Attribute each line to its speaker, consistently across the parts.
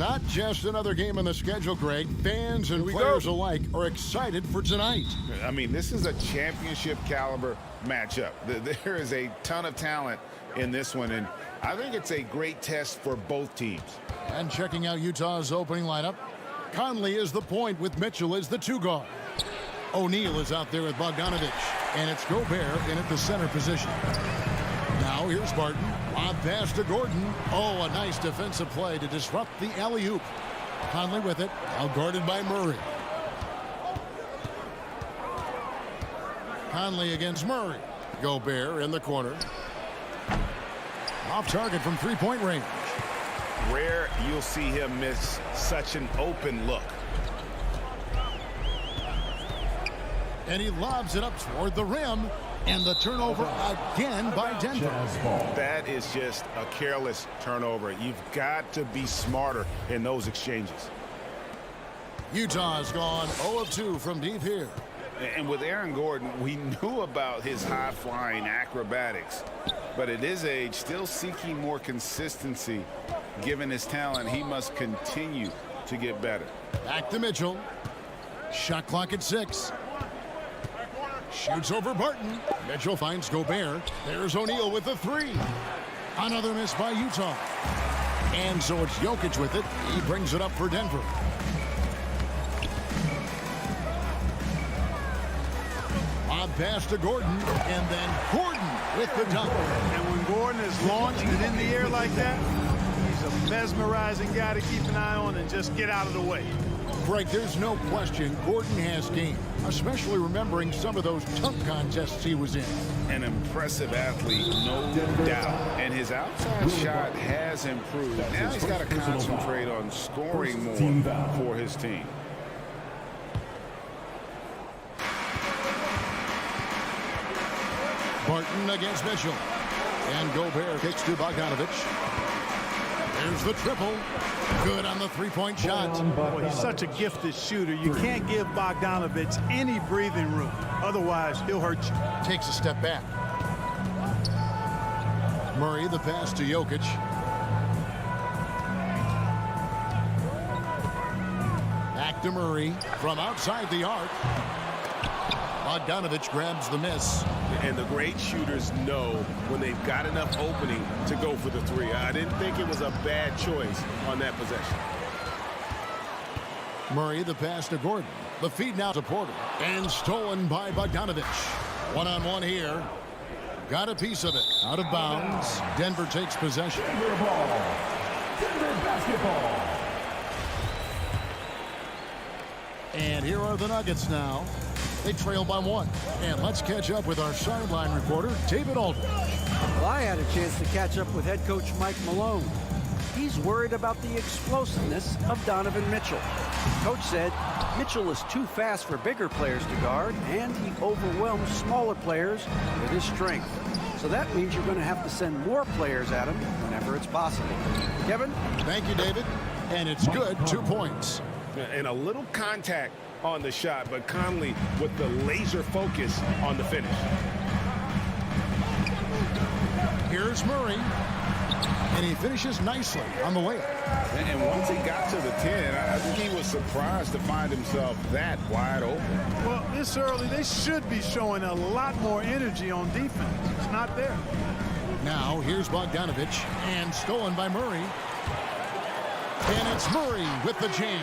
Speaker 1: Not just another game on the schedule, Greg. Fans and players alike are excited for tonight.
Speaker 2: I mean, this is a championship caliber matchup. There is a ton of talent in this one, and I think it's a great test for both teams.
Speaker 1: And checking out Utah's opening lineup, Conley is the point with Mitchell as the 2 guard. O'Neal is out there with Bogdanovic, and it's Gobert in at the center position. Now here's Barton. Lob pass to Gordon. Oh, a nice defensive play to disrupt the alley-oop. Conley with it, now guarded by Murray. Conley against Murray. Gobert in the corner. Off target from three-point range.
Speaker 2: Rare you'll see him miss such an open look.
Speaker 1: And he lobs it up toward the rim. And the turnover again by Denver.
Speaker 2: That is just a careless turnover. You've got to be smarter in those exchanges.
Speaker 1: Utah's gone 0 of 2 from deep here.
Speaker 2: And with Aaron Gordon, we knew about his high-flying acrobatics. But at his age, still seeking more consistency. Given his talent, he must continue to get better.
Speaker 1: Back to Mitchell. Shot clock at 6. Shoots over Barton. Mitchell finds Gobert. There's O'Neal with the 3. Another miss by Utah. And so it's Jokic with it. He brings it up for Denver. Lob pass to Gordon. And then Gordon with the dunk.
Speaker 3: And when Gordon is launched and in the air like that, he's a mesmerizing guy to keep an eye on and just get out of the way.
Speaker 1: Greg, there's no question Gordon has game, especially remembering some of those tough contests he was in.
Speaker 2: An impressive athlete, no doubt. And his outside shot has improved. Now he's got to concentrate on scoring more for his team.
Speaker 1: Barton against Mitchell. And Gobert kicks to Bogdanovic. There's the triple. Good on the three-point shot.
Speaker 3: Well, he's such a gifted shooter. You can't give Bogdanovic any breathing room. Otherwise, he'll hurt you.
Speaker 1: Takes a step back. Murray, the pass to Jokic. Back to Murray from outside the arc. Bogdanovic grabs the miss.
Speaker 4: And the great shooters know when they've got enough opening to go for the 3. I didn't think it was a bad choice on that possession.
Speaker 1: Murray, the pass to Gordon. The feed now to Porter. And stolen by Bogdanovic. One-on-one here. Got a piece of it. Out of bounds. Denver takes possession.
Speaker 5: Denver ball. Denver basketball.
Speaker 1: And here are the Nuggets now. They trail by 1. And let's catch up with our sideline reporter, David Aldridge.
Speaker 6: Well, I had a chance to catch up with head coach Mike Malone. He's worried about the explosiveness of Donovan Mitchell. Coach said Mitchell is too fast for bigger players to guard, and he overwhelms smaller players with his strength. So that means you're going to have to send more players at him whenever it's possible. Kevin?
Speaker 1: Thank you, David. And it's good. 2 points.
Speaker 4: And a little contact on the shot, but Conley with the laser focus on the finish.
Speaker 1: Here's Murray. And he finishes nicely on the layup.
Speaker 2: And once he got to the 10, I think he was surprised to find himself that wide open.
Speaker 3: Well, this early, they should be showing a lot more energy on defense. It's not there.
Speaker 1: Now, here's Bogdanovic. And stolen by Murray. And it's Murray with the jam.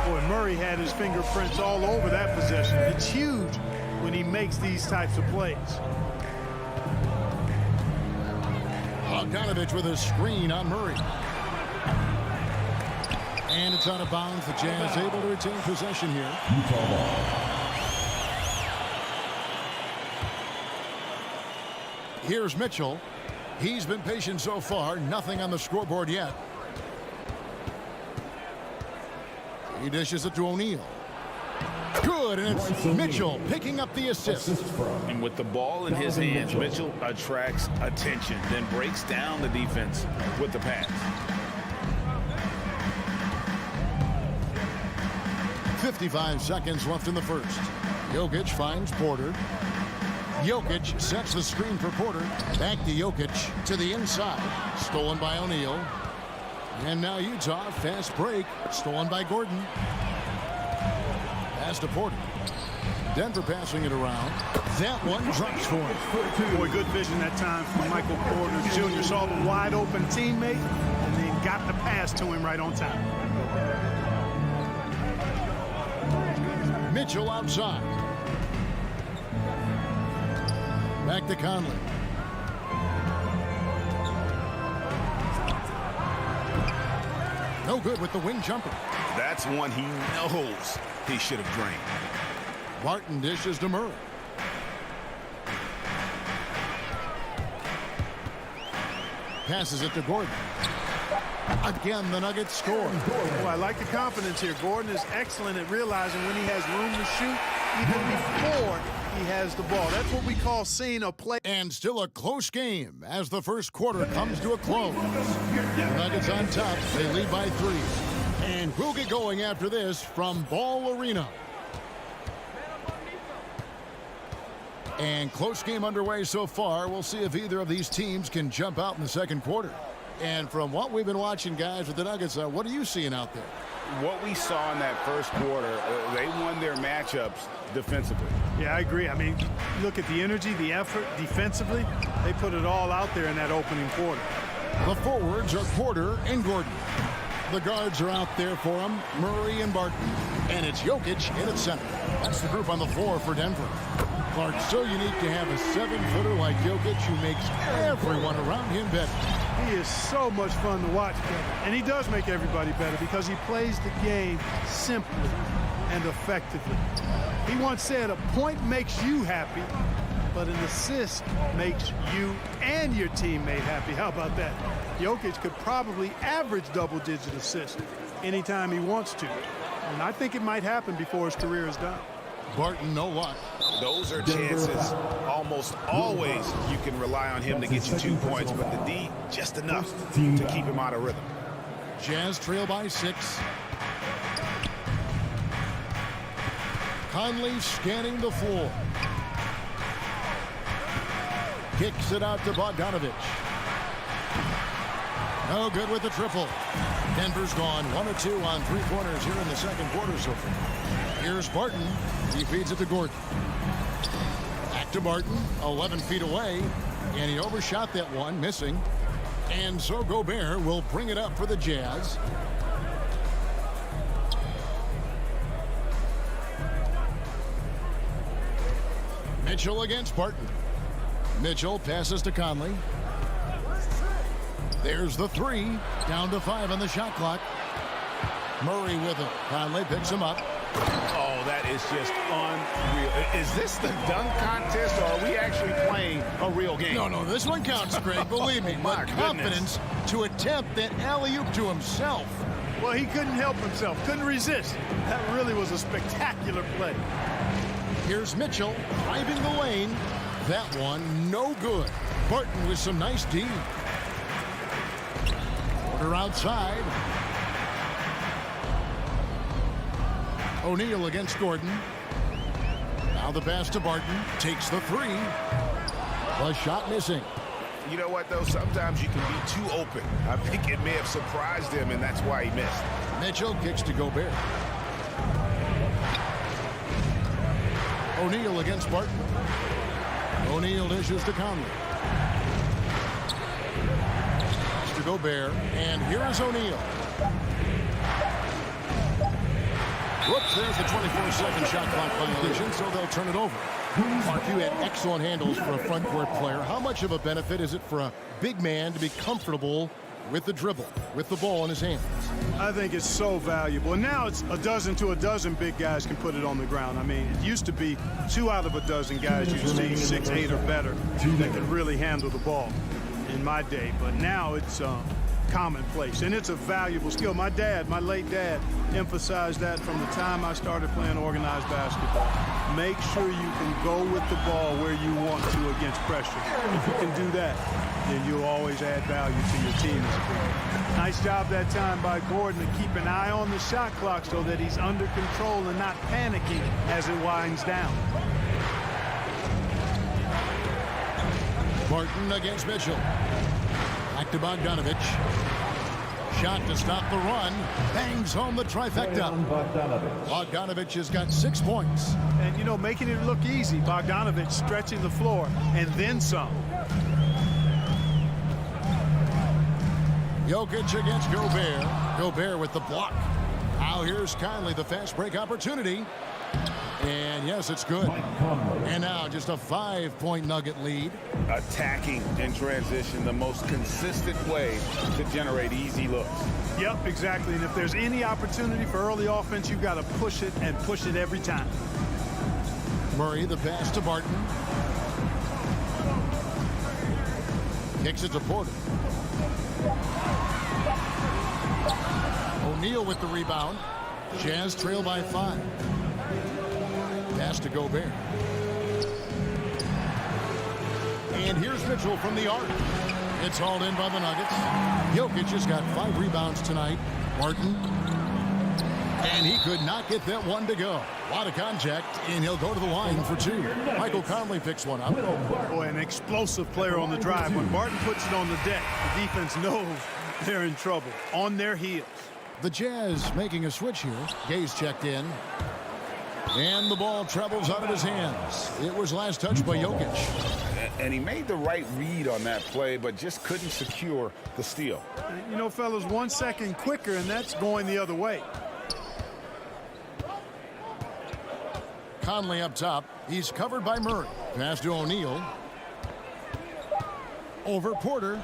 Speaker 3: Boy, Murray had his fingerprints all over that possession. It's huge when he makes these types of plays.
Speaker 1: Bogdanovic with a screen on Murray. And it's out of bounds. The Jazz able to retain possession here. Here's Mitchell. He's been patient so far. Nothing on the scoreboard yet. He dishes it to O'Neal. Good, and it's Mitchell picking up the assist.
Speaker 2: And with the ball in his hands, Mitchell attracts attention, then breaks down the defense with the pass.
Speaker 1: 55 seconds left in the first. Jokic finds Porter. Jokic sets the screen for Porter. Back to Jokic to the inside. Stolen by O'Neal. And now Utah, fast break, stolen by Gordon. Pass to Porter. Denver passing it around. That one drops for him.
Speaker 3: Boy, good vision that time from Michael Porter Jr. Saw the wide open teammate and then got the pass to him right on time.
Speaker 1: Mitchell outside. Back to Conley. No good with the wing jumper.
Speaker 4: That's one he knows he should have drained.
Speaker 1: Barton dishes to Murray. Passes it to Gordon. Again, the Nuggets score.
Speaker 3: Boy, I like the confidence here. Gordon is excellent at realizing when he has room to shoot, even before he has the ball. That's what we call seeing a play.
Speaker 1: And still a close game as the first quarter comes to a close. The Nuggets on top. They lead by 3. And we'll get going after this from Ball Arena. And close game underway so far. We'll see if either of these teams can jump out in the second quarter. And from what we've been watching, guys, with the Nuggets, what are you seeing out there?
Speaker 2: What we saw in that first quarter, they won their matchups defensively.
Speaker 3: Yeah, I agree. I mean, you look at the energy, the effort defensively. They put it all out there in that opening quarter.
Speaker 1: The forwards are Porter and Gordon. The guards are out there for them, Murray and Barton. And it's Jokic in at center. That's the group on the floor for Denver. Clark, so unique to have a 7-footer like Jokic who makes everyone around him better.
Speaker 3: He is so much fun to watch, and he does make everybody better because he plays the game simply and effectively. He once said, a point makes you happy, but an assist makes you and your teammate happy. How about that? Jokic could probably average double-digit assists anytime he wants to, and I think it might happen before his career is done.
Speaker 1: Barton, no luck.
Speaker 4: Those are chances almost always you can rely on him to get you 2 points, but the D, just enough to keep him out of rhythm.
Speaker 1: Jazz trail by 6. Conley scanning the floor. Kicks it out to Bogdanovich. No good with the triple. Denver's gone 1 of 2 on 3-pointers here in the second quarter so far. Here's Barton. He feeds it to Gordon. Back to Barton, 11 feet away, and he overshot that one, missing. And so Gobert will bring it up for the Jazz. Mitchell against Barton. Mitchell passes to Conley. There's the 3. Down to 5 on the shot clock. Murray with him. Conley picks him up.
Speaker 2: Oh, that is just unreal. Is this the dunk contest, or are we actually playing a real game?
Speaker 1: No, this one counts, Greg. Believe me.
Speaker 2: My
Speaker 1: But confidence to attempt that alley-oop to himself.
Speaker 3: Well, he couldn't help himself, couldn't resist. That really was a spectacular play.
Speaker 1: Here's Mitchell driving the lane. That one, no good. Barton with some nice D. Porter outside. O'Neal against Gordon. Now the pass to Barton. Takes the 3. The shot missing.
Speaker 4: You know what, though? Sometimes you can be too open. I think it may have surprised him, and that's why he missed.
Speaker 1: Mitchell kicks to Gobert. O'Neal against Barton. O'Neal dishes to Conley. To Gobert, and here is O'Neal. Whoops, there's the 24-second shot clock violation, so they'll turn it over. Mark, you had excellent handles for a front court player. How much of a benefit is it for a big man to be comfortable with the dribble, with the ball in his hands?
Speaker 3: I think it's so valuable. And now it's a dozen to a dozen big guys can put it on the ground. I mean, it used to be 2 out of a dozen guys you'd see 6, 8 or better that can really handle the ball in my day. But now it's commonplace, and it's a valuable skill. My late dad, emphasized that from the time I started playing organized basketball. Make sure you can go with the ball where you want to against pressure. If you can do that, then you'll always add value to your team as a player. Nice job that time by Gordon to keep an eye on the shot clock so that he's under control and not panicking as it winds down.
Speaker 1: Barton against Mitchell. Back to Bogdanovich. Shot to stop the run. Bangs home the trifecta. Bogdanovich has got 6 points.
Speaker 3: And, you know, making it look easy. Bogdanovich stretching the floor and then some.
Speaker 1: Jokic against Gobert. Gobert with the block. Now here's Conley, the fast break opportunity. And yes, it's good. And now just a 5-point Nugget lead.
Speaker 2: Attacking in transition, the most consistent way to generate easy looks.
Speaker 3: Yep, exactly. And if there's any opportunity for early offense, you've got to push it and push it every time.
Speaker 1: Murray, the pass to Barton. Kicks it to Porter. O'Neal with the rebound. Jazz trail by 5. Pass to Gobert. And here's Mitchell from the arc. It's hauled in by the Nuggets. Jokic has got 5 rebounds tonight. Martin. And he could not get that one to go. A lot of contact, and he'll go to the line for 2. Michael Conley picks one up.
Speaker 3: Boy, an explosive player on the drive. When Barton puts it on the deck, the defense knows they're in trouble. On their heels.
Speaker 1: The Jazz making a switch here. Gay's checked in. And the ball travels out of his hands. It was last touched by Jokic.
Speaker 2: And he made the right read on that play, but just couldn't secure the steal.
Speaker 3: You know, fellas, 1 second quicker, and that's going the other way.
Speaker 1: Conley up top. He's covered by Murray. Pass to O'Neal. Over Porter.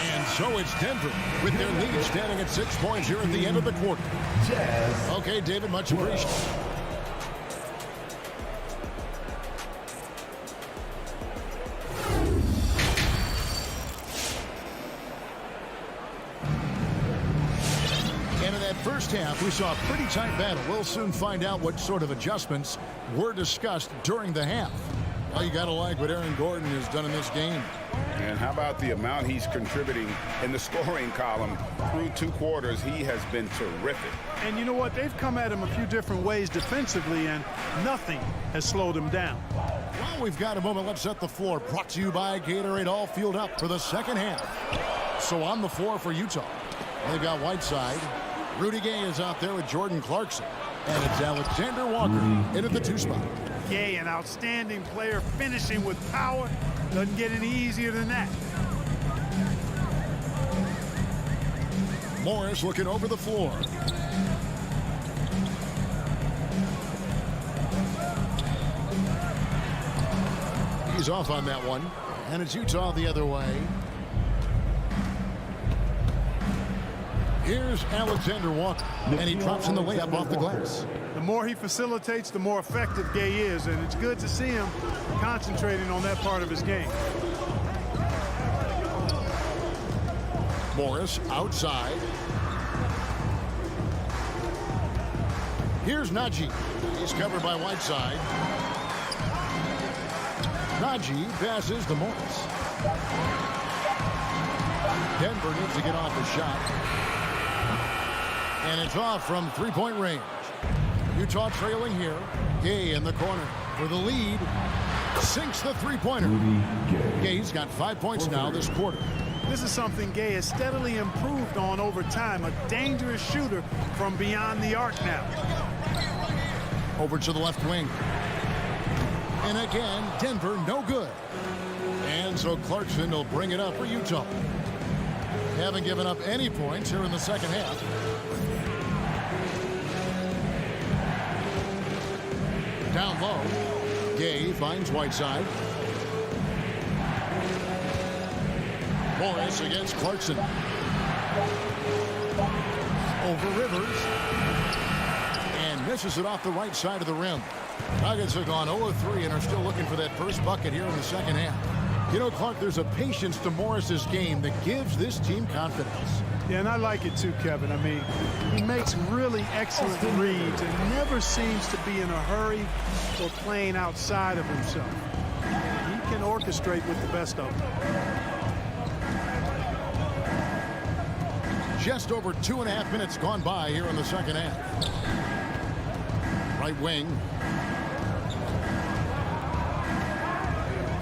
Speaker 1: And so it's Denver with their lead standing at 6 points here at the end of the quarter. Okay, David, much appreciated. And in that first half, we saw a pretty tight battle. We'll soon find out what sort of adjustments were discussed during the half. Well, you got to like what Aaron Gordon has done in this game.
Speaker 2: And how about the amount he's contributing in the scoring column through 2 quarters? He has been terrific.
Speaker 3: And you know what? They've come at him a few different ways defensively, and nothing has slowed him down.
Speaker 1: Well, we've got a moment. Let's set the floor. Brought to you by Gatorade. All fueled up for the second half. So on the floor for Utah. They've got Whiteside. Rudy Gay is out there with Jordan Clarkson. And it's Alexander Walker in at the 2 spot.
Speaker 3: Gay, an outstanding player, finishing with power. Doesn't get any easier than that.
Speaker 1: Morris looking over the floor. He's off on that one. And it's Utah the other way. Here's Alexander Walker. And he drops in the layup off the glass.
Speaker 3: The more he facilitates, the more effective Gay is, and it's good to see him concentrating on that part of his game.
Speaker 1: Morris outside. Here's Najee. He's covered by Whiteside. Najee passes to Morris. Denver needs to get off the shot. And it's off from 3-point range. Utah trailing here. Gay in the corner for the lead. Sinks the 3-pointer. Gay's got 5 points now this quarter.
Speaker 3: This is something Gay has steadily improved on over time. A dangerous shooter from beyond the arc now.
Speaker 1: Over to the left wing. And again, Denver no good. And so Clarkson will bring it up for Utah. Haven't given up any points here in the second half. Down low. Gay finds Whiteside. Morris against Clarkson. Over Rivers. And misses it off the right side of the rim. Nuggets have gone 0-3 and are still looking for that first bucket here in the second half. You know, Clark, there's a patience to Morris's game that gives this team confidence.
Speaker 3: Yeah, and I like it too, Kevin. I mean, he makes really excellent reads and never seems to be in a hurry or playing outside of himself. He can orchestrate with the best of them.
Speaker 1: Just over 2.5 minutes gone by here in the second half. Right wing.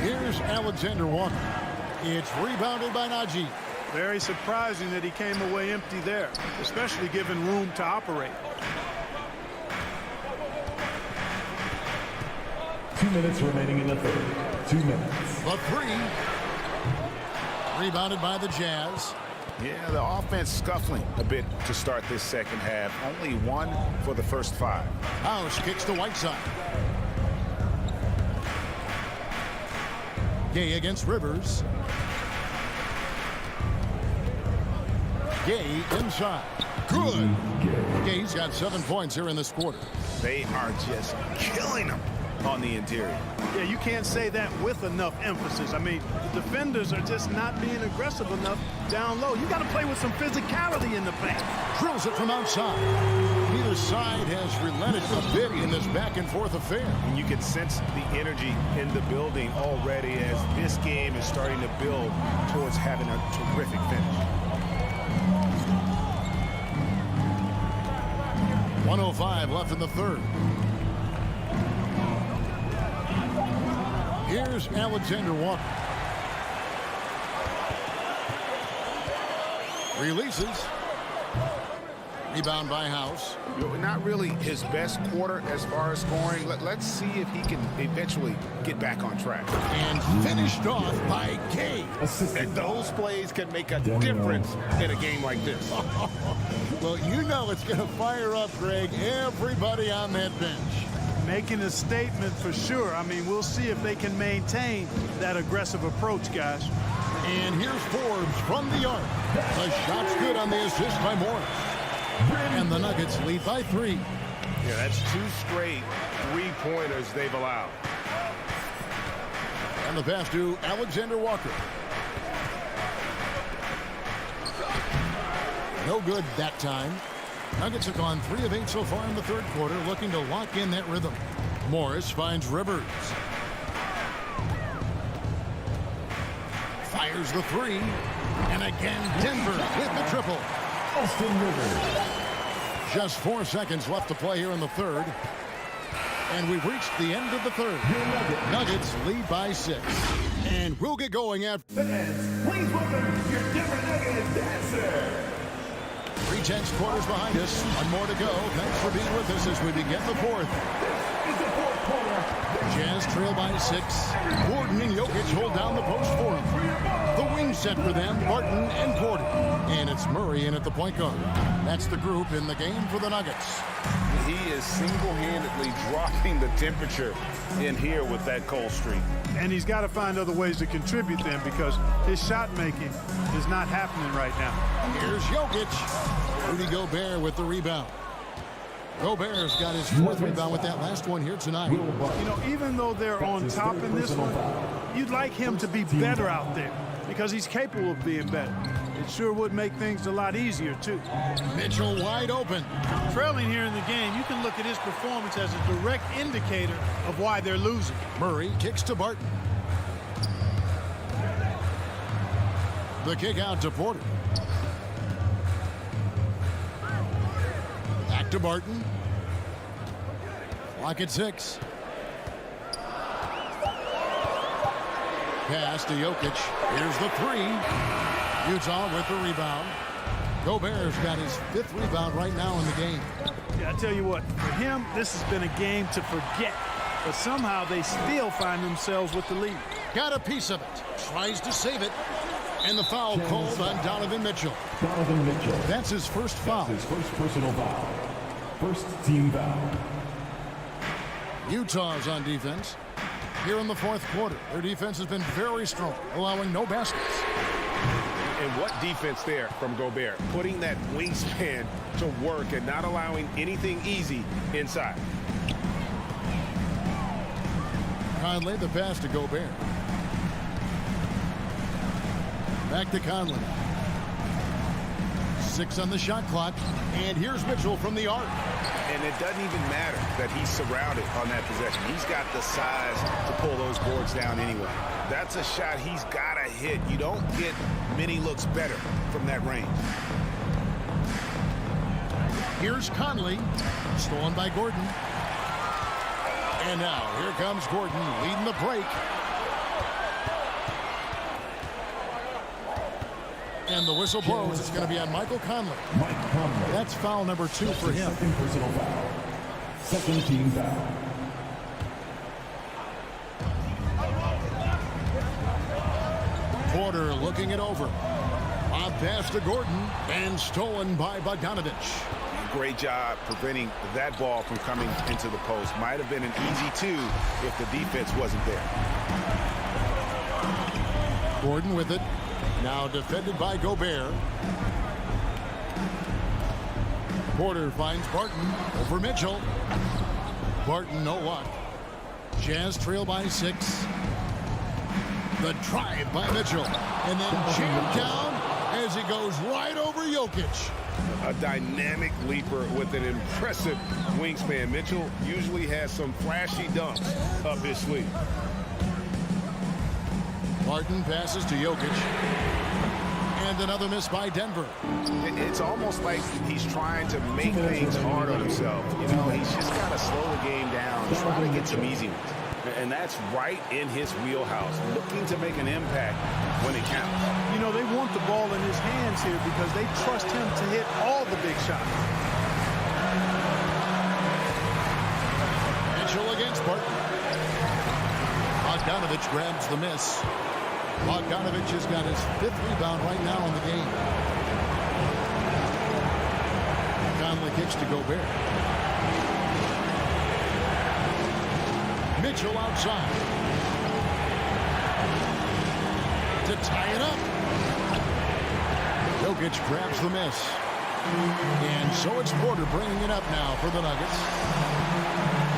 Speaker 1: Here's Alexander Walker. It's rebounded by Najee.
Speaker 3: Very surprising that he came away empty there, especially given room to operate.
Speaker 5: 2 minutes remaining in the third. 2 minutes.
Speaker 1: The three. Rebounded by the Jazz.
Speaker 2: Yeah, the offense scuffling a bit to start this second half. Only one for the first 5.
Speaker 1: House kicks to Whiteside. Gay against Rivers. Gay inside. Good. Gay's got 7 points here in this quarter.
Speaker 2: They are just killing them on the interior.
Speaker 3: Yeah, you can't say that with enough emphasis. I mean, the defenders are just not being aggressive enough down low. You got to play with some physicality in the paint.
Speaker 1: Drills it from outside. Neither side has relented a bit in this back-and-forth affair.
Speaker 4: And you can sense the energy in the building already as this game is starting to build towards having a terrific finish.
Speaker 1: 1:05 left in the third. Here's Alexander Walker. Releases. Rebound by House.
Speaker 2: Not really his best quarter as far as scoring. Let's see if he can eventually get back on track.
Speaker 1: And finished off by Gay.
Speaker 4: And those plays can make a difference in a game like this.
Speaker 1: Well, you know it's going to fire up, Greg, everybody on that bench.
Speaker 3: Making a statement for sure. I mean, we'll see if they can maintain that aggressive approach, guys.
Speaker 1: And here's Forbes from the arc. The shot's good on the assist by Morris. And the Nuggets lead by 3.
Speaker 4: Yeah, that's 2 straight 3-pointers they've allowed.
Speaker 1: And the pass to Alexander Walker. No good that time. Nuggets have gone 3 of 8 so far in the third quarter, looking to lock in that rhythm. Morris finds Rivers. Fires the 3. And again, Denver with the triple.
Speaker 5: Austin Rivers.
Speaker 1: Just 4 seconds left to play here in the third. And we've reached the end of the third. Nuggets lead by 6. And we'll get going after.
Speaker 5: Fans, please welcome your Denver Nuggets dancer.
Speaker 1: 3/10 quarters behind us. 1 more to go. Thanks for being with us as we begin the fourth.
Speaker 5: Is the fourth quarter.
Speaker 1: Jazz trail by 6. Gordon and Jokic hold down the post for them. The wing set for them, Barton and Gordon. And it's Murray in at the point guard. That's the group in the game for the Nuggets.
Speaker 4: He is single-handedly dropping the temperature in here with that cold streak.
Speaker 3: And he's got to find other ways to contribute then because his shot making is not happening right now.
Speaker 1: Here's Jokic. Rudy Gobert with the rebound. Gobert's got his 4th rebound with that last one here tonight.
Speaker 3: You know, even though they're on top in this one, you'd like him to be better out there because he's capable of being better. It sure would make things a lot easier, too.
Speaker 1: Mitchell wide open.
Speaker 3: Trailing here in the game, you can look at his performance as a direct indicator of why they're losing.
Speaker 1: Murray kicks to Barton. The kick out to Porter. Back to Barton. Clock at 6. Pass to Jokic. Here's the 3. Utah with the rebound. Gobert's got his 5th rebound right now in the game.
Speaker 3: Yeah, I tell you what, for him, this has been a game to forget. But somehow they still find themselves with the lead.
Speaker 1: Got a piece of it. Tries to save it. And the foul called on Donovan Mitchell.
Speaker 5: Donovan Mitchell.
Speaker 1: That's his first foul.
Speaker 5: His first personal foul. First team foul.
Speaker 1: Utah's on defense. Here in the 4th quarter, their defense has been very strong, allowing no baskets.
Speaker 4: And what defense there from Gobert, putting that wingspan to work and not allowing anything easy inside.
Speaker 1: Conley, the pass to Gobert. Back to Conley. 6 on the shot clock. And here's Mitchell from the arc.
Speaker 4: And it doesn't even matter that he's surrounded on that possession. He's got the size to pull those boards down anyway. That's a shot he's got to hit. You don't get many looks better from that range.
Speaker 1: Here's Conley. Stolen by Gordon. And now here comes Gordon leading the break. And the whistle blows. It's going to be on Michael Conley.
Speaker 5: Mike Conley.
Speaker 1: That's foul number 2 for him.
Speaker 5: Second personal foul. Second team foul.
Speaker 1: Porter looking it over. Lob pass to Gordon and stolen by Bogdanovich.
Speaker 4: Great job preventing that ball from coming into the post. Might have been an easy 2 if the defense wasn't there.
Speaker 1: Gordon with it. Now defended by Gobert. Porter finds Barton over Mitchell. Barton no luck. Jazz trail by 6. The drive by Mitchell. And then jammed down as he goes right over Jokic.
Speaker 4: A dynamic leaper with an impressive wingspan. Mitchell usually has some flashy dunks up his sleeve.
Speaker 1: Barton passes to Jokic. And another miss by Denver.
Speaker 4: It's almost like he's trying to make things hard on himself. You know, he's just got to slow the game down, try to get some easy ones. And that's right in his wheelhouse, looking to make an impact when it counts.
Speaker 3: You know, they want the ball in his hands here because they trust him to hit all the big shots.
Speaker 1: Mitchell against Barton. Bogdanovich grabs the miss. Bogdanovich has got his 5th rebound right now in the game. Conley kicks to Gobert. Mitchell outside. To tie it up. Jokic grabs the miss. And so it's Porter bringing it up now for the Nuggets.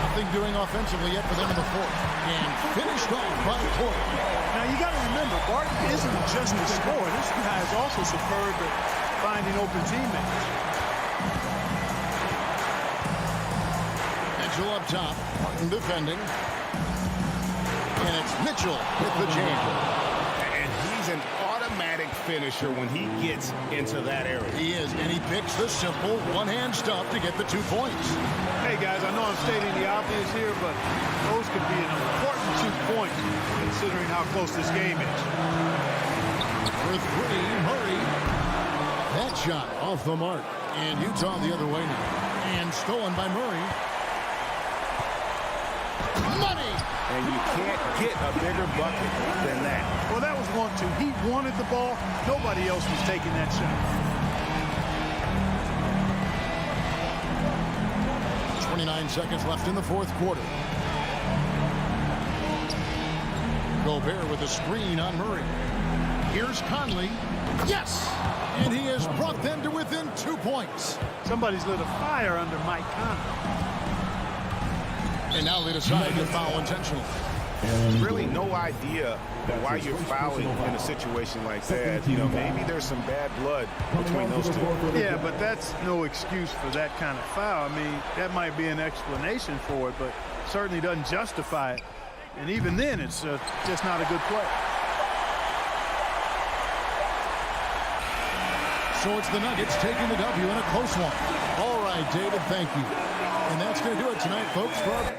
Speaker 1: Nothing doing offensively yet for them in the 4th. And finished off by Porter.
Speaker 3: Now, you got to remember, Barton isn't just a scorer. This guy is also superb at finding open teammates.
Speaker 1: Mitchell up top. Barton defending. And it's Mitchell with the jam.
Speaker 4: And he's an automatic finisher when he gets into that area.
Speaker 1: He is, and he picks the simple one-hand stuff to get the 2 points.
Speaker 3: Hey, guys, I know I'm stating the obvious here, but those could be an important 2 points considering how close this game is.
Speaker 1: For 3, Murray. That shot off the mark. And Utah the other way now. And stolen by Murray. Money!
Speaker 4: And you can't get a bigger bucket than that.
Speaker 3: Well, that was 1-2. He wanted the ball. Nobody else was taking that shot.
Speaker 1: 29 seconds left in the 4th quarter. Gobert with a screen on Murray. Here's Conley. Yes! And he has brought them to within 2 points.
Speaker 3: Somebody's lit a fire under Mike Conley.
Speaker 1: And now they decide to foul intentionally.
Speaker 4: Really no idea why you're fouling in a situation like that. You know, maybe there's some bad blood between those 2.
Speaker 3: Yeah, but that's no excuse for that kind of foul. I mean, that might be an explanation for it, but certainly doesn't justify it. And even then, it's just not a good play.
Speaker 1: So it's the Nuggets taking the W in a close one. All right, David, thank you. And that's going to do it tonight, folks. For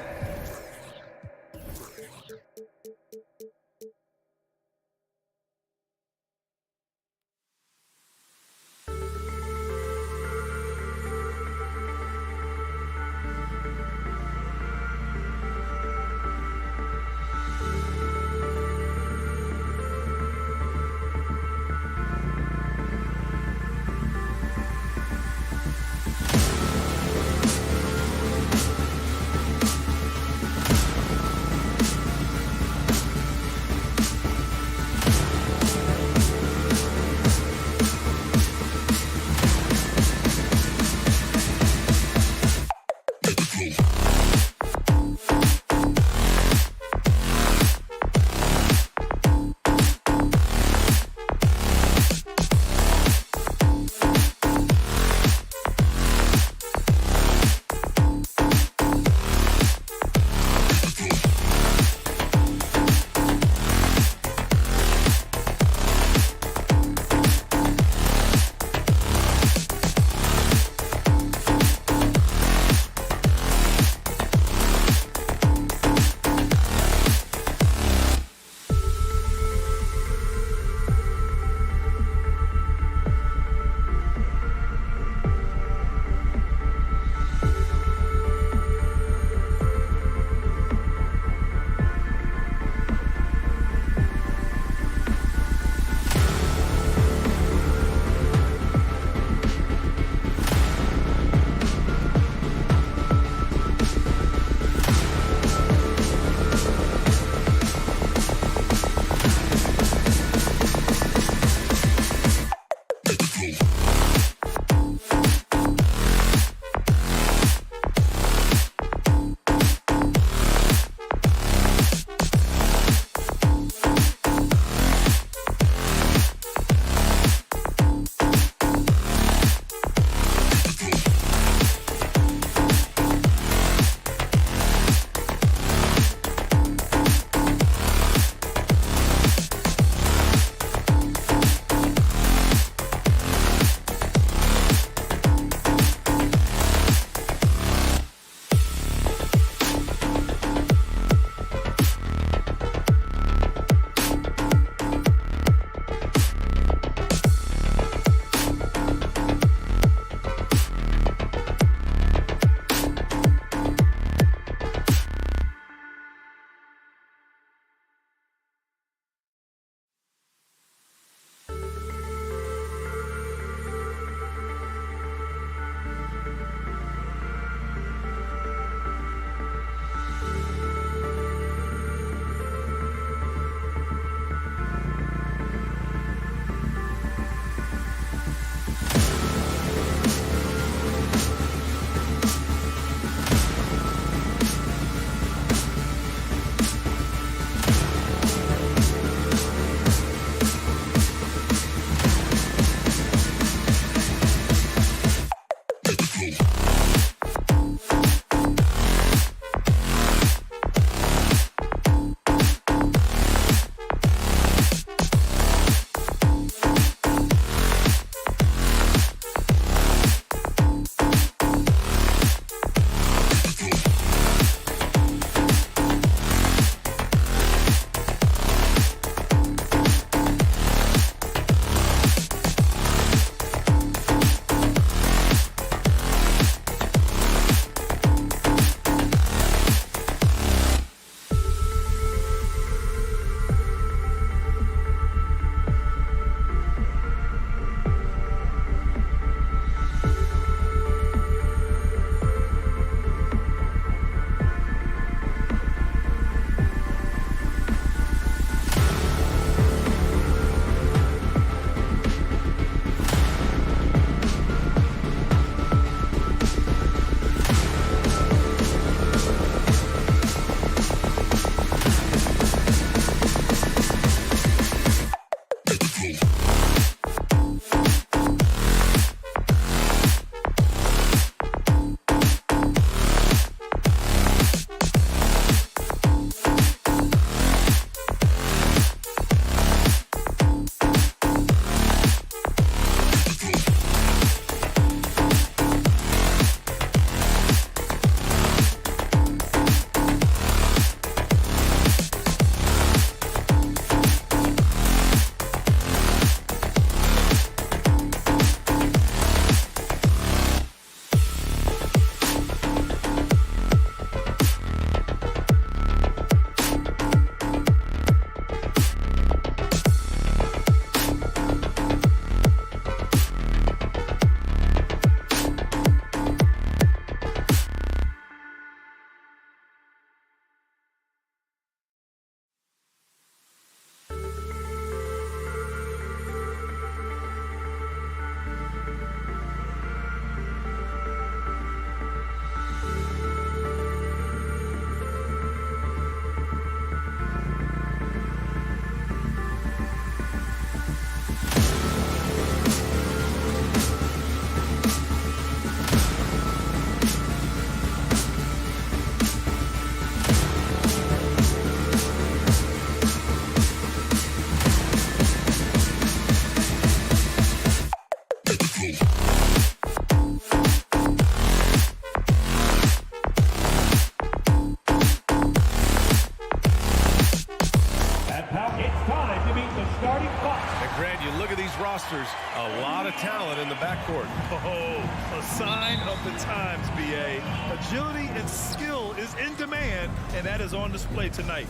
Speaker 7: rosters a lot of talent in the backcourt.
Speaker 5: Oh, a sign of the times, B.A. Agility and skill is in demand, and that is on display tonight.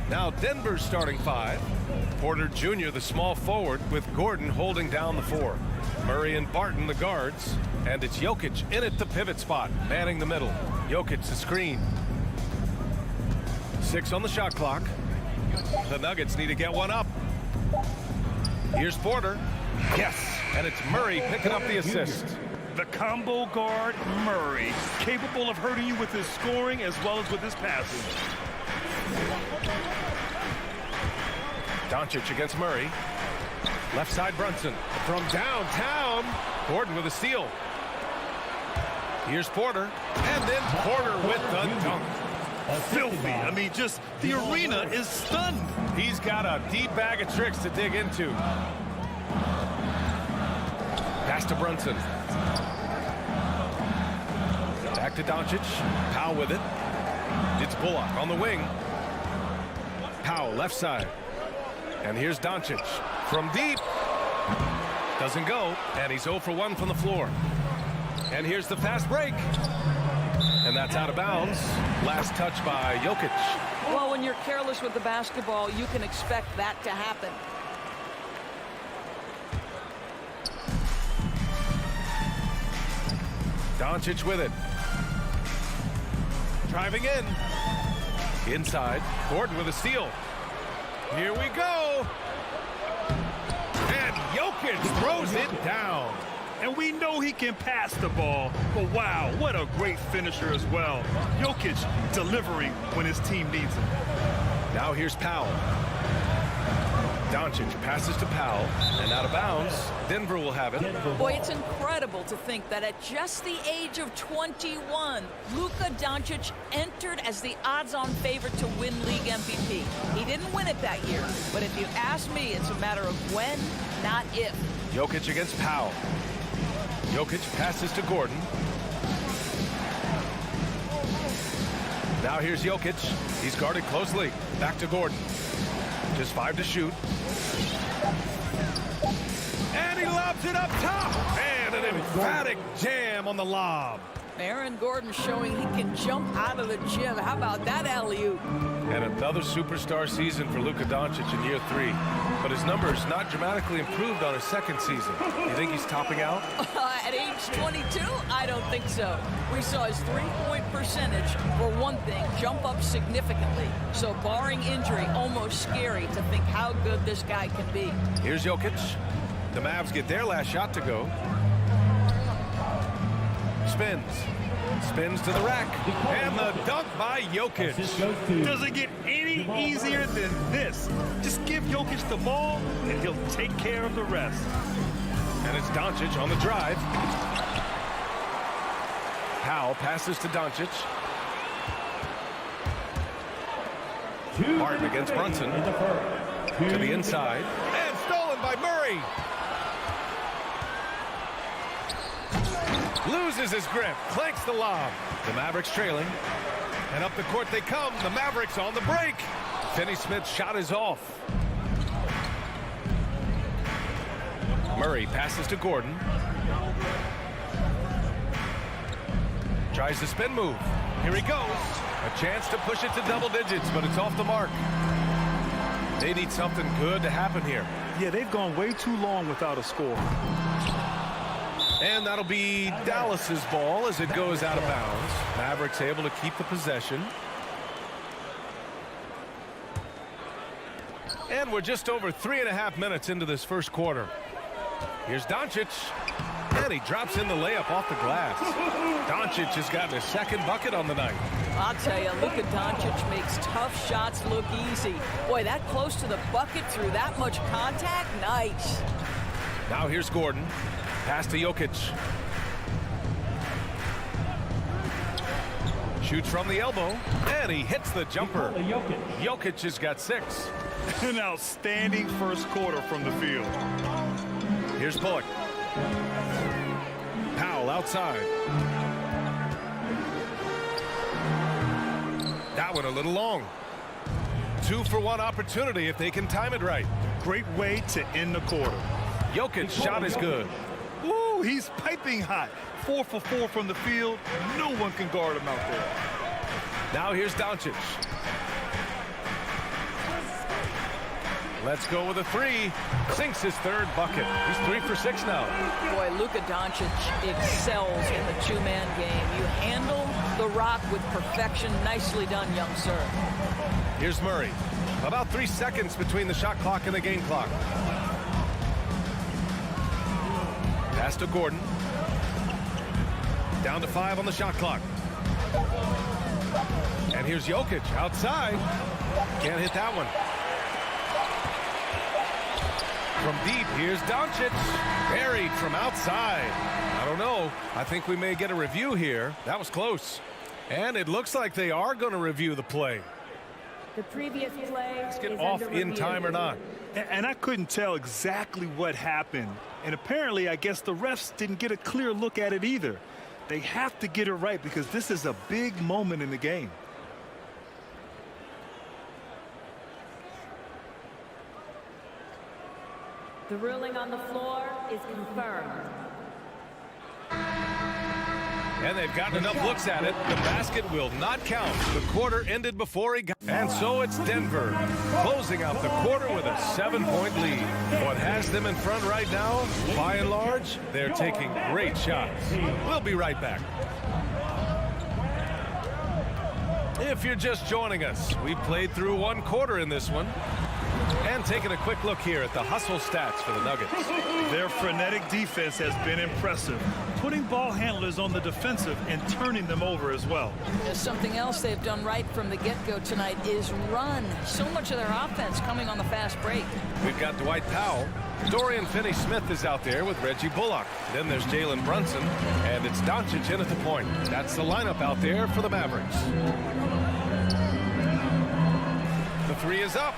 Speaker 7: Now Denver's starting five. Porter Jr., the small forward, with Gordon holding down the four. Murray and Barton, the guards. And it's Jokic in at the pivot spot, manning the middle. Jokic, the screen. 6 on the shot clock. The Nuggets need to get one up. Here's Porter. Yes, and it's Murray picking up the assist.
Speaker 5: The combo guard, Murray, capable of hurting you with his scoring as well as with his passing.
Speaker 7: Doncic against Murray. Left side Brunson from downtown. Gordon with a steal. Here's Porter. And then Porter with the dunk.
Speaker 5: Filthy. I mean, just the arena is stunned.
Speaker 7: He's got a deep bag of tricks to dig into. Pass to Brunson. Back to Doncic. Powell with it. It's Bullock on the wing. Powell left side. And here's Doncic from deep. Doesn't go. And he's 0 for 1 from the floor. And here's the fast break. And that's out of bounds. Last touch by Jokic.
Speaker 8: Well, when you're careless with the basketball, you can expect that to happen.
Speaker 7: Doncic with it. Driving in. Inside. Gordon with a steal. Here we go. And Jokic throws it down.
Speaker 5: And we know he can pass the ball, but wow, what a great finisher as well. Jokic delivering when his team needs him.
Speaker 7: Now here's Powell. Doncic passes to Powell, and out of bounds. Denver will have it.
Speaker 8: Boy, it's incredible to think that at just the age of 21, Luka Doncic entered as the odds-on favorite to win league MVP. He didn't win it that year, but if you ask me, it's a matter of when, not if.
Speaker 7: Jokic against Powell. Jokic passes to Gordon. Now here's Jokic. He's guarded closely. Back to Gordon. Just 5 to shoot. And he lobs it up top. And an emphatic jam on the lob.
Speaker 8: Aaron Gordon showing he can jump out of the gym. How about that alley-oop?
Speaker 7: And another superstar season for Luka Doncic in year 3. But his numbers not dramatically improved on his second season. You think he's topping out?
Speaker 8: At age 22? I don't think so. We saw his three-point percentage, for one thing, jump up significantly. So barring injury, almost scary to think how good this guy can be.
Speaker 7: Here's Jokic. The Mavs get their last shot to go. Spins to the rack. And the dunk by Jokic.
Speaker 5: Doesn't get any easier than this. Just give Jokic the ball, and he'll take care of the rest.
Speaker 7: And it's Doncic on the drive. Powell passes to Doncic. Barton against Brunson. To the inside. And stolen by Murray. Loses his grip. Clanks the lob. The Mavericks trailing. And up the court they come. The Mavericks on the break. Finney-Smith's shot is off. Murray passes to Gordon. Tries the spin move. Here he goes. A chance to push it to double digits, but it's off the mark. They need something good to happen here.
Speaker 5: Yeah, they've gone way too long without a score.
Speaker 7: And that'll be Dallas's ball as it goes out of bounds. Mavericks able to keep the possession. And we're just over 3.5 minutes into this first quarter. Here's Doncic. And he drops in the layup off the glass. Doncic has gotten his second bucket on the night.
Speaker 8: I'll tell you, Luka Doncic makes tough shots look easy. Boy, that close to the bucket through that much contact, nice.
Speaker 7: Now here's Gordon. Pass to Jokic. Shoots from the elbow, and he hits the jumper. Jokic has got 6.
Speaker 5: An outstanding first quarter from the field.
Speaker 7: Here's Bullock. Powell outside. That one a little long. 2-for-1 opportunity if they can time it right.
Speaker 5: Great way to end the quarter.
Speaker 7: Jokic shot is good.
Speaker 5: Ooh, he's piping hot. 4 for 4 from the field. No one can guard him out there.
Speaker 7: Now here's Doncic. Let's go with a 3. Sinks his 3rd bucket. He's 3 for 6 now.
Speaker 8: Boy, Luka Doncic excels in the two-man game. You handle the rock with perfection. Nicely done, young sir.
Speaker 7: Here's Murray. About 3 seconds between the shot clock and the game clock. Pass to Gordon. Down to 5 on the shot clock. And here's Jokic outside. Can't hit that one. From deep, here's Doncic. Buried from outside. I don't know. I think we may get a review here. That was close. And it looks like they are going to review the play.
Speaker 9: The previous play
Speaker 7: Let's get
Speaker 9: is
Speaker 7: off
Speaker 9: under
Speaker 7: in
Speaker 9: review.
Speaker 7: time or not.
Speaker 5: And I couldn't tell exactly what happened. And apparently, I guess the refs didn't get a clear look at it either. They have to get it right because this is a big moment in the game.
Speaker 9: The ruling on the floor is confirmed.
Speaker 7: And they've gotten enough looks at it. The basket will not count. The quarter ended before he got. And so it's Denver closing out the quarter with a 7-point lead. What has them in front right now, by and large, they're taking great shots. We'll be right back. If you're just joining us, we played through 1 quarter in this one. And taking a quick look here at the hustle stats for the Nuggets.
Speaker 5: Their frenetic defense has been impressive, putting ball handlers on the defensive and turning them over as well.
Speaker 8: Something else they've done right from the get-go tonight is run. So much of their offense coming on the fast break.
Speaker 7: We've got Dwight Powell. Dorian Finney-Smith is out there with Reggie Bullock. Then there's Jalen Brunson, and it's Doncic in at the point. That's the lineup out there for the Mavericks. The 3 is up.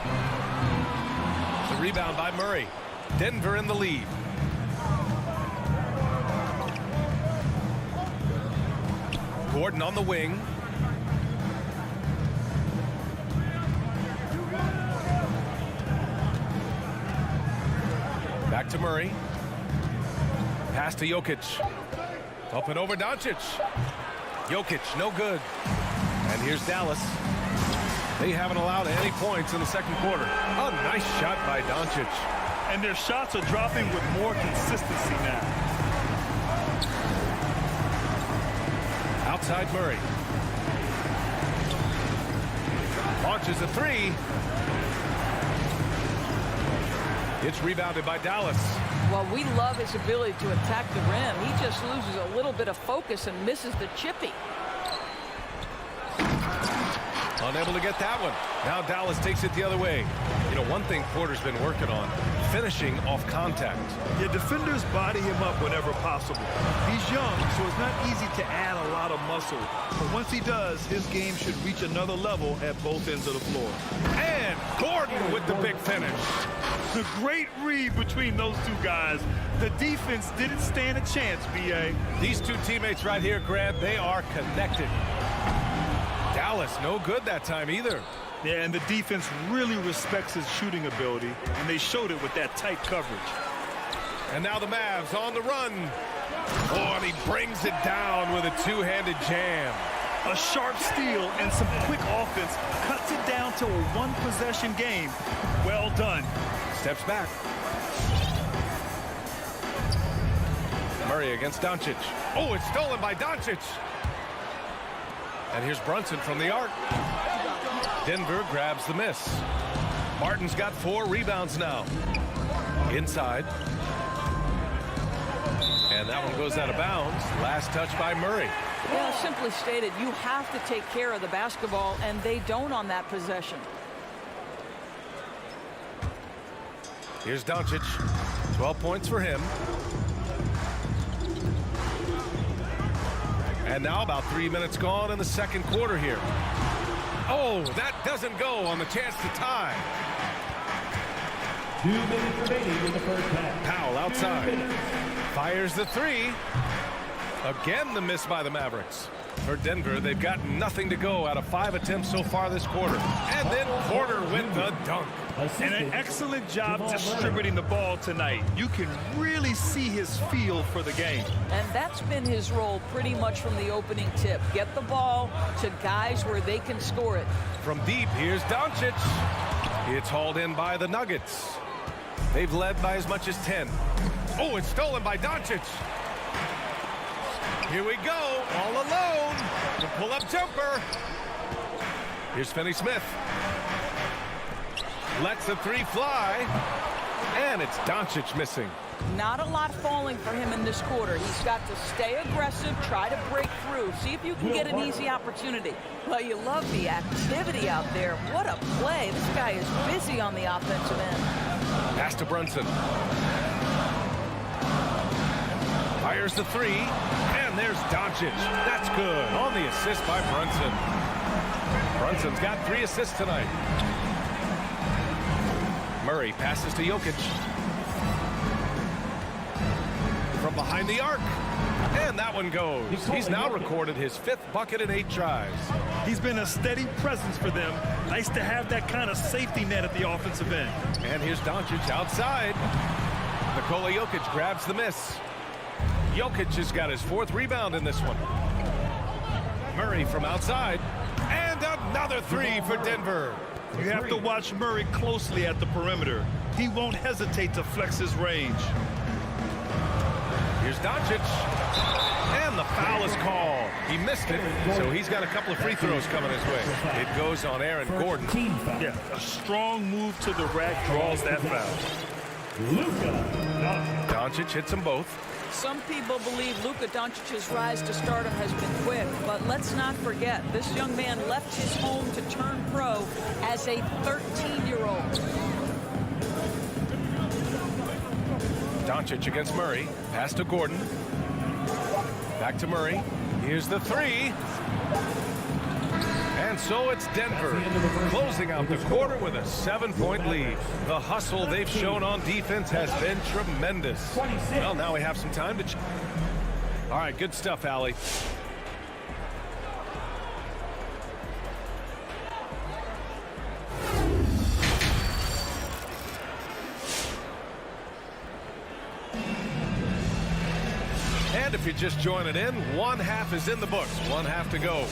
Speaker 7: The rebound by Murray. Denver in the lead. Gordon on the wing. Back to Murray. Pass to Jokic. Up and over Doncic. Jokic, no good. And here's Dallas. They haven't allowed any points in the second quarter. A nice shot by Doncic.
Speaker 5: And their shots are dropping with more consistency now.
Speaker 7: Outside Murray. Launches a 3. It's rebounded by Dallas.
Speaker 8: Well, we love his ability to attack the rim. He just loses a little bit of focus and misses the chippy.
Speaker 7: Unable to get that one. Now Dallas takes it the other way. You know, one thing Porter's been working on, finishing off contact.
Speaker 5: Yeah, defenders body him up whenever possible. He's young, so it's not easy to add a lot of muscle. But once he does, his game should reach another level at both ends of the floor.
Speaker 7: And Gordon with the big finish.
Speaker 5: The great read between those two guys. The defense didn't stand a chance, B.A.
Speaker 7: These two teammates right here, Grant, they are connected. Dallas, no good that time either.
Speaker 5: Yeah, and the defense really respects his shooting ability, and they showed it with that tight coverage.
Speaker 7: And now the Mavs on the run. Oh, and he brings it down with a two-handed jam.
Speaker 5: A sharp steal and some quick offense cuts it down to a one-possession game. Well done.
Speaker 7: Steps back. Murray against Doncic. Oh, it's stolen by Doncic. And here's Brunson from the arc. Denver grabs the miss. Martin's got 4 rebounds now. Inside. And that one goes out of bounds. Last touch by Murray.
Speaker 8: Well, simply stated, you have to take care of the basketball, and they don't on that possession.
Speaker 7: Here's Doncic. 12 points for him. And now about 3 minutes gone in the second quarter here. Oh, that doesn't go on the chance to tie.
Speaker 10: 2 minutes remaining in the first half.
Speaker 7: Powell outside. Fires the 3. Again, the miss by the Mavericks. For Denver, they've got nothing to go out of 5 attempts so far this quarter. And then Porter with the dunk.
Speaker 5: And an excellent job distributing the ball tonight. You can really see his feel for the game.
Speaker 8: And that's been his role pretty much from the opening tip. Get the ball to guys where they can score it.
Speaker 7: From deep, here's Doncic. It's hauled in by the Nuggets. They've led by as much as 10. Oh, it's stolen by Doncic. Here we go, all alone. The pull-up jumper. Here's Finney-Smith. Lets the three fly. And it's Doncic missing.
Speaker 8: Not a lot falling for him in this quarter. He's got to stay aggressive, try to break through, see if you can get an easy opportunity. Well, you love the activity out there. What a play. This guy is busy on the offensive end.
Speaker 7: Pass to Brunson. Fires the three, and there's Doncic. That's good on the assist by Brunson. Brunson's got 3 assists tonight. Murray passes to Jokic. From behind the arc, and that one goes. He's now recorded his 5th bucket in 8 tries.
Speaker 5: He's been a steady presence for them. Nice to have that kind of safety net at the offensive end.
Speaker 7: And here's Doncic outside. Nikola Jokic grabs the miss. Jokic has got his 4th rebound in this one. Murray from outside. And another 3 for Denver.
Speaker 5: You have to watch Murray closely at the perimeter. He won't hesitate to flex his range.
Speaker 7: Here's Doncic. And the foul is called. He missed it, so he's got a couple of free throws coming his way. It goes on Aaron Gordon.
Speaker 5: Yeah, a strong move to the rack draws that foul.
Speaker 7: Doncic hits them both.
Speaker 8: Some people believe Luka Doncic's rise to stardom has been quick, but let's not forget, this young man left his home to turn pro as a 13-year-old.
Speaker 7: Doncic against Murray. Pass to Gordon. Back to Murray. Here's the 3. And so it's Denver closing out the quarter with a 7-point lead. The hustle they've shown on defense has been tremendous. Well, now we have some time to... All right, good stuff, Allie. And if you're just joining in, 1 half is in the books. 1 half to go.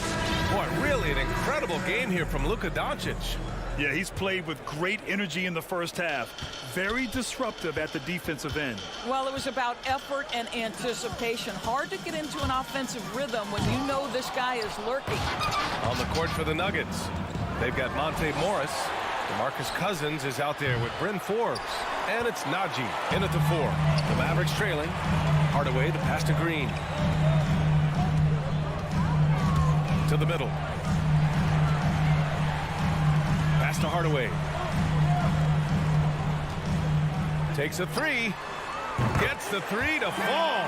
Speaker 7: Boy, really an incredible game here from Luka Doncic.
Speaker 5: Yeah, he's played with great energy in the first half. Very disruptive at the defensive end.
Speaker 8: Well, it was about effort and anticipation. Hard to get into an offensive rhythm when you know this guy is lurking.
Speaker 7: On the court for the Nuggets, they've got Monte Morris. DeMarcus Cousins is out there with Bryn Forbes. And it's Najee in at the 4. The Mavericks trailing. Hardaway, the pass to Green. To the middle. Pass to Hardaway. Takes a 3. Gets the 3 to fall.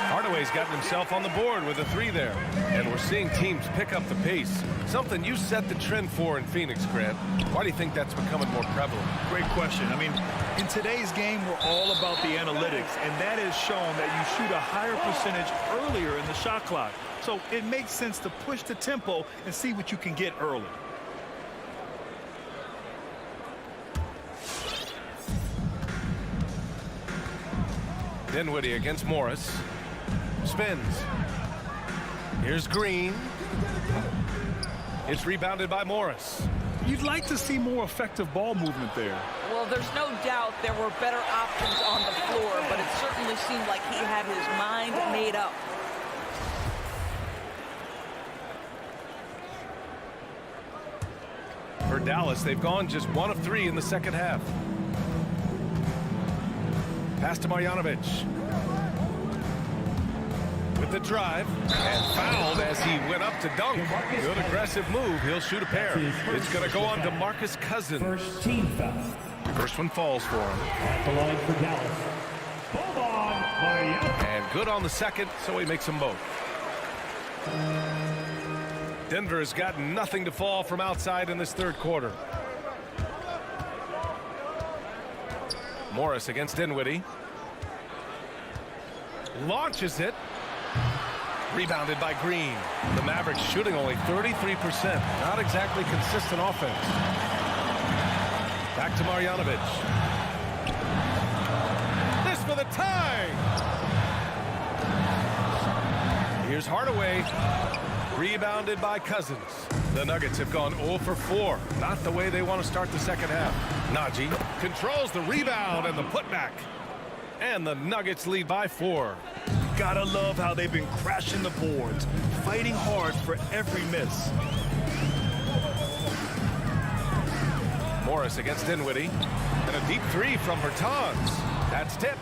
Speaker 7: Hardaway's gotten himself on the board with a 3 there. And we're seeing teams pick up the pace. Something you set the trend for in Phoenix, Grant. Why do you think that's becoming more prevalent?
Speaker 5: Great question. I mean, in today's game, we're all about the analytics, and that has shown that you shoot a higher percentage earlier in the shot clock. So it makes sense to push the tempo and see what you can get early.
Speaker 7: Dinwiddie against Morris. Spins. Here's Green. It's rebounded by Morris.
Speaker 5: You'd like to see more effective ball movement there.
Speaker 8: Well, there's no doubt there were better options on the floor, but it certainly seemed like he had his mind made up.
Speaker 7: For Dallas, they've gone just 1 of 3 in the second half. Pass to Marjanovic. With the drive, and fouled as he went up to dunk. Good aggressive move. He'll shoot a pair. It's going to go on to DeMarcus Cousins.
Speaker 10: First team foul.
Speaker 7: First one falls for him.
Speaker 10: At the line for Dallas. Boban Marjanovic.
Speaker 7: And good on the second, so he makes them both. Denver's got nothing to fall from outside in this third quarter. Morris against Dinwiddie. Launches it. Rebounded by Green. The Mavericks shooting only 33%. Not exactly consistent offense. Back to Marjanovic. This for the tie. Here's Hardaway. Rebounded by Cousins. The Nuggets have gone 0 for 4. Not the way they want to start the second half. Najee controls the rebound and the putback. And the Nuggets lead by 4.
Speaker 5: Gotta love how they've been crashing the boards, fighting hard for every miss.
Speaker 7: Morris against Dinwiddie. And a deep three from Bertans. That's tipped.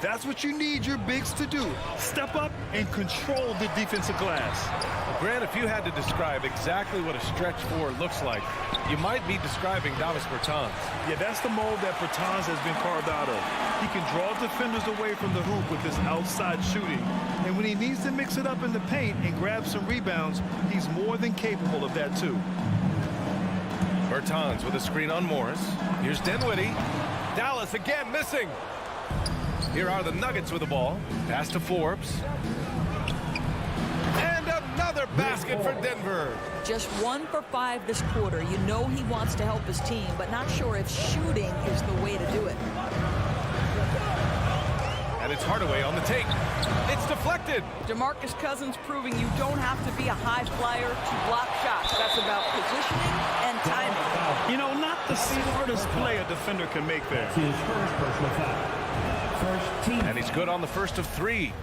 Speaker 5: That's what you need your bigs to do. Step up and control the defensive glass.
Speaker 7: Grant, if you had to describe exactly what a stretch four looks like, you might be describing Davis Bertans.
Speaker 5: Yeah, that's the mold that Bertans has been carved out of. He can draw defenders away from the hoop with his outside shooting. And when he needs to mix it up in the paint and grab some rebounds, he's more than capable of that too.
Speaker 7: Bertans with a screen on Morris. Here's Dinwiddie. Dallas again missing. Here are the Nuggets with the ball. Pass to Forbes. And another basket for Denver.
Speaker 8: Just 1 for 5 this quarter. You know he wants to help his team, but not sure if shooting is the way to do it.
Speaker 7: And it's Hardaway on the take. It's deflected.
Speaker 8: DeMarcus Cousins proving you don't have to be a high flyer to block shots. That's about positioning and timing.
Speaker 5: You know, not the smartest play a defender can make there.
Speaker 10: His first personal foul. First team.
Speaker 7: And he's good on the first of 3.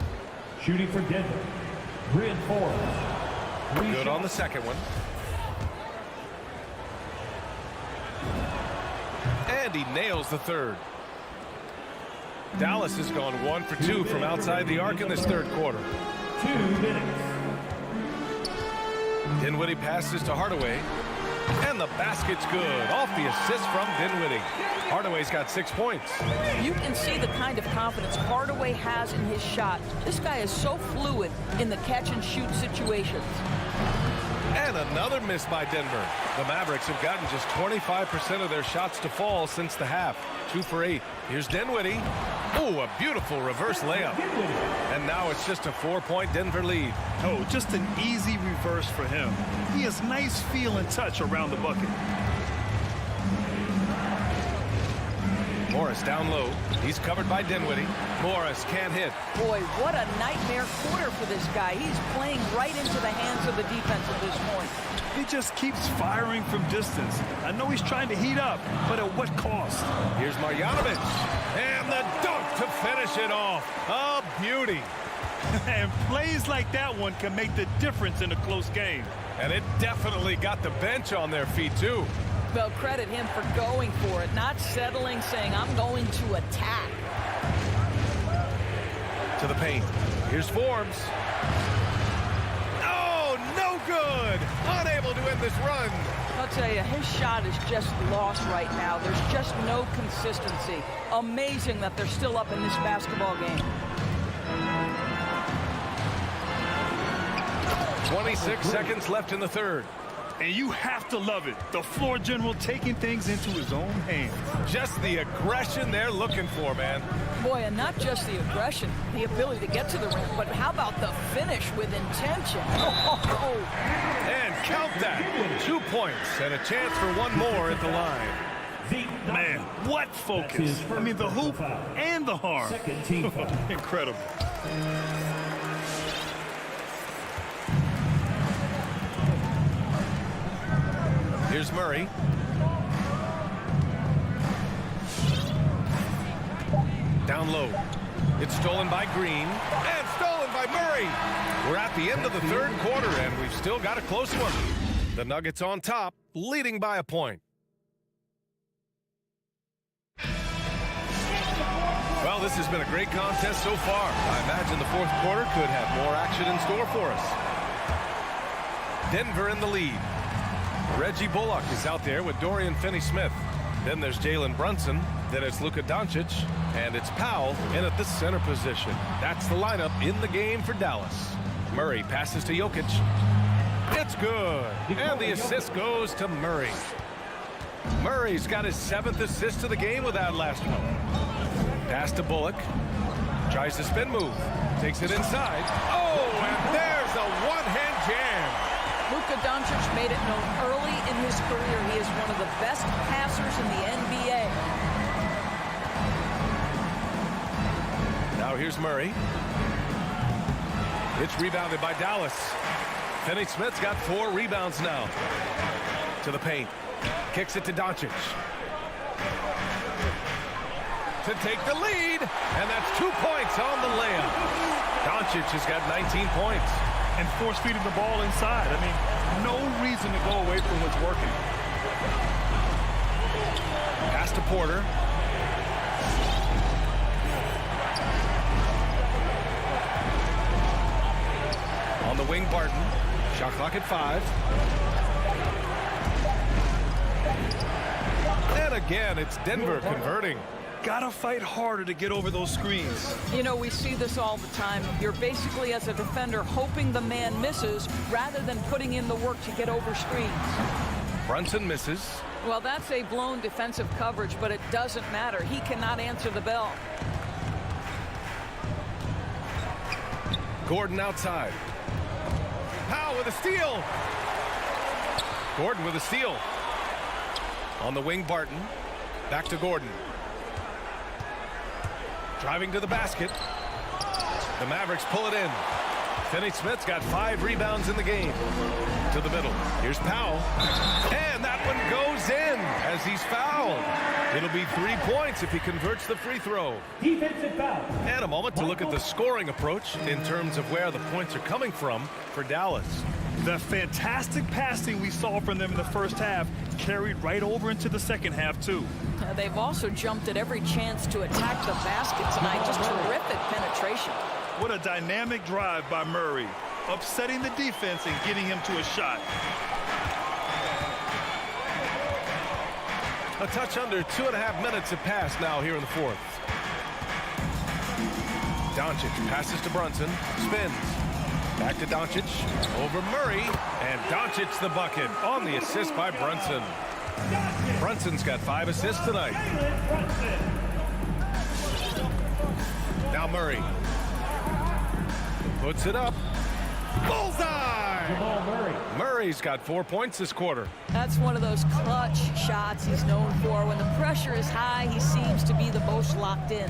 Speaker 10: Shooting for Denver. Bryn Forbes.
Speaker 7: Good on the second one. And he nails the third. Dallas has gone 1 for 2 from outside the arc in this third quarter.
Speaker 10: 2 minutes.
Speaker 7: Dinwiddie passes to Hardaway. And the basket's good. Off the assist from Dinwiddie. Hardaway's got 6 points.
Speaker 8: You can see the kind of confidence Hardaway has in his shot. This guy is so fluid in the catch-and-shoot situations.
Speaker 7: And another miss by Denver. The Mavericks have gotten just 25% of their shots to fall since the half. 2 for 8. Here's Dinwiddie. Oh, a beautiful reverse layup. And now it's just a 4-point Denver lead.
Speaker 5: Oh, just an easy reverse for him. He has nice feel and touch around the bucket.
Speaker 7: Morris down low. He's covered by Dinwiddie. Morris can't hit.
Speaker 8: Boy, what a nightmare quarter for this guy. He's playing right into the hands of the defense at this point.
Speaker 5: He just keeps firing from distance. I know he's trying to heat up, but at what cost?
Speaker 7: Here's Marjanovic. And the dunk to finish it off. A beauty.
Speaker 5: And plays like that one can make the difference in a close game.
Speaker 7: And it definitely got the bench on their feet, too.
Speaker 8: Well, credit him for going for it, not settling, saying, I'm going to attack.
Speaker 7: To the paint. Here's Forbes. Oh, no good. Unable to end this run.
Speaker 8: I'll tell you, his shot is just lost right now. There's just no consistency. Amazing that they're still up in this basketball game.
Speaker 7: 26 seconds left in the third.
Speaker 5: And you have to love it. The floor general taking things into his own hands.
Speaker 7: Just the aggression they're looking for, man.
Speaker 8: Boy, and not just the aggression, the ability to get to the rim, but how about the finish with intention?
Speaker 7: And count that. 2 points and a chance for one more at the line.
Speaker 5: Man, what focus. I mean, the hoop and the harm.
Speaker 10: Second team foul.
Speaker 5: Incredible.
Speaker 7: Here's Murray. Down low. It's stolen by Green. And stolen by Murray. We're at the end of the third quarter, and we've still got a close one. The Nuggets on top, leading by a point. Well, this has been a great contest so far. I imagine the fourth quarter could have more action in store for us. Denver in the lead. Reggie Bullock is out there with Dorian Finney-Smith. Then there's Jalen Brunson. Then it's Luka Doncic. And it's Powell in at the center position. That's the lineup in the game for Dallas. Murray passes to Jokic. It's good. And the assist goes to Murray. Murray's got his 7th assist of the game with that last one. Pass to Bullock. Tries the spin move. Takes it inside. Oh, and there's a
Speaker 8: Doncic made it known early in his career he is one of the best passers in the NBA.
Speaker 7: Now here's Murray. It's rebounded by Dallas. Finney-Smith's got 4 rebounds now. To the paint. Kicks it to Doncic. To take the lead. And that's 2 points on the layup. Doncic has got 19 points.
Speaker 5: And force-feeding the ball inside. I mean, no reason to go away from what's working.
Speaker 7: Pass to Porter. On the wing, Barton. Shot clock at 5. And again, it's Denver converting.
Speaker 5: Gotta fight harder to get over those screens.
Speaker 8: You know, we see this all the time. You're basically, as a defender, hoping the man misses rather than putting in the work to get over screens.
Speaker 7: Brunson misses.
Speaker 8: Well, that's a blown defensive coverage, but it doesn't matter. He cannot answer the bell.
Speaker 7: Gordon outside. Powell with a steal. Gordon with a steal. On the wing, Barton. Back to Gordon. Driving to the basket. The Mavericks pull it in. Finney-Smith's got 5 rebounds in the game. To the middle. Here's Powell. And that one goes in as he's fouled. It'll be 3 points if he converts the free throw.
Speaker 10: Defensive foul.
Speaker 7: And a moment to look at the scoring approach in terms of where the points are coming from for Dallas.
Speaker 5: The fantastic passing we saw from them in the first half carried right over into the second half, too.
Speaker 8: They've also jumped at every chance to attack the basket tonight. Just terrific penetration.
Speaker 5: What a dynamic drive by Murray, upsetting the defense and getting him to a shot.
Speaker 7: A touch under 2.5 minutes have passed now here in the fourth. Doncic passes to Brunson, spins. Back to Doncic, over Murray, and Doncic the bucket on the assist by Brunson. Brunson's got 5 assists tonight. Now Murray. Puts it up. Bullseye!
Speaker 10: Jamal Murray.
Speaker 7: Murray's got 4 points this quarter.
Speaker 8: That's one of those clutch shots he's known for. When the pressure is high, he seems to be the most locked in.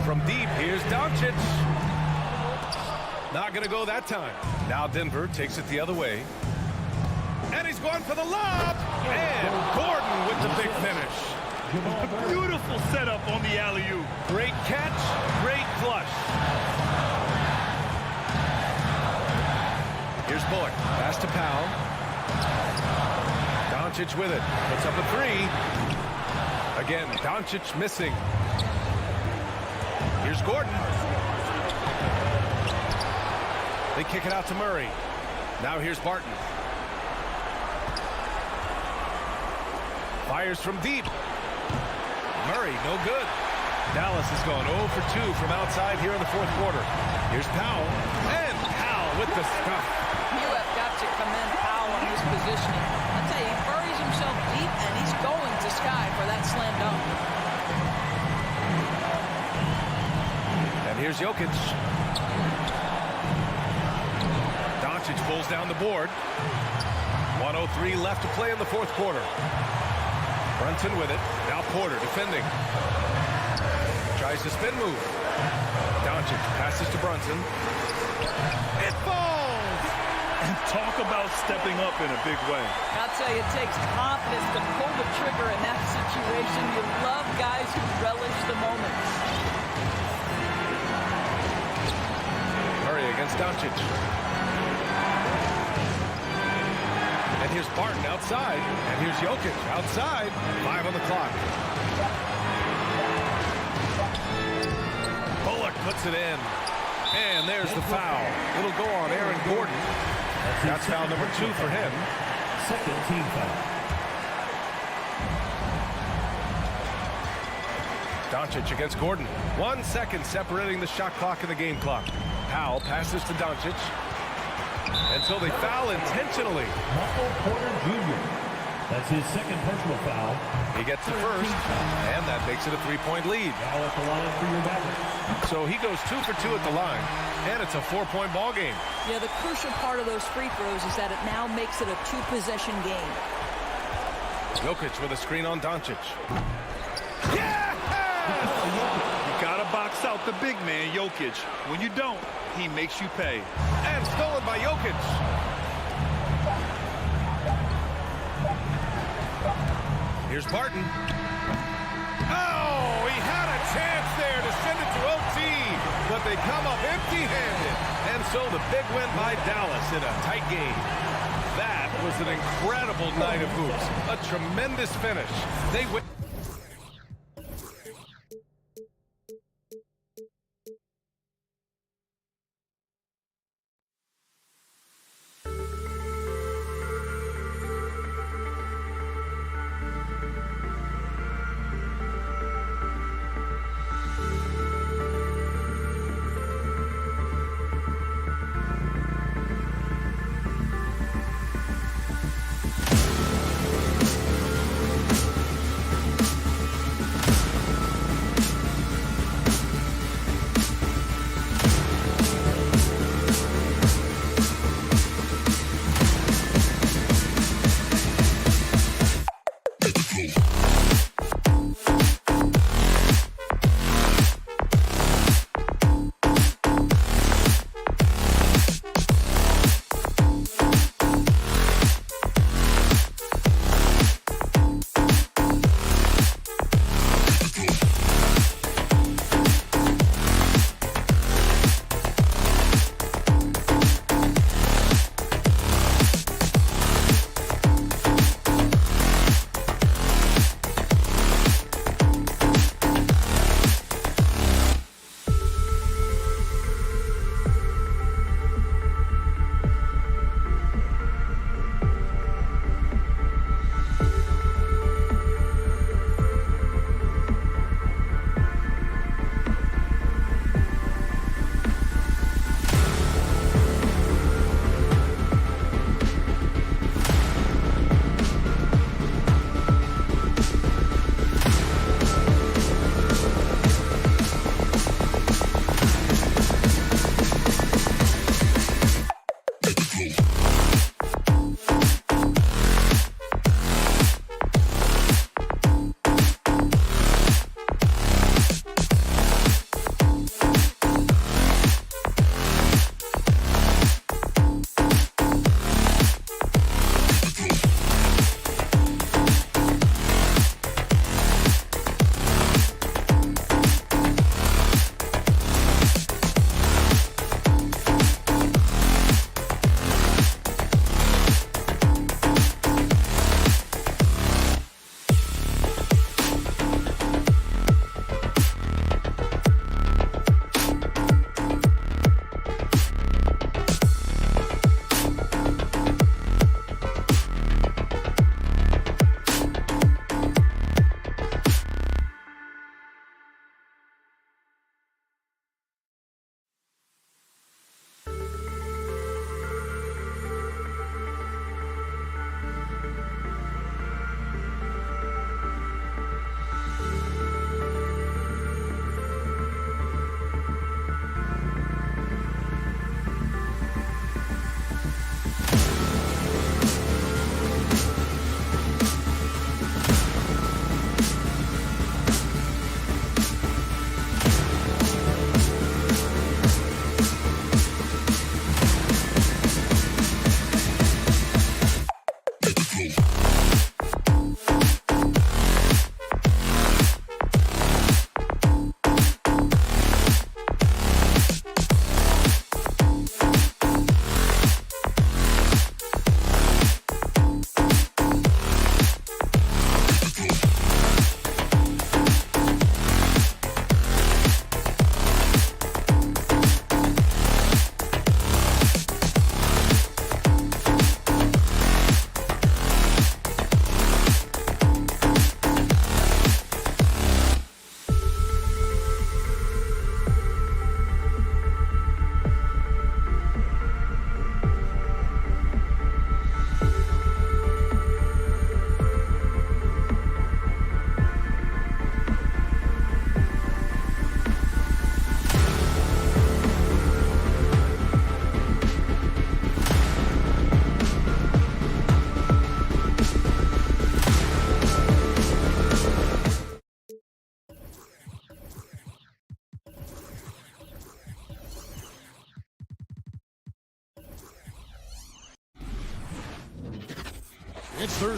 Speaker 7: From deep, here's Doncic. Not going to go that time. Now Denver takes it the other way. And he's going for the lob. And Gordon with the big finish.
Speaker 5: A beautiful setup on the alley-oop.
Speaker 7: Great catch, great flush. Here's Bullock. Pass to Powell. Doncic with it. Puts up a 3. Again, Doncic missing. Here's Gordon. They kick it out to Murray. Now here's Barton. Fires from deep. Murray, no good. Dallas has gone 0 for 2 from outside here in the fourth quarter. Here's Powell. And Powell with the stuff.
Speaker 8: You have got to commend Powell on his positioning. I tell you, he buries himself deep, and he's going to sky for that slam dunk.
Speaker 7: And here's Jokic. Doncic pulls down the board. 1:03 left to play in the fourth quarter. Brunson with it. Now Porter defending. Tries to spin move. Doncic passes to Brunson. It falls!
Speaker 5: And talk about stepping up in a big way.
Speaker 8: I'll tell you, it takes confidence to pull the trigger in that situation. You love guys who relish the moments.
Speaker 7: Murray against Doncic. And here's Barton outside. And here's Jokic outside. 5 on the clock. Bullock puts it in. And there's the foul. It'll go on Aaron Gordon. That's foul number 2 for him.
Speaker 10: Second team foul.
Speaker 7: Doncic against Gordon. 1 second separating the shot clock and the game clock. Powell passes to Doncic. Until they foul intentionally.
Speaker 10: Michael Porter Jr. That's That's his second personal foul.
Speaker 7: He gets the first, and that makes it a 3-point lead.
Speaker 10: Now at the line for your Mavericks.
Speaker 7: So he goes 2 for 2 at the line, and it's a 4-point ball game.
Speaker 8: Yeah, the crucial part of those free throws is that it now makes it a 2-possession game.
Speaker 7: Jokic with a screen on Doncic.
Speaker 5: Yeah! You gotta box out the big man, Jokic. When you don't, he makes you pay.
Speaker 7: And stolen by Jokic. Here's Barton. Oh, he had a chance there to send it to OT, but they come up empty-handed. And so the big win by Dallas in a tight game. That was an incredible night of hoops. A tremendous finish. They win.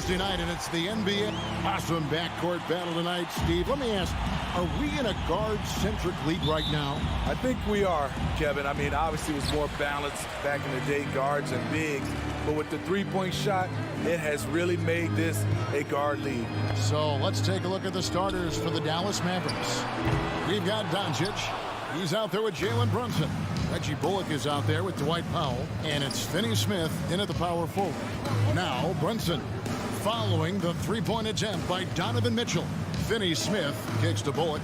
Speaker 1: Thursday night, and it's the NBA. Awesome backcourt battle tonight, Steve. Let me ask, are we in a guard-centric league right now?
Speaker 11: I think we are, Kevin. I mean, obviously it was more balanced back in the day, guards and bigs. But with the three-point shot, it has really made this a guard league.
Speaker 1: So let's take a look at the starters for the Dallas Mavericks. We've got Doncic. He's out there with Jalen Brunson. Reggie Bullock is out there with Dwight Powell. And it's Finney Smith in at the power forward. Now Brunson following the three-point attempt by Donovan Mitchell. Finney Smith kicks to Bullock.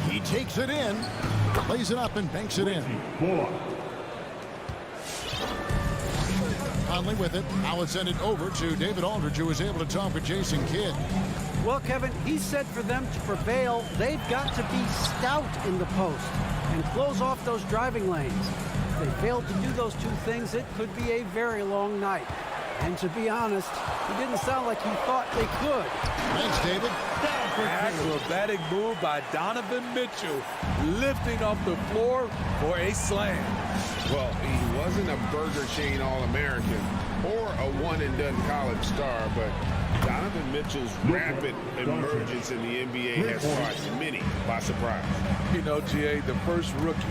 Speaker 1: He takes it in, lays it up and banks it in. Conley with it. Now it's sent it over to David Aldridge, who was able to talk with Jason Kidd.
Speaker 6: Well, Kevin, he said for them to prevail, they've got to be stout in the post and close off those driving lanes. If they failed to do those two things, it could be a very long night. And to be honest, it didn't sound like he thought they could.
Speaker 1: Thanks, David.
Speaker 11: Acrobatic move by Donovan Mitchell, lifting off the floor for a slam.
Speaker 4: Well, he wasn't a Burger Chain All-American or a one-and-done college star, but Donovan Mitchell's rapid emergence in the NBA has caught many by surprise.
Speaker 11: You know, GA, the first rookie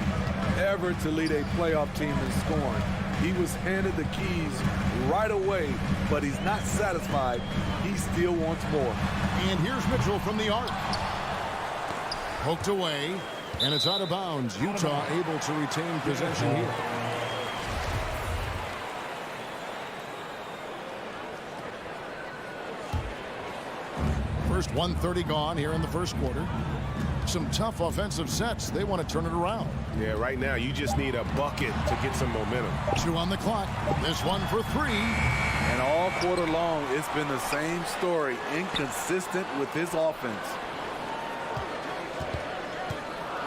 Speaker 11: ever to lead a playoff team in scoring. He was handed the keys right away, but he's not satisfied. He still wants more.
Speaker 1: And here's Mitchell from the arc. Poked away, and it's out of bounds. Utah able to retain possession here. First 1:30 gone here in the first quarter. Some tough offensive sets. They want to turn it around.
Speaker 4: Yeah, right now you just need a bucket to get some momentum.
Speaker 1: 2 on the clock. This one for 3.
Speaker 11: And all quarter long, it's been the same story. Inconsistent with his offense.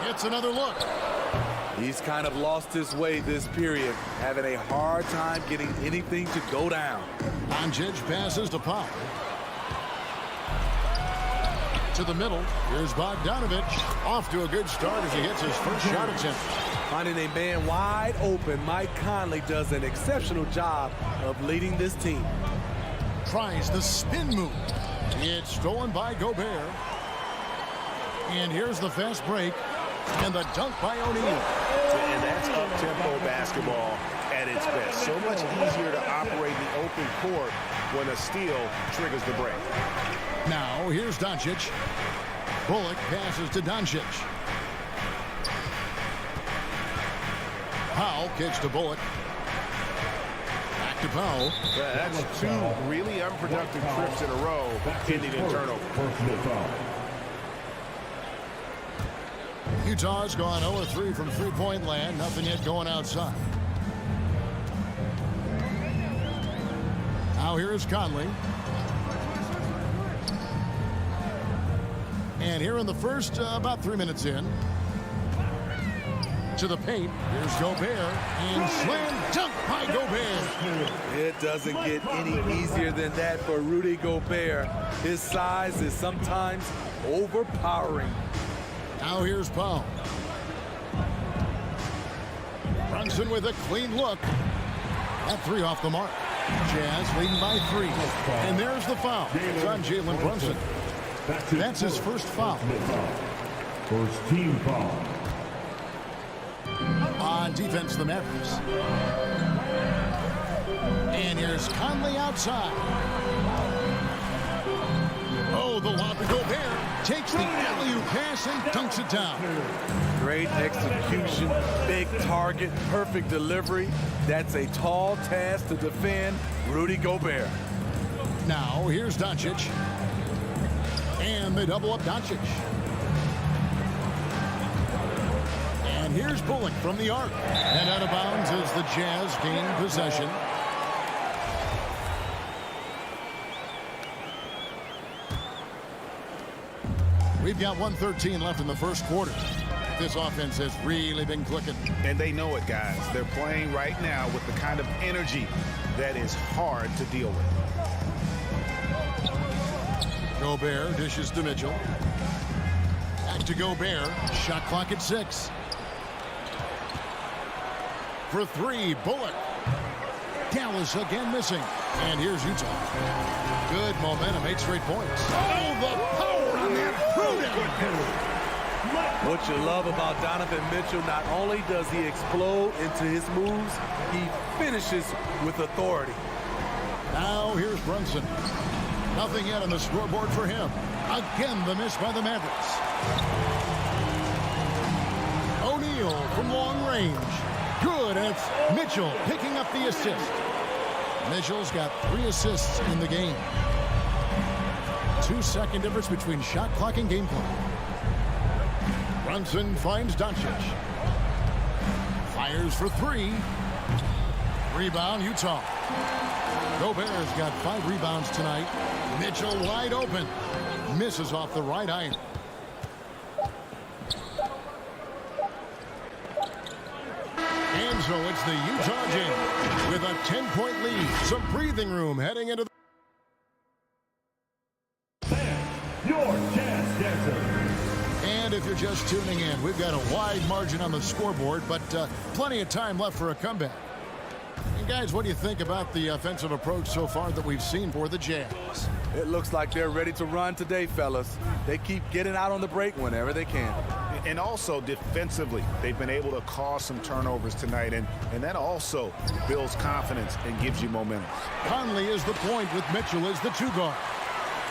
Speaker 1: It's another look.
Speaker 11: He's kind of lost his way this period, having a hard time getting anything to go down.
Speaker 1: Doncic passes to Powell. To the middle. Here's Bogdanovich. Off to a good start as he hits his first shot attempt.
Speaker 11: Finding a man wide open, Mike Conley does an exceptional job of leading this team.
Speaker 1: Tries the spin move. It's stolen by Gobert. And here's the fast break. And the dunk by O'Neal.
Speaker 4: And that's up-tempo basketball at its best. So much easier to operate the open court when a steal triggers the break.
Speaker 1: Now, here's Doncic. Bullock passes to Doncic. Powell kicks to Bullock. Back to Powell.
Speaker 4: That's 2 really unproductive trips in a row, ending in turnover.
Speaker 1: Utah's gone 0-3 from three-point land. Nothing yet going outside. Now here's Conley. And here in the first, about 3 minutes in. To the paint. Here's Gobert. And slam dunk by Gobert.
Speaker 11: It doesn't get any easier than that for Rudy Gobert. His size is sometimes overpowering.
Speaker 1: Now here's Powell. Brunson with a clean look. That 3 off the mark. Jazz leading by 3. And there's the foul. It's on Jalen Brunson. That's his first foul.
Speaker 10: First team foul.
Speaker 1: On defense, the Mavericks. And here's Conley outside. Oh, the lob to Gobert. Takes the alley-oop pass and dunks it down.
Speaker 11: Great execution, big target, perfect delivery. That's a tall task to defend Rudy Gobert.
Speaker 1: Now, here's Doncic. And they double up Doncic. And here's Bullock from the arc. And out of bounds as the Jazz gain possession. We've got 1:13 left in the first quarter. This offense has really been clicking.
Speaker 4: And they know it, guys. They're playing right now with the kind of energy that is hard to deal with.
Speaker 1: Gobert dishes to Mitchell. Back to Gobert. Shot clock at 6. For 3, Bullock. Dallas again missing. And here's Utah. Good momentum, 8 straight points. Oh, the power on that throwdown.
Speaker 11: What you love about Donovan Mitchell, not only does he explode into his moves, he finishes with authority.
Speaker 1: Now here's Brunson. Nothing yet on the scoreboard for him. Again, the miss by the Mavericks. O'Neal from long range. Good, and it's Mitchell picking up the assist. Mitchell's got 3 assists in the game. 2-second difference between shot clock and game clock. Brunson finds Doncic. Fires for 3. Rebound, Utah. Gobert's got 5 rebounds tonight. Mitchell wide open. Misses off the right iron. And so it's the Utah Jazz with a 10-point lead. Some breathing room heading into the...
Speaker 10: Your Jazz Dancer.
Speaker 1: And if you're just tuning in, we've got a wide margin on the scoreboard, but plenty of time left for a comeback. And guys, what do you think about the offensive approach so far that we've seen for the Jazz?
Speaker 11: It looks like they're ready to run today, fellas. They keep getting out on the break whenever they can.
Speaker 4: And also defensively, they've been able to cause some turnovers tonight, and that also builds confidence and gives you momentum.
Speaker 1: Conley is the point with Mitchell as the 2 guard.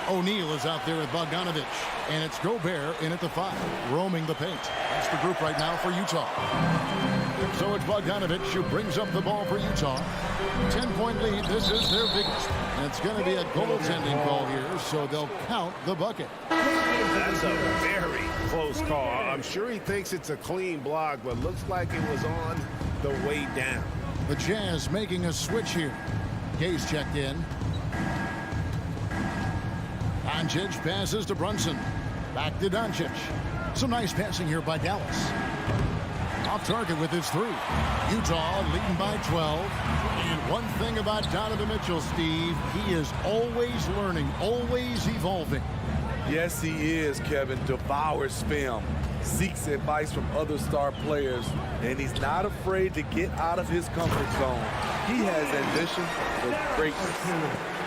Speaker 1: O'Neal is out there with Bogdanovic, and it's Gobert in at the 5, roaming the paint. That's the group right now for Utah. So it's Bogdanovic who brings up the ball for Utah. 10-point lead. This is their biggest. And it's going to be a goaltending call here, so they'll count the bucket.
Speaker 4: That's a very close call. I'm sure he thinks it's a clean block, but looks like it was on the way down.
Speaker 1: The Jazz making a switch here. Gay's checked in. Doncic passes to Brunson. Back to Doncic. Some nice passing here by Dallas. Off target with his 3. Utah leading by 12. And one thing about Donovan Mitchell, Steve, he is always learning, always evolving.
Speaker 11: Yes, he is, Kevin. Devours film, seeks advice from other star players, and he's not afraid to get out of his comfort zone. He has ambition for greatness.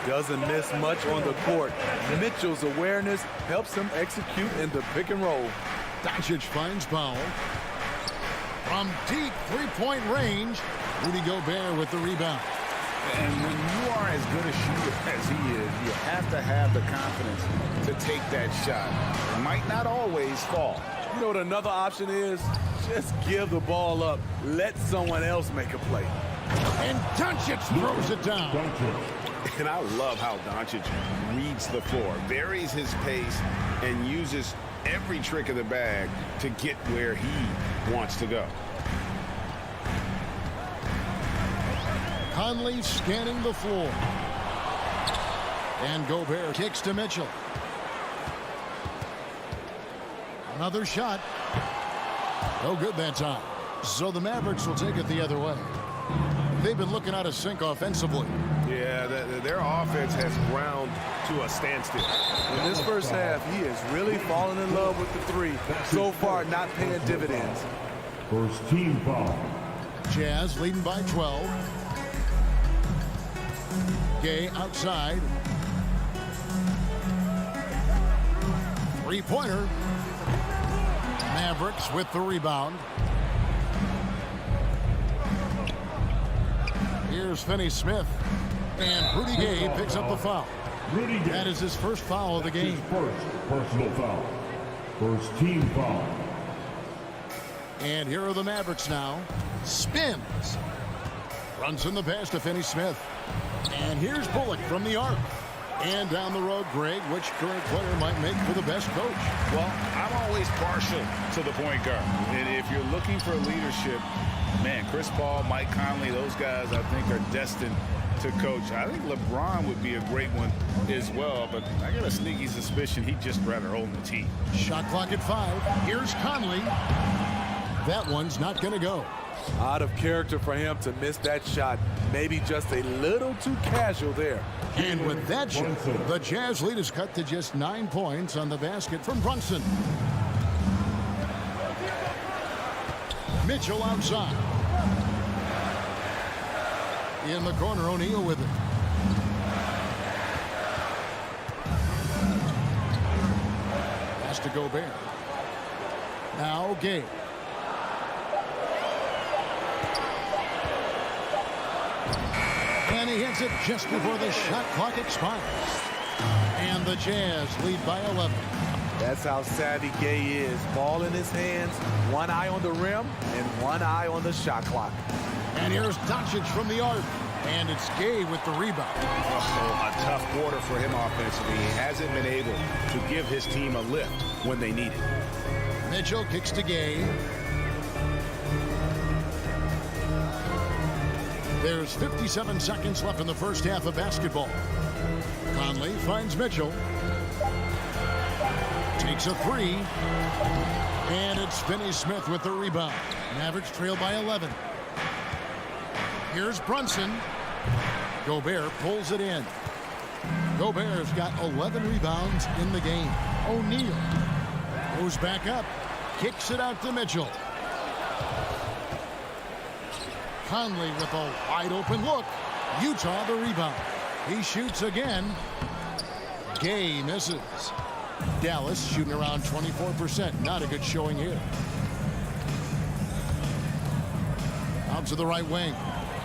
Speaker 11: Doesn't miss much on the court. Mitchell's awareness helps him execute in the pick and roll.
Speaker 1: Doncic finds Powell. From deep 3-point range, Rudy Gobert with the rebound.
Speaker 2: And when you are as good a shooter as he is, you have to have the confidence to take that shot. It might not always fall.
Speaker 11: You know what another option is? Just give the ball up. Let someone else make a play.
Speaker 1: And Doncic throws it down.
Speaker 4: And I love how Doncic reads the floor, varies his pace, and uses every trick of the bag to get where he wants to go.
Speaker 1: Conley scanning the floor. And Gobert kicks to Mitchell. Another shot. No good that time. So the Mavericks will take it the other way. They've been looking out of sync offensively.
Speaker 4: Yeah, their offense has ground to a standstill.
Speaker 11: In this first half, he has really fallen in love with the 3. So far, not paying dividends.
Speaker 10: First team foul.
Speaker 1: Jazz leading by 12. Gay outside. 3-pointer. Mavericks with the rebound. Here's Finney-Smith. And Rudy Gay picks up the foul.
Speaker 10: Rudy Gay.
Speaker 1: That is his first foul of the game.
Speaker 10: First personal foul. First team foul.
Speaker 1: And here are the Mavericks now. Spins. Runs in the pass to Finney-Smith. And here's Bullock from the arc. And down the road, Greg, which current player might make for the best coach?
Speaker 2: Well, I'm always partial to the point guard. And if you're looking for leadership, man, Chris Paul, Mike Conley, those guys I think are destined to coach. I think LeBron would be a great one as well, but I got a sneaky suspicion he'd just rather own the team.
Speaker 1: Shot clock at 5. Here's Conley. That one's not going to go.
Speaker 11: Out of character for him to miss that shot. Maybe just a little too casual there.
Speaker 1: And with that shot, the Jazz lead is cut to just 9 points on the basket from Brunson. Mitchell outside. In the corner, O'Neal with it. to Gobert. Now Gay. And he hits it just before the shot clock expires. And the Jazz lead by 11.
Speaker 11: That's how savvy Gay is. Ball in his hands, one eye on the rim, and one eye on the shot clock.
Speaker 1: And here's Doncic from the arc. And it's Gay with the rebound.
Speaker 4: Oh, a tough quarter for him offensively. He hasn't been able to give his team a lift when they need it.
Speaker 1: Mitchell kicks to Gay. There's 57 seconds left in the first half of basketball. Conley finds Mitchell. Takes a three. And it's Finney Smith with the rebound. Mavericks trail by 11. Here's Brunson. Gobert pulls it in. Gobert's got 11 rebounds in the game. O'Neal goes back up. Kicks it out to Mitchell. Conley with a wide open look. Utah the rebound. He shoots again. Gay misses. Dallas shooting around 24%. Not a good showing here. Out to the right wing.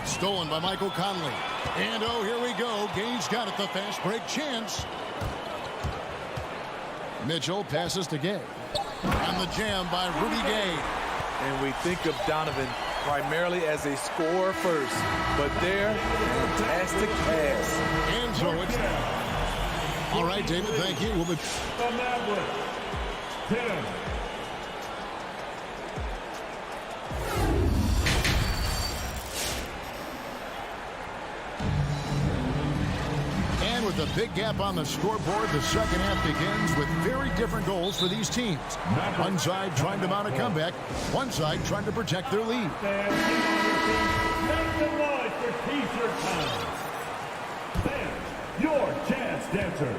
Speaker 1: Stolen by Michael Conley. And oh, here we go. Gay's got it, the fast break chance. Mitchell passes to Gay. And the jam by Rudy Gay.
Speaker 11: And we think of Donovan primarily as a scorer first, but there, fantastic pass.
Speaker 1: And so it's all right, David, thank you. We'll be
Speaker 10: The Mavericks, 10.
Speaker 1: And with a big gap on the scoreboard, the second half begins with very different goals for these teams. One side trying to mount a comeback, one side trying to protect their lead.
Speaker 10: Make some noise for T-shirt time. Stand your chance dancers.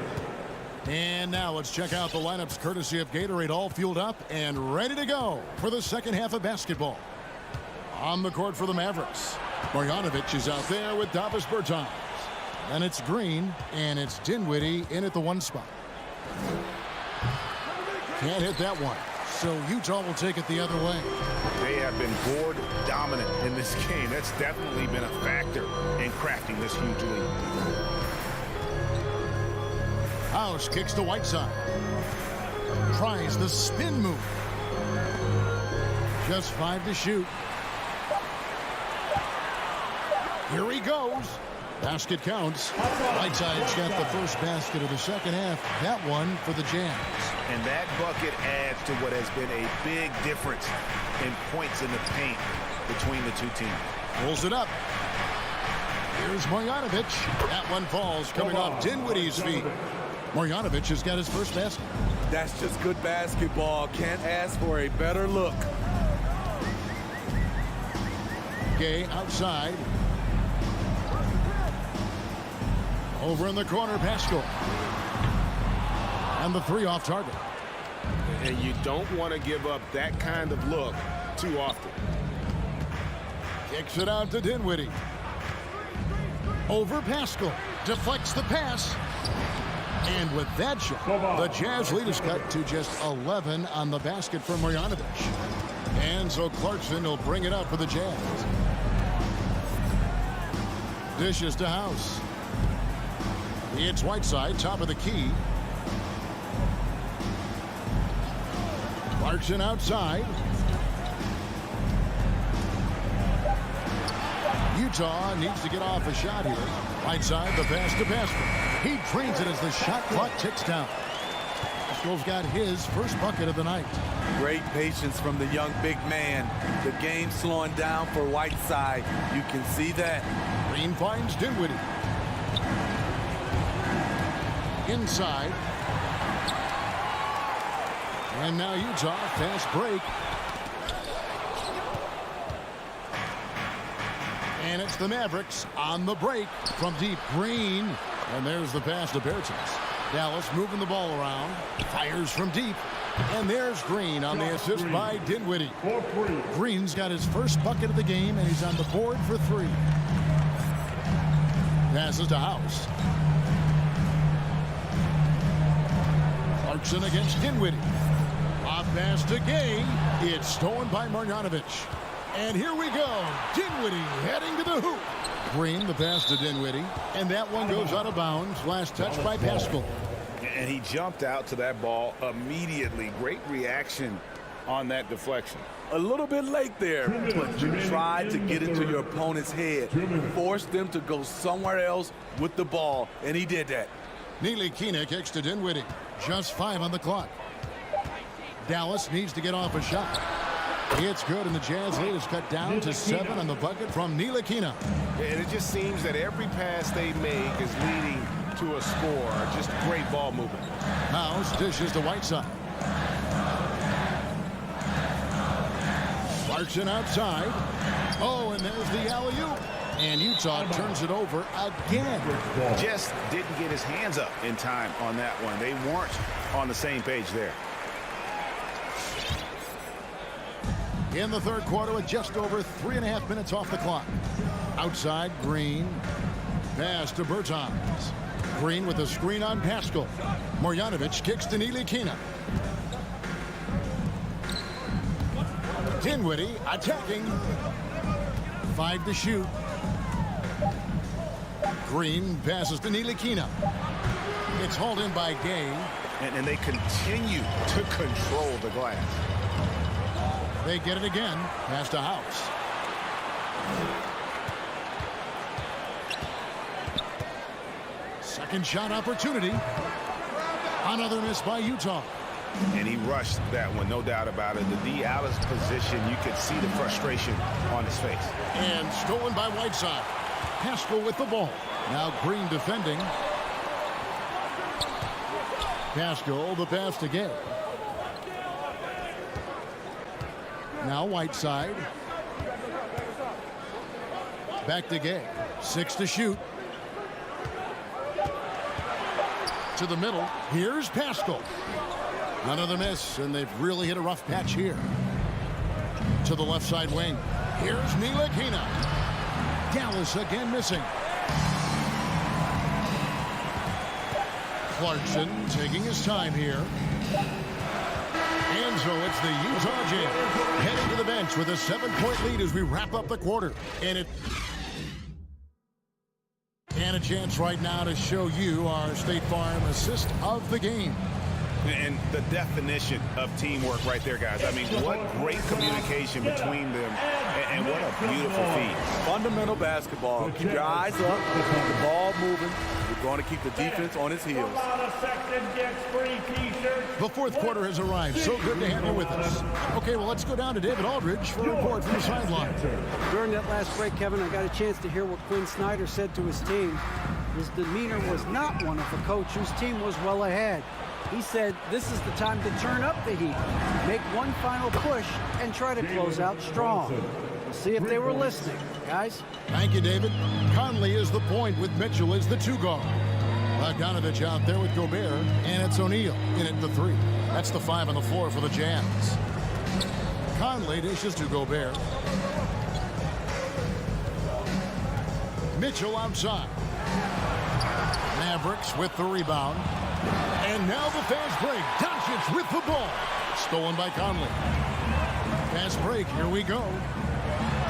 Speaker 1: And now let's check out the lineups courtesy of Gatorade, all fueled up and ready to go for the second half of basketball. On the court for the Mavericks, Marjanovic is out there with Davis Bertans. And it's Green, and it's Dinwiddie in at the one spot. Can't hit that one, so Utah will take it the other way.
Speaker 4: They have been board dominant in this game. That's definitely been a factor in crafting this huge lead.
Speaker 1: House kicks to Whiteside. Tries the spin move. Just 5 to shoot. Here he goes. Basket counts. Whiteside's got the first basket of the second half. That one for the Jazz.
Speaker 4: And that bucket adds to what has been a big difference in points in the paint between the two teams.
Speaker 1: Pulls it up. Here's Marjanovic. That one falls coming off Dinwiddie's feet. Marjanovic has got his first basket.
Speaker 11: That's just good basketball. Can't ask for a better look.
Speaker 1: Gay outside. Over in the corner, Pascal. And the three off target.
Speaker 4: And you don't want to give up that kind of look too often.
Speaker 1: Kicks it out to Dinwiddie. Over Pascal. Deflects the pass. And with that shot, the Jazz lead is cut to just 11 on the basket for Marjanovic. And so Clarkson will bring it up for the Jazz. Dishes to House. It's Whiteside, top of the key. Clarkson outside. Utah needs to get off a shot here. Whiteside, the pass to Pascal. He drains it as the shot clock ticks down. Pascal's got his first bucket of the night.
Speaker 11: Great patience from the young big man. The game slowing down for Whiteside. You can see that.
Speaker 1: Green finds Dinwiddie. Inside. And now Utah, fast break. And it's the Mavericks on the break from deep. Green. And there's the pass to Bertans. Dallas moving the ball around. Fires from deep. And there's Green on the assist by Dinwiddie. Green's got his first bucket of the game, and he's on the board for 3. Passes to House. Clarkson against Dinwiddie. Off pass to Gay. It's stolen by Marjanovic. And here we go. Dinwiddie heading to the hoop. Green, the pass to Dinwiddie. And that one goes out of bounds. Last touch by Pascal.
Speaker 2: And he jumped out to that ball immediately. Great reaction on that deflection.
Speaker 11: A little bit late there, but you tried to get into your opponent's head. Forced them to go somewhere else with the ball, and he did that.
Speaker 1: Ntilikina kicks to Dinwiddie. Just 5 on the clock. Dallas needs to get off a shot. It's good, and the Jazz lead is cut down to 7 on the bucket from Ntilikina.
Speaker 2: And it just seems that every pass they make is leading to a score. Just great ball movement.
Speaker 1: House dishes to Whiteside. Clarkson outside. Oh, and there's the alley-oop. And Utah turns it over again.
Speaker 2: Just didn't get his hands up in time on that one. They weren't on the same page there.
Speaker 1: In the third quarter with just over 3.5 minutes off the clock. Outside, Green. Pass to Bertans. Green with a screen on Pascal. Marjanovic kicks to Ntilikina. Dinwiddie attacking. 5 to shoot. Green passes to Ntilikina. It's hauled in by Gay.
Speaker 2: And they continue to control the glass.
Speaker 1: They get it again. Pass to House. Second shot opportunity. Another miss by Utah.
Speaker 2: And he rushed that one, no doubt about it. The D out of position, you could see the frustration on his face.
Speaker 1: And stolen by Whiteside. Pascal with the ball. Now Green defending. Pascal, the pass to Gay. Now Whiteside. Back to Gay. 6 to shoot. To the middle. Here's Pascal. Another miss, and they've really hit a rough patch here. To the left side wing. Here's Ntilikina. Dallas again missing. Clarkson taking his time here. And so it's the Utah Jazz heading to the bench with a 7-point lead as we wrap up the quarter. And a chance right now to show you our State Farm assist of the game.
Speaker 2: And the definition of teamwork right there, guys. I mean, what great communication between them, and what a beautiful feed.
Speaker 11: Fundamental basketball. Keep your eyes up, keep the ball moving. We're going to keep the defense on its heels.
Speaker 1: The fourth quarter has arrived. So good to have you with us. Okay, well, let's go down to David Aldridge for a report from the sideline.
Speaker 6: During that last break, Kevin, I got a chance to hear what Quinn Snyder said to his team. His demeanor was not one of a coach whose team was well ahead. He said this is the time to turn up the heat, make one final push, and try to close out strong. We'll see if they were listening, guys.
Speaker 1: Thank you, David. Conley is the point with Mitchell as the 2 guard. Bogdanovich out there with Gobert, and it's O'Neal in at the 3. That's the 5 on the floor for the Jazz. Conley dishes to Gobert. Mitchell outside. Mavericks with the rebound. And now the fast break. Doncic with the ball. Stolen by Conley. Fast break. Here we go.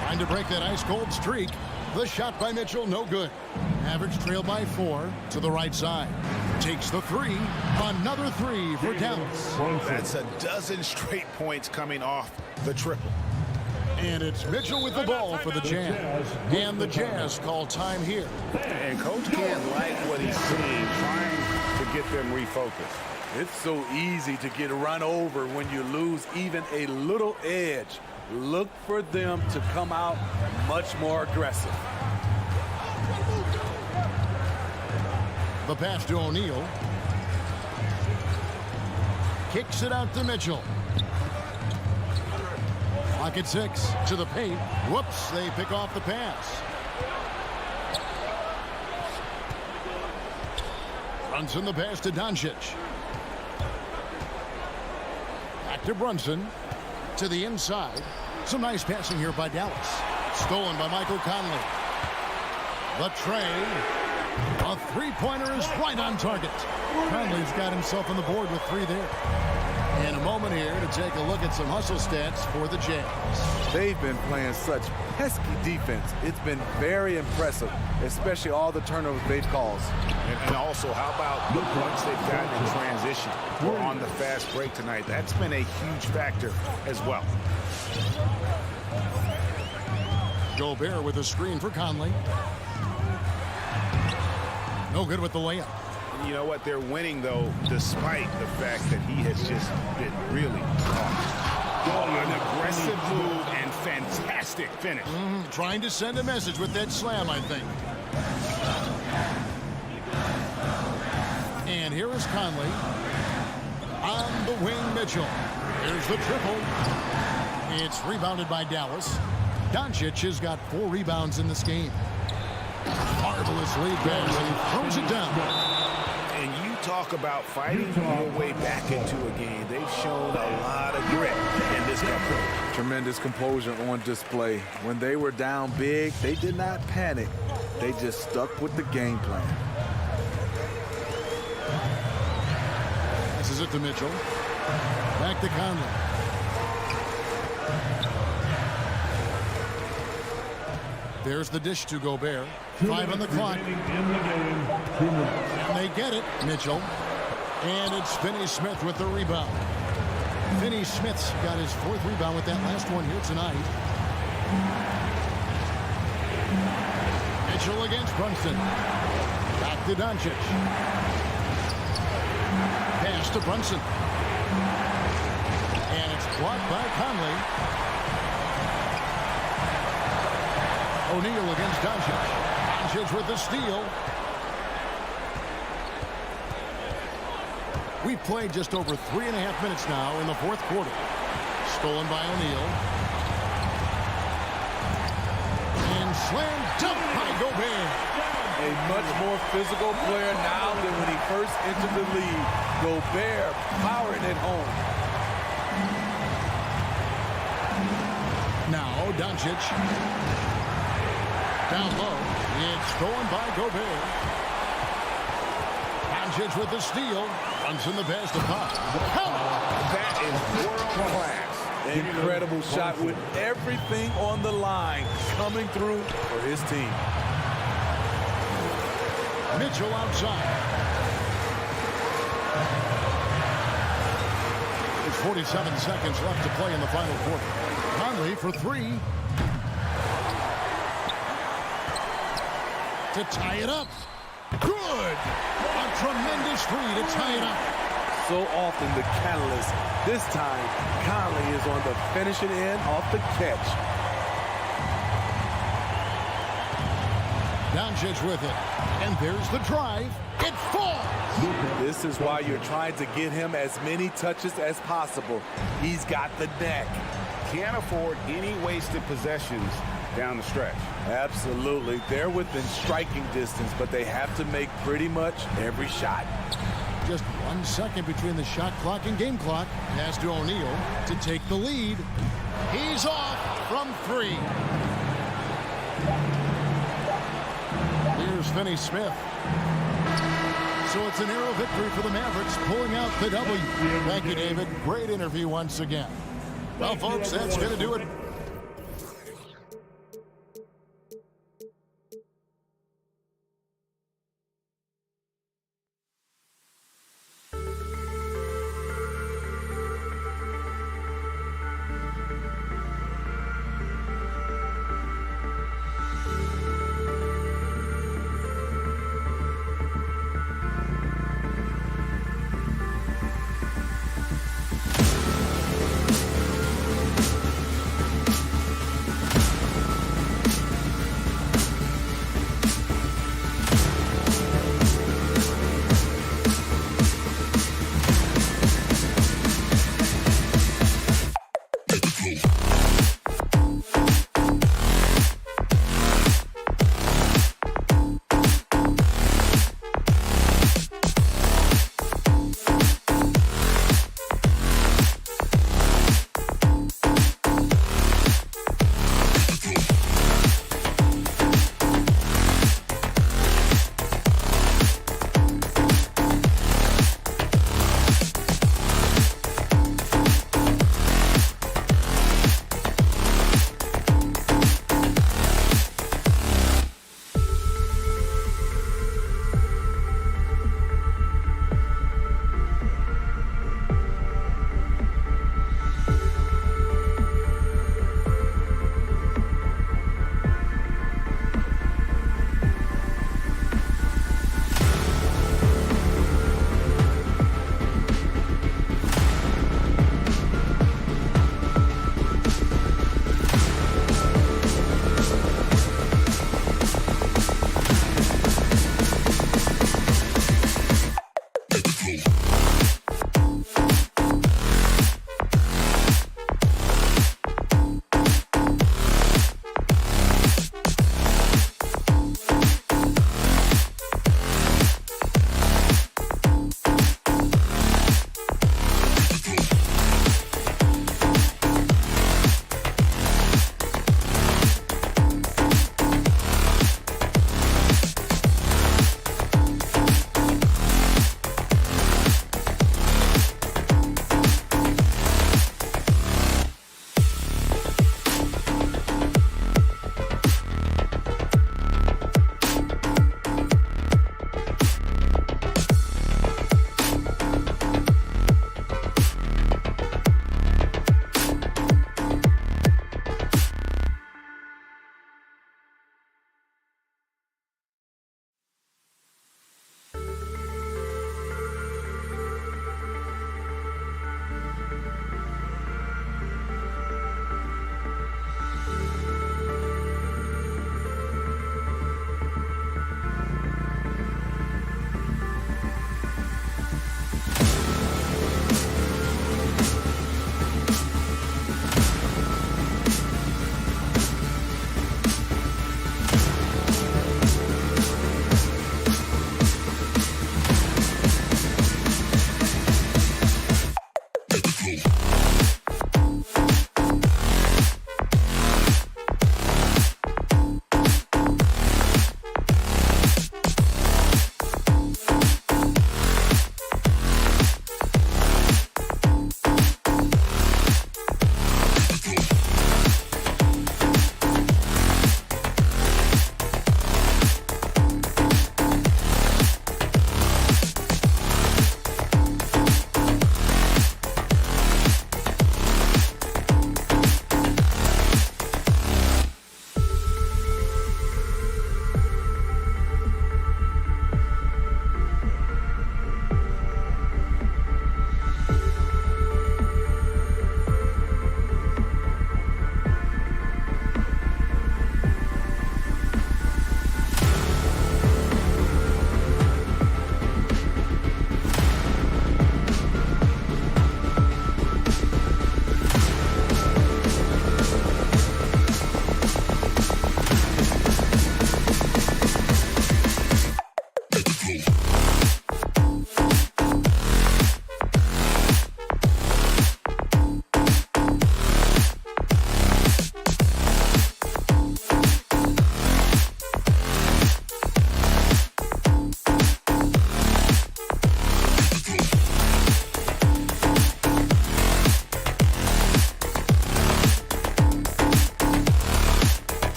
Speaker 1: Trying to break that ice-cold streak. The shot by Mitchell, no good. Mavericks trail by 4 to the right side. Takes the 3. Another 3 for Dallas.
Speaker 2: That's a dozen straight points coming off the triple.
Speaker 1: And it's Mitchell with the ball for the Jazz. And the Jazz call time here.
Speaker 2: And Coach can't like what he's seeing, trying to get them refocused.
Speaker 11: It's so easy to get run over when you lose even a little edge. Look for them to come out much more aggressive.
Speaker 1: The pass to O'Neal. Kicks it out to Mitchell. Clock at 6 to the paint. Whoops, they pick off the pass. Brunson the pass to Doncic. Back to Brunson. To the inside. Some nice passing here by Dallas. Stolen by Michael Conley. The tray. A three-pointer is right on target. Conley's got himself on the board with 3 there. In a moment here to take a look at some hustle stats for the Jazz.
Speaker 11: They've been playing such pesky defense. It's been very impressive, especially all the turnovers they've caused.
Speaker 2: And also, how about the points they've gotten in transition or on the fast break tonight? That's been a huge factor as well.
Speaker 1: Gobert with a screen for Conley. No good with the layup.
Speaker 2: You know what? They're winning, though, despite the fact that he has just been really off. An aggressive move and fantastic finish.
Speaker 1: Trying to send a message with that slam, I think. And here is Conley. On the wing, Mitchell. Here's the triple. It's rebounded by Dallas. Doncic has got 4 rebounds in this game. Marvelous lead pass, and he throws it down.
Speaker 2: And you talk about fighting your way back into a game. They've shown a lot of grit in this company.
Speaker 11: Tremendous composure on display. When they were down big, they did not panic. They just stuck with the game plan.
Speaker 1: Passes it to Mitchell. Back to Conley. There's the dish to Gobert. 5 on the clock. And they get it, Mitchell. And it's Finney-Smith with the rebound. Finney-Smith's got his 4th rebound with that last one here tonight. Mitchell against Brunson. Back to Doncic. Pass to Brunson. And it's blocked by Conley. O'Neal against Doncic. Doncic with the steal. We've played just over 3.5 minutes now in the 4th quarter. Stolen by O'Neal. And slam dunk by Gobert.
Speaker 11: A much more physical player now than when he first entered the league. Gobert powering it home.
Speaker 1: Now Doncic. Down low. It's stolen by Gobert. Doncic with the steal. Runs in the pass to Pop.
Speaker 2: That is world class.
Speaker 11: Incredible shot with everything on the line coming through for his team.
Speaker 1: Mitchell outside. It's 47 seconds left to play in the final quarter. Conley for 3. To tie it up. Good. A tremendous 3 to tie it up.
Speaker 11: So often the catalyst. This time, Conley is on the finishing end off the catch.
Speaker 1: Doncic with it. And there's the drive. It falls.
Speaker 11: This is why you're trying to get him as many touches as possible. He's got the neck.
Speaker 2: Can't afford any wasted possessions down the stretch.
Speaker 11: Absolutely. They're within striking distance, but they have to make pretty much every shot.
Speaker 1: Just 1 second between the shot clock and game clock. Pass to O'Neal to take the lead. He's off from 3. Here's Finney-Smith. So it's an arrow victory for the Mavericks, pulling out the W. Thank you, David. Great interview once again. Well, folks, that's going to do it.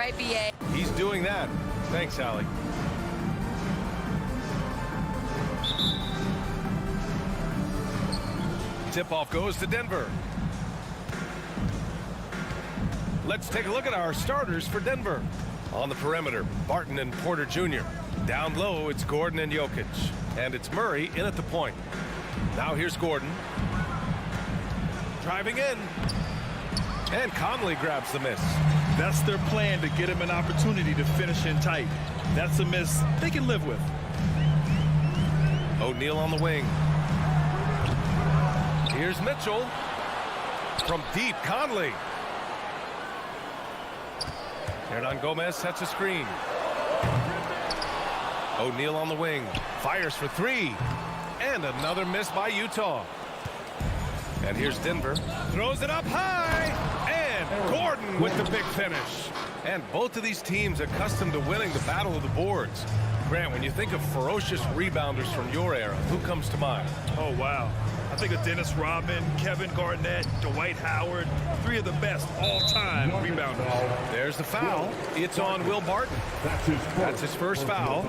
Speaker 8: right, BA.
Speaker 7: He's doing that. Thanks, Allie. Tip-off goes to Denver. Let's take a look at our starters for Denver. On the perimeter, Barton and Porter Jr. Down low, it's Gordon and Jokic. And it's Murray in at the point. Now here's Gordon. Driving in. And Conley grabs the miss.
Speaker 5: That's their plan, to get him an opportunity to finish in tight. That's a miss they can live with.
Speaker 7: O'Neal on the wing. Here's Mitchell. From deep, Conley. Hernan Gomez sets a screen. O'Neal on the wing. Fires for three. And another miss by Utah. And here's Denver. Throws it up high. And Gordon with the big finish. And both of these teams accustomed to winning the battle of the boards. Grant, when you think of ferocious rebounders from your era, who comes to mind?
Speaker 5: Oh, wow. I think of Dennis Rodman, Kevin Garnett, Dwight Howard, 3 of the best all-time rebounders.
Speaker 7: There's the foul. It's on Will Barton. That's his first foul.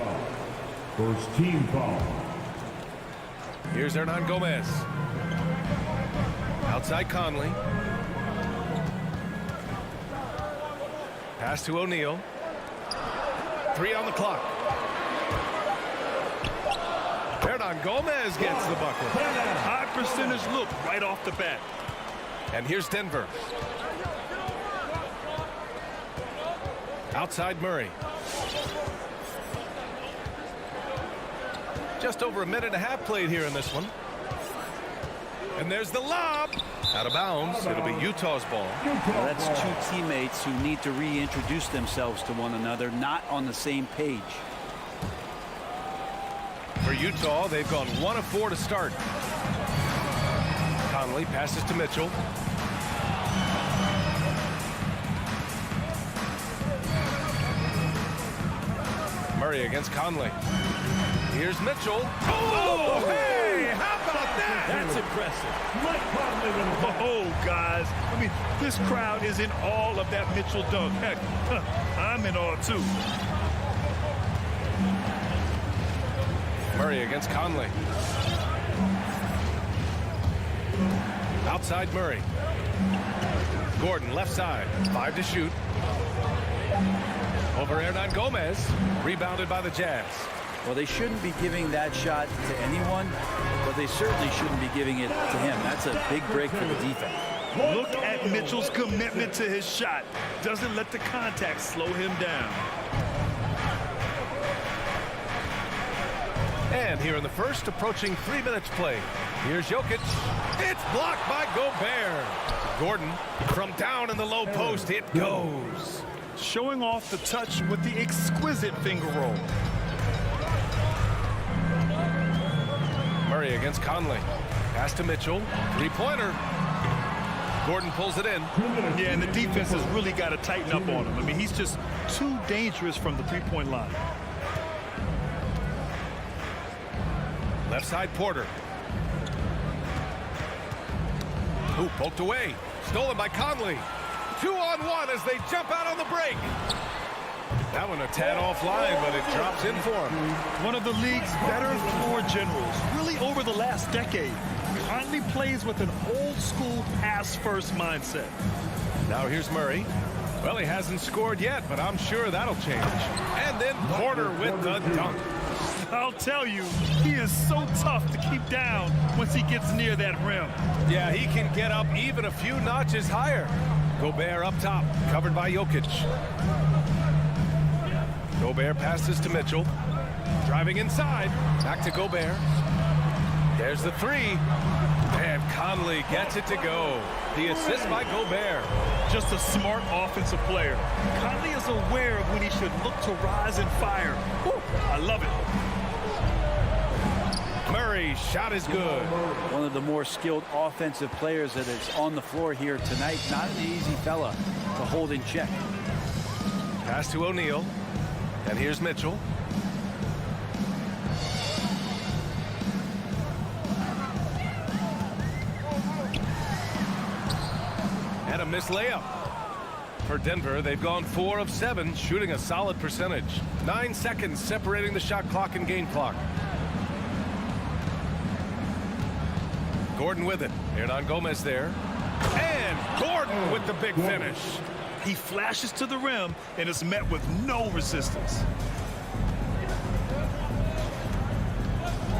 Speaker 10: First team foul.
Speaker 7: Here's Hernan Gomez. Outside Conley. Pass to O'Neal. 3 on the clock. Hernan Gomez gets the bucket.
Speaker 5: High percentage look right off the bat.
Speaker 7: And here's Denver. Outside Murray. Just over a minute and a half played here in this one. And there's the lob. Out of bounds. It'll be Utah's ball.
Speaker 6: Well, that's 2 teammates who need to reintroduce themselves to one another, not on the same page.
Speaker 7: For Utah, they've gone 1 of 4 to start. Conley passes to Mitchell. Murray against Conley. Here's Mitchell. Oh, hey, how about that?
Speaker 10: That's impressive. Mike Conley with a
Speaker 5: Oh, guys. I mean, this crowd is in awe of that Mitchell dunk. Heck, I'm in awe, too.
Speaker 7: Murray against Conley. Outside Murray. Gordon left side. 5 to shoot. Over Hernan Gomez. Rebounded by the Jazz.
Speaker 6: Well, they shouldn't be giving that shot to anyone, but they certainly shouldn't be giving it to him. That's a big break for the defense.
Speaker 5: Look at Mitchell's commitment to his shot. Doesn't let the contact slow him down.
Speaker 7: And here in the first, approaching 3 minutes played. Here's Jokic. It's blocked by Gobert. Gordon from down in the low post. It goes.
Speaker 5: Showing off the touch with the exquisite finger roll.
Speaker 7: Murray against Conley. Pass to Mitchell. 3-pointer. Gordon pulls it in.
Speaker 5: Yeah, and the defense has really got to tighten up on him. I mean, he's just too dangerous from the 3-point line.
Speaker 7: Left side Porter. Ooh, poked away. Stolen by Conley. 2-on-1 as they jump out on the break. That one a tad offline, but it drops in for him.
Speaker 5: One of the league's better floor generals, really over the last decade. Conley plays with an old-school pass-first mindset.
Speaker 7: Now here's Murray. Well, he hasn't scored yet, but I'm sure that'll change. And then Porter with the dunk.
Speaker 5: I'll tell you, he is so tough to keep down once he gets near that rim.
Speaker 7: Yeah, he can get up even a few notches higher. Gobert up top, covered by Jokic. Gobert passes to Mitchell. Driving inside, back to Gobert. There's the 3. And Conley gets it to go. The assist by Gobert.
Speaker 5: Just a smart offensive player. Conley is aware of when he should look to rise and fire. Woo, I love it.
Speaker 7: Murray, shot is good.
Speaker 6: One of the more skilled offensive players that is on the floor here tonight. Not an easy fella to hold in check.
Speaker 7: Pass to O'Neal. And here's Mitchell. And a missed layup. For Denver, they've gone 4 of 7, shooting a solid percentage. 9 seconds separating the shot clock and game clock. Gordon with it. Hernan Gomez there. And Gordon with the big finish.
Speaker 5: He flashes to the rim and is met with no resistance.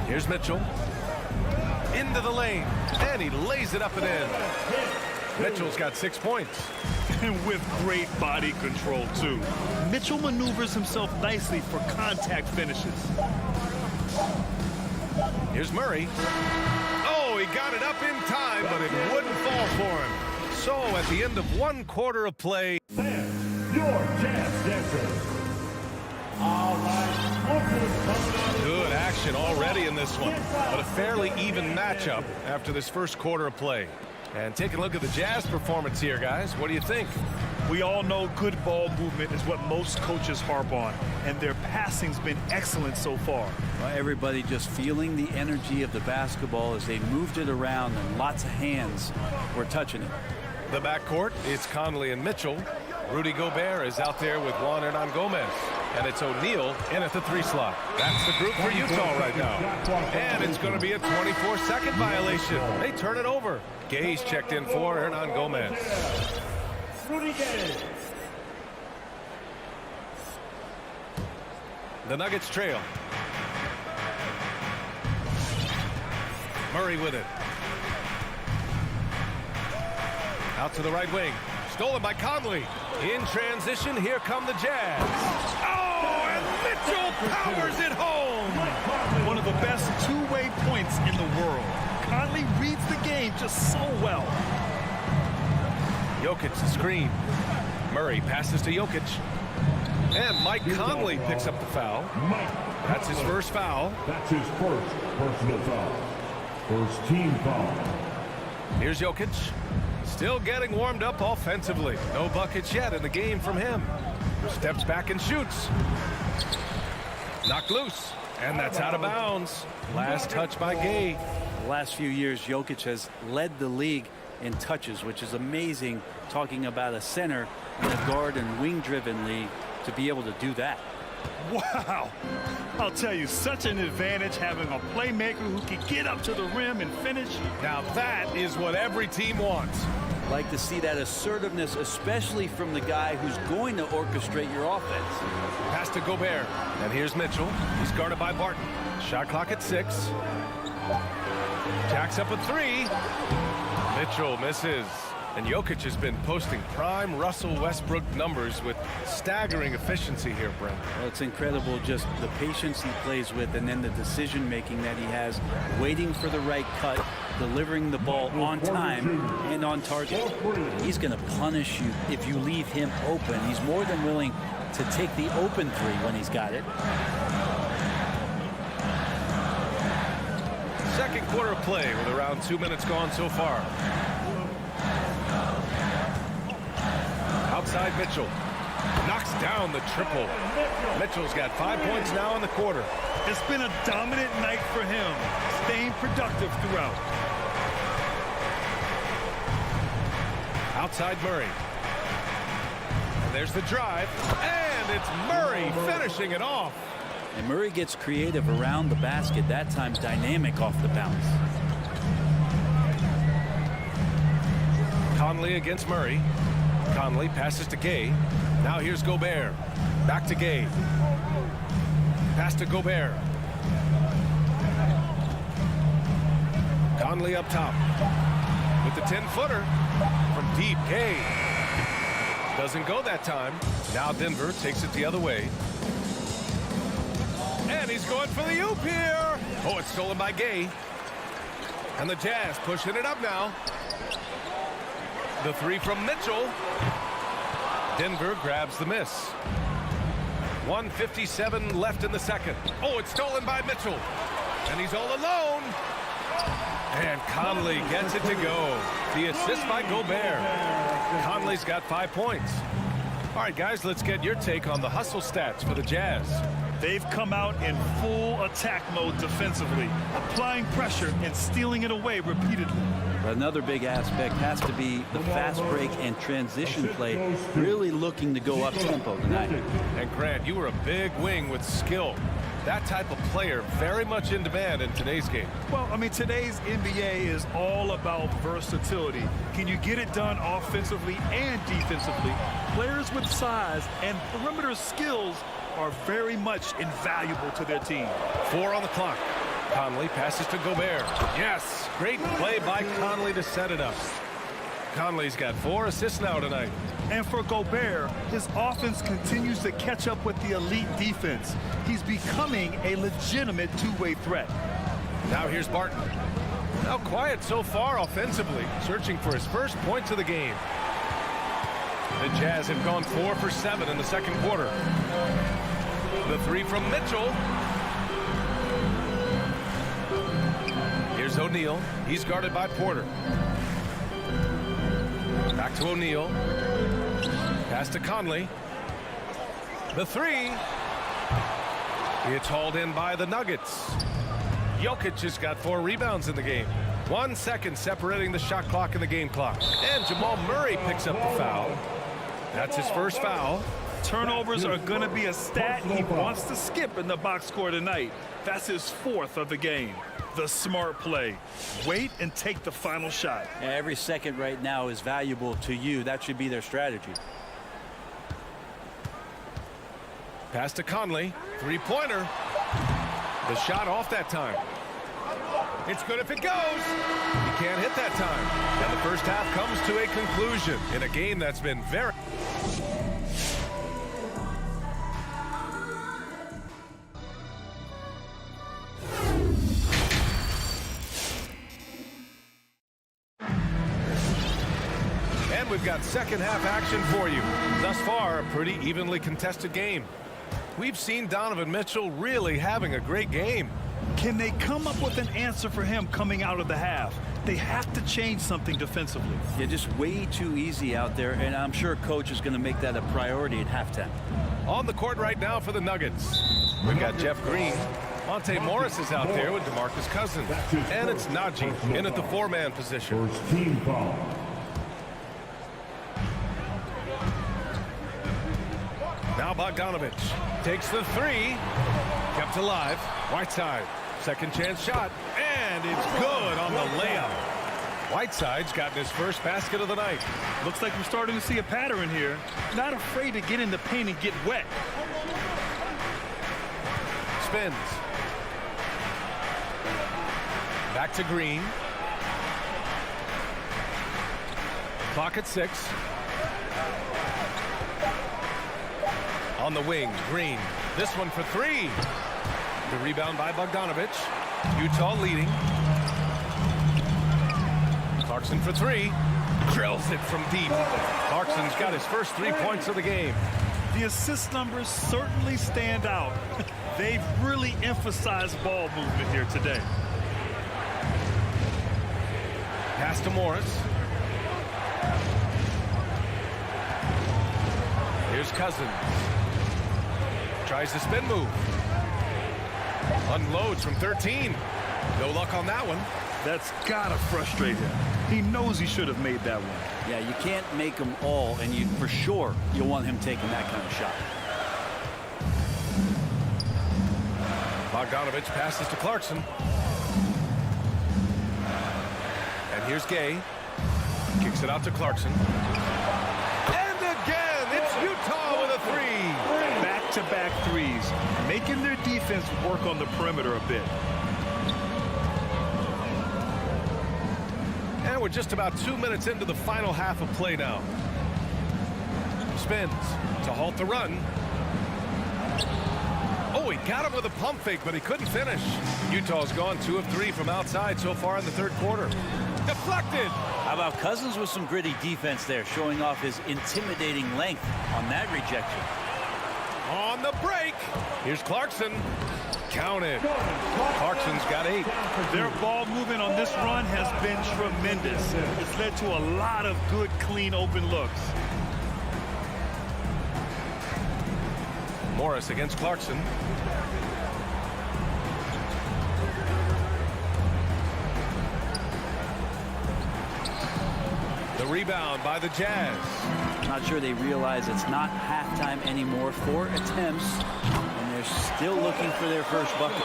Speaker 7: Here's Mitchell. Into the lane. And he lays it up and in. Mitchell's got 6 points.
Speaker 5: And with great body control, too. Mitchell maneuvers himself nicely for contact finishes.
Speaker 7: Here's Murray. Oh, he got it up in time, but it wouldn't fall for him. So at the end of 1 quarter of play.
Speaker 10: Fans, your Jazz dancers. All right.
Speaker 7: Good action already in this one, but a fairly even matchup after this first quarter of play. And take a look at the Jazz performance here, guys. What do you think?
Speaker 5: We all know good ball movement is what most coaches harp on, and their passing's been excellent so far.
Speaker 6: Well, everybody just feeling the energy of the basketball as they moved it around, and lots of hands were touching it.
Speaker 7: The backcourt, it's Conley and Mitchell. Rudy Gobert is out there with Juan Hernan-Gomez. And it's O'Neal in at the 3 slot. That's the group for Utah right now. And it's going to be a 24-second violation. They turn it over. Gay's checked in for Hernan-Gomez.
Speaker 10: Rudy Gay.
Speaker 7: The Nuggets trail. Murray with it. Out to the right wing. Stolen by Conley. In transition, here come the Jazz. Oh, and Mitchell powers it home.
Speaker 5: One of the best two-way points in the world. Conley reads the game just so well.
Speaker 7: Jokic the screen. Murray passes to Jokic. And Mike Conley picks up the foul. That's his first foul.
Speaker 10: That's his first personal foul. First team foul.
Speaker 7: Here's Jokic. Still getting warmed up offensively. No buckets yet in the game from him. Steps back and shoots. Knocked loose. And that's out of bounds. Last touch by Gay.
Speaker 6: The last few years, Jokic has led the league in touches, which is amazing, talking about a center in a guard and wing-driven league to be able to do that.
Speaker 5: Wow. I'll tell you, such an advantage having a playmaker who can get up to the rim and finish.
Speaker 7: Now that is what every team wants.
Speaker 6: Like to see that assertiveness, especially from the guy who's going to orchestrate your offense.
Speaker 7: Pass to Gobert. And here's Mitchell. He's guarded by Barton. Shot clock at 6. Jacks up a 3. Mitchell misses. And Jokic has been posting prime Russell Westbrook numbers with staggering efficiency here, Brent.
Speaker 6: Well, it's incredible just the patience he plays with, and then the decision-making that he has, waiting for the right cut, delivering the ball on time and on target. He's going to punish you if you leave him open. He's more than willing to take the open 3 when he's got it.
Speaker 7: Second quarter of play with around 2 minutes gone so far. Outside Mitchell. Knocks down the triple. Mitchell's got 5 points now in the quarter.
Speaker 5: It's been a dominant night for him, staying productive throughout.
Speaker 7: Outside Murray. And there's the drive. And it's Murray finishing it off.
Speaker 6: And Murray gets creative around the basket, that time dynamic off the bounce.
Speaker 7: Conley against Murray. Conley passes to Gay. Now here's Gobert. Back to Gay. Pass to Gobert. Conley up top. With the 10-footer. From deep, Gay. Doesn't go that time. Now Denver takes it the other way. And he's going for the oop here. Oh, it's stolen by Gay. And the Jazz pushing it up now. The 3 from Mitchell. Denver grabs the miss. 1:57 left in the second. Oh, it's stolen by Mitchell. And he's all alone. And Conley gets it to go. The assist by Gobert. Conley's got 5 points. All right, guys, let's get your take on the hustle stats for the Jazz.
Speaker 5: They've come out in full attack mode defensively, applying pressure and stealing it away repeatedly.
Speaker 6: Another big aspect has to be the fast break and transition play, really looking to go up-tempo tonight.
Speaker 7: And Grant, you were a big wing with skill. That type of player very much in demand in today's game.
Speaker 5: Well, I mean, today's NBA is all about versatility. Can you get it done offensively and defensively? Players with size and perimeter skills are very much invaluable to their team.
Speaker 7: 4 on the clock. Conley passes to Gobert. Yes, great play by Conley to set it up. Conley's got 4 assists now tonight.
Speaker 5: And for Gobert, his offense continues to catch up with the elite defense. He's becoming a legitimate two-way threat.
Speaker 7: Now here's Barton. Now quiet so far offensively, searching for his first points of the game. The Jazz have gone 4 for 7 in the second quarter. The 3 from Mitchell. Here's O'Neal. He's guarded by Porter. Back to O'Neal. Pass to Conley. The three. It's hauled in by the Nuggets. Jokic has got 4 rebounds in the game. 1 second separating the shot clock and the game clock. And Jamal Murray picks up the foul. That's his first foul.
Speaker 5: Turnovers are going to be a stat he wants to skip in the box score tonight. That's his 4th of the game. The smart play. Wait and take the final shot.
Speaker 6: Every second right now is valuable to you. That should be their strategy.
Speaker 7: Pass to Conley. Three-pointer. The shot off that time. It's good if it goes. He can't hit that time. And the first half comes to a conclusion in a game that's been very... And we've got second half action for you. Thus far, a pretty evenly contested game. We've seen Donovan Mitchell really having a great game.
Speaker 5: Can they come up with an answer for him coming out of the half? They have to change something defensively.
Speaker 6: Yeah, just way too easy out there, and I'm sure coach is going to make that a priority at halftime.
Speaker 7: On the court right now for the Nuggets, we've got Jeff Green. Monte Morris is out there with DeMarcus Cousins. And it's Najee in at the 4-man position.
Speaker 10: First team foul.
Speaker 7: Now Bogdanovich takes the three. Kept alive. Whiteside. Second chance shot. And it's good on the layup. Whiteside's gotten his first basket of the night.
Speaker 5: Looks like we're starting to see a pattern here. Not afraid to get in the paint and get wet.
Speaker 7: Spins. Back to Green. Clock at 6. On the wing, Green. This one for 3. The rebound by Bogdanovich. Utah leading. Clarkson for 3. Drills it from deep. Clarkson's got his first 3 points of the game.
Speaker 5: The assist numbers certainly stand out. They've really emphasized ball movement here today.
Speaker 7: Pass to Morris. Here's Cousins. Tries the spin move. Unloads from 13. No luck on that one.
Speaker 5: That's gotta frustrate him. He knows he should have made that one.
Speaker 6: Yeah, you can't make them all, and you for sure you'll want him taking that kind of shot.
Speaker 7: Bogdanovich passes to Clarkson. And here's Gay. Kicks it out to Clarkson. And again, it's Utah with a 3.
Speaker 5: Back-to-back threes, making their defense work on the perimeter a bit.
Speaker 7: And we're just about 2 minutes into the final half of play now. Spins to halt the run. Oh, he got him with a pump fake, but he couldn't finish. Utah's gone 2 of 3 from outside so far in the third quarter. Deflected.
Speaker 6: How about Cousins with some gritty defense there, showing off his intimidating length on that rejection.
Speaker 7: On the break, here's Clarkson. Counted. Clarkson's got 8.
Speaker 5: Their ball movement on this run has been tremendous. It's led to a lot of good, clean, open looks.
Speaker 7: Morris against Clarkson. The rebound by the Jazz.
Speaker 6: Not sure they realize it's not halftime anymore. 4 attempts, and they're still looking for their first bucket.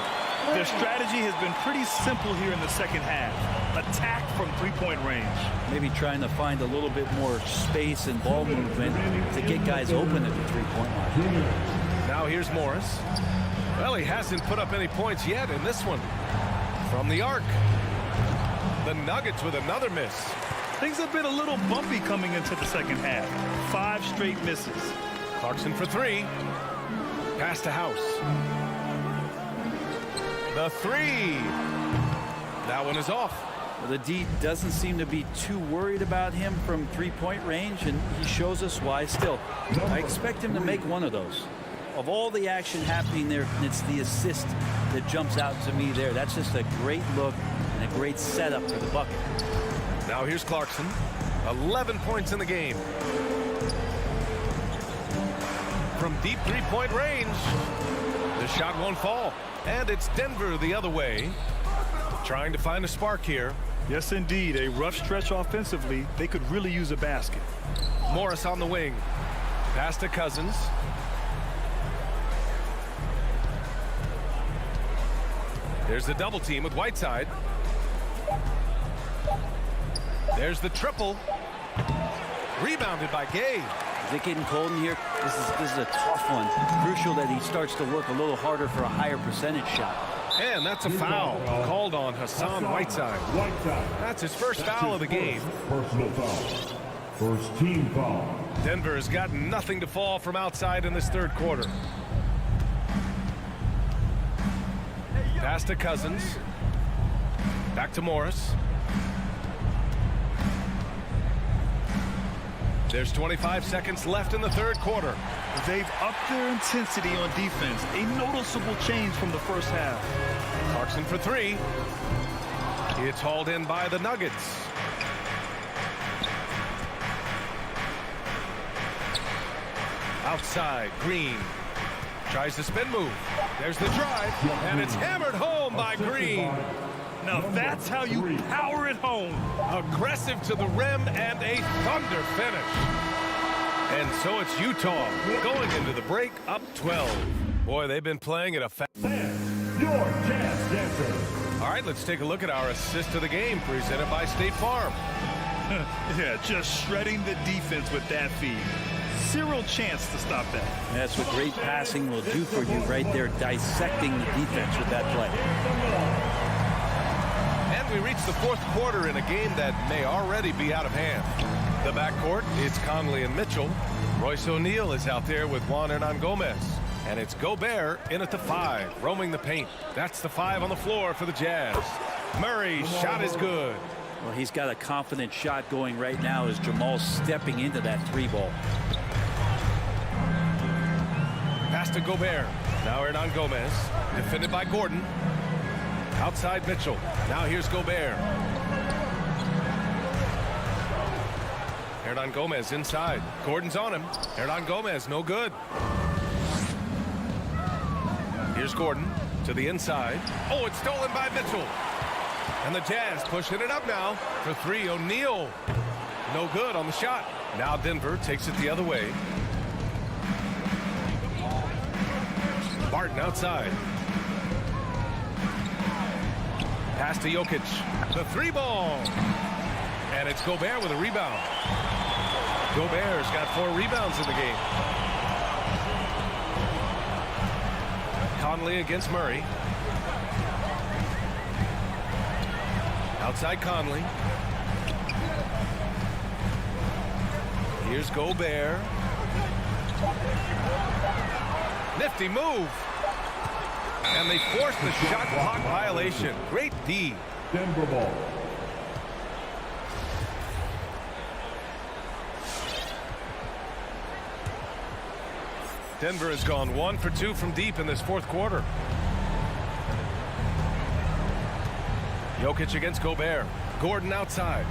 Speaker 5: Their strategy has been pretty simple here in the second half. Attack from three-point range.
Speaker 6: Maybe trying to find a little bit more space and ball movement to get guys open at the three-point line.
Speaker 7: Now here's Morris. Well, he hasn't put up any points yet in this one. From the arc. The Nuggets with another miss.
Speaker 5: Things have been a little bumpy coming into the second half. 5 straight misses.
Speaker 7: Clarkson for 3. Pass to House. The 3. That one is off.
Speaker 6: Well, the D doesn't seem to be too worried about him from three-point range, and he shows us why still. I expect him to make one of those. Of all the action happening there, it's the assist that jumps out to me there. That's just a great look and a great setup for the bucket.
Speaker 7: Now here's Clarkson. 11 points in the game. From deep three-point range, the shot won't fall. And it's Denver the other way, trying to find a spark here.
Speaker 5: Yes, indeed. A rough stretch offensively. They could really use a basket.
Speaker 7: Morris on the wing. Pass to Cousins. There's the double team with Whiteside. There's the triple. Rebounded by Gay.
Speaker 6: Is it getting cold in here? This is a tough one. Crucial that he starts to work a little harder for a higher percentage shot.
Speaker 7: And that's a foul called on Hassan Whiteside. That's his first foul of the game.
Speaker 10: Personal foul. First team foul.
Speaker 7: Denver has got nothing to fall from outside in this third quarter. Pass to Cousins. Back to Morris. There's 25 seconds left in the third quarter.
Speaker 5: They've upped their intensity on defense. A noticeable change from the first half.
Speaker 7: Clarkson for three. It's hauled in by the Nuggets. Outside, Green. Tries the spin move. There's the drive, and it's hammered home by Green.
Speaker 5: Now that's how you power it home.
Speaker 7: Aggressive to the rim and a thunder finish. And so it's Utah going into the break up 12. Boy, they've been playing at a fast.
Speaker 10: Your Jazz Dancer.
Speaker 7: All right, let's take a look at our assist of the game presented by State Farm.
Speaker 5: Yeah, just shredding the defense with that feed. Zero chance to stop that.
Speaker 6: That's what great passing will do for you right there, dissecting the defense with that play.
Speaker 7: And we reach the fourth quarter in a game that may already be out of hand. The backcourt, it's Conley and Mitchell. Royce O'Neal is out there with Juan Hernangomez. And it's Gobert in at the 5, roaming the paint. That's the 5 on the floor for the Jazz. Murray's shot is good.
Speaker 6: Well, he's got a confident shot going right now as Jamal's stepping into that 3-ball.
Speaker 7: Pass to Gobert. Now Hernangomez, defended by Gordon. Outside Mitchell. Now here's Gobert. Hernangomez inside. Gordon's on him. Hernangomez, no good. Here's Gordon to the inside. Oh, it's stolen by Mitchell. And the Jazz pushing it up now for 3. O'Neal, no good on the shot. Now Denver takes it the other way. Barton outside. Pass to Jokic. The 3-ball. And it's Gobert with a rebound. Gobert's got 4 rebounds in the game. Conley against Murray. Outside Conley. Here's Gobert. Nifty move. And they force the shot clock violation. Great D.
Speaker 10: Denver ball.
Speaker 7: Denver has gone 1 for 2 from deep in this fourth quarter. Jokic against Gobert. Gordon outside.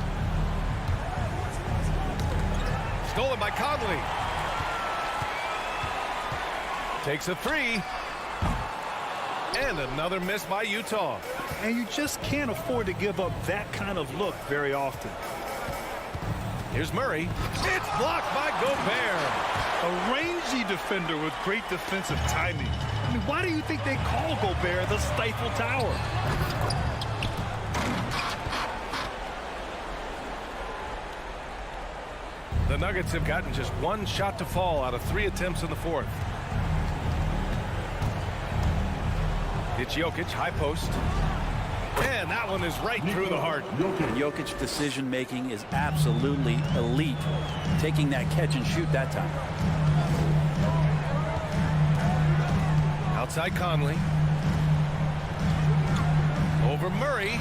Speaker 7: Stolen by Conley. Takes a 3. And another miss by Utah.
Speaker 5: And you just can't afford to give up that kind of look very often.
Speaker 7: Here's Murray. It's blocked by Gobert.
Speaker 5: A rangy defender with great defensive timing. I mean, why do you think they call Gobert the Stifle Tower?
Speaker 7: The Nuggets have gotten just 1 shot to fall out of 3 attempts in the fourth. It's Jokic, high post. And that one is right through the heart.
Speaker 6: And Jokic's decision-making is absolutely elite. Taking that catch and shoot that time.
Speaker 7: Outside Conley. Over Murray.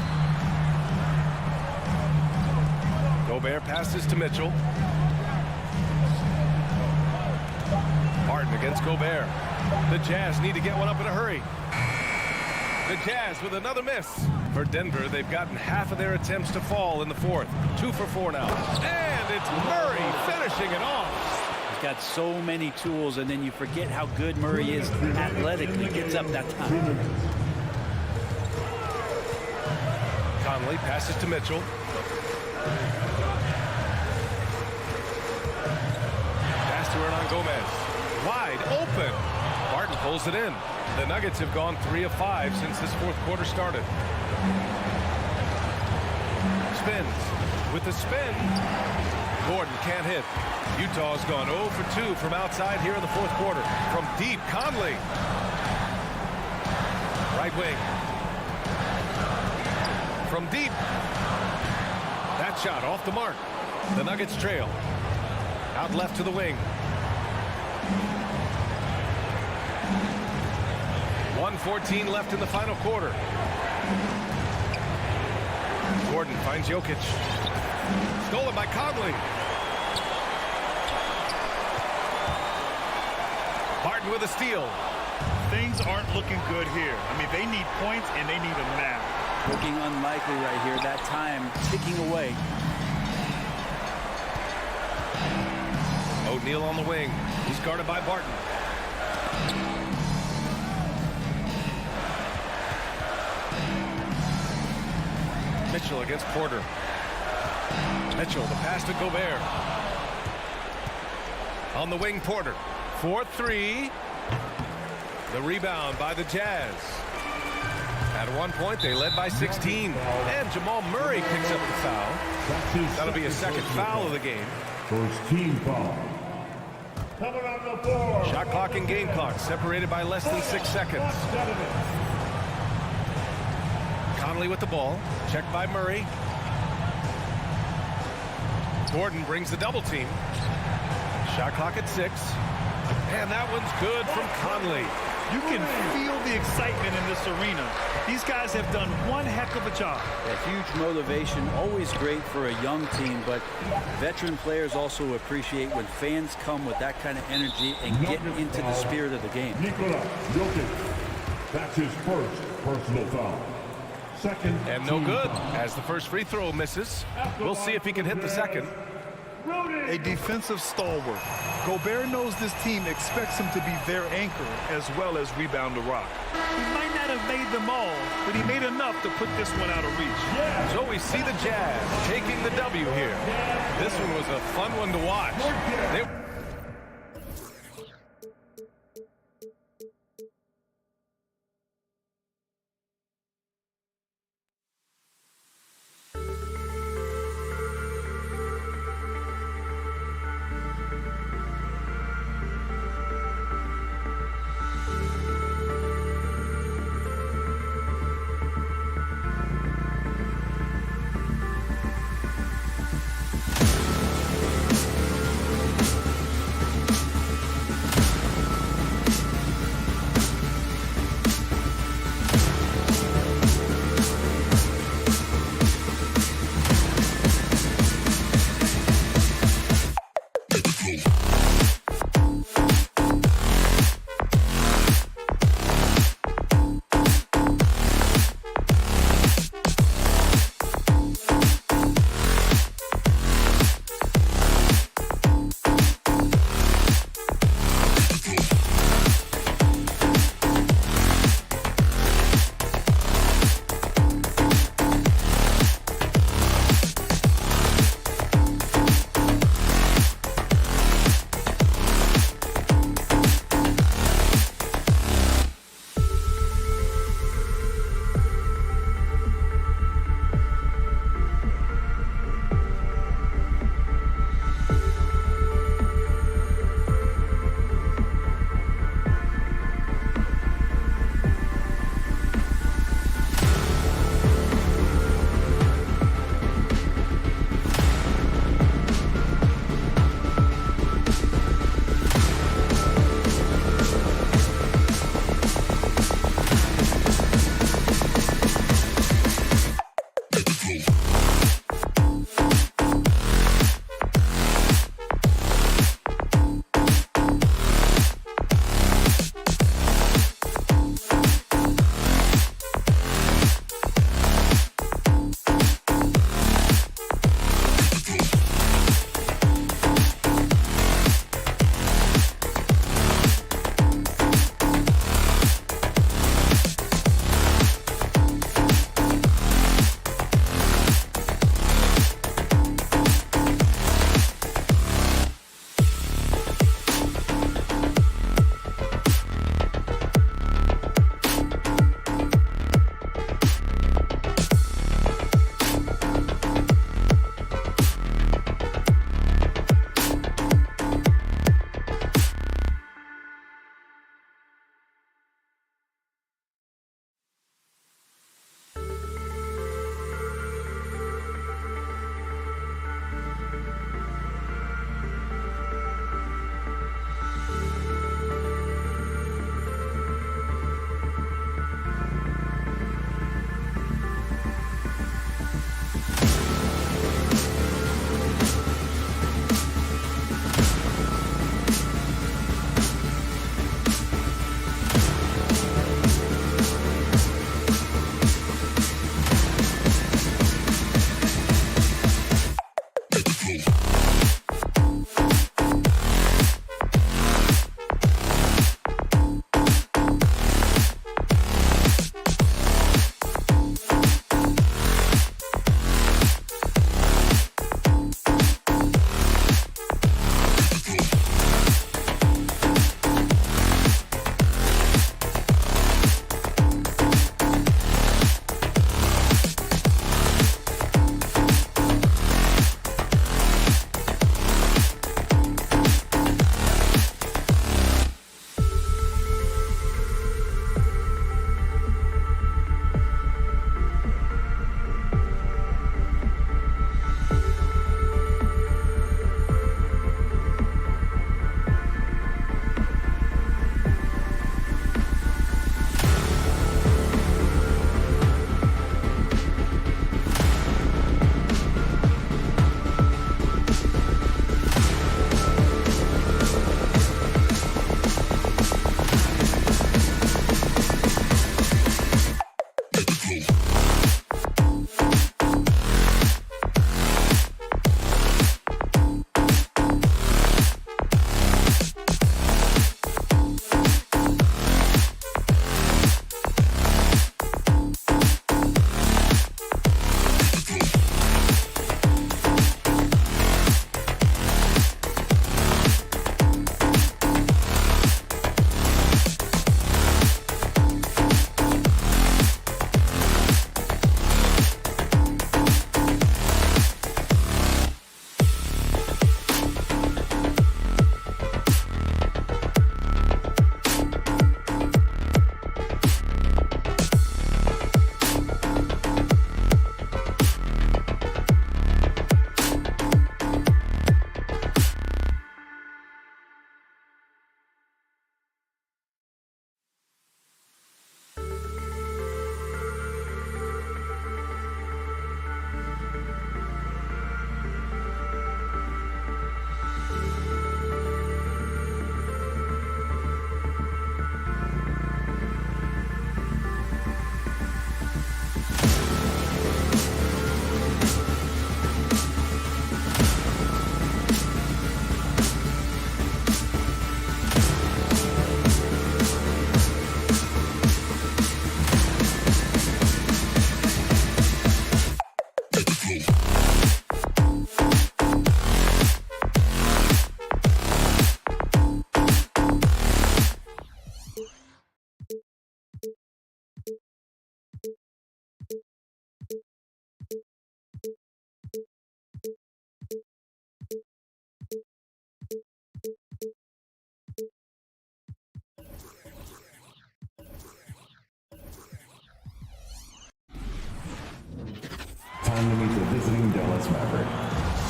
Speaker 7: Gobert passes to Mitchell. Barton against Gobert. The Jazz need to get one up in a hurry. The Jazz with another miss. For Denver, they've gotten half of their attempts to fall in the fourth. 2 for 4 now. And it's Murray finishing it off.
Speaker 6: He's got so many tools, and then you forget how good Murray is athletically. Gets up that time.
Speaker 7: Conley passes to Mitchell. Pass to Hernan Gomez. Wide open. Barton pulls it in. The Nuggets have gone 3 of 5 since this fourth quarter started. Spins. With the spin, Gordon can't hit. Utah's gone 0 for 2 from outside here in the fourth quarter. From deep, Conley. Right wing. From deep. That shot off the mark. The Nuggets trail. Out left to the wing. 1:14 left in the final quarter. Gordon finds Jokic. Stolen by Conley. Barton with a steal.
Speaker 5: Things aren't looking good here. I mean, they need points, and they need them now.
Speaker 6: Looking unlikely right here. That time ticking away.
Speaker 7: O'Neal on the wing. He's guarded by Barton. Mitchell against Porter. Mitchell, the pass to Gobert. On the wing, Porter. 4-3. The rebound by the Jazz. At one point, they led by 16. And Jamal Murray picks up the foul. That'll be a second foul of the game.
Speaker 10: First team foul. Coming on the board.
Speaker 7: Shot clock and game clock separated by less than 6 seconds. Conley with the ball. Checked by Murray. Gordon brings the double team. Shot clock at 6. And that one's good from Conley.
Speaker 5: You can feel the excitement in this arena. These guys have done one heck of a job.
Speaker 6: A huge motivation, always great for a young team, but veteran players also appreciate when fans come with that kind of energy and get into the spirit of the game.
Speaker 10: Nikola Jokic. That's his first personal foul. Second.
Speaker 7: And no good as the first free throw misses. We'll see if he can hit the second.
Speaker 5: A defensive stalwart. Gobert knows this team expects him to be their anchor as well as rebound the rock. He might not have made them all, but he made enough to put this one out of reach.
Speaker 7: So we see the Jazz taking the W here. This one was a fun one to watch.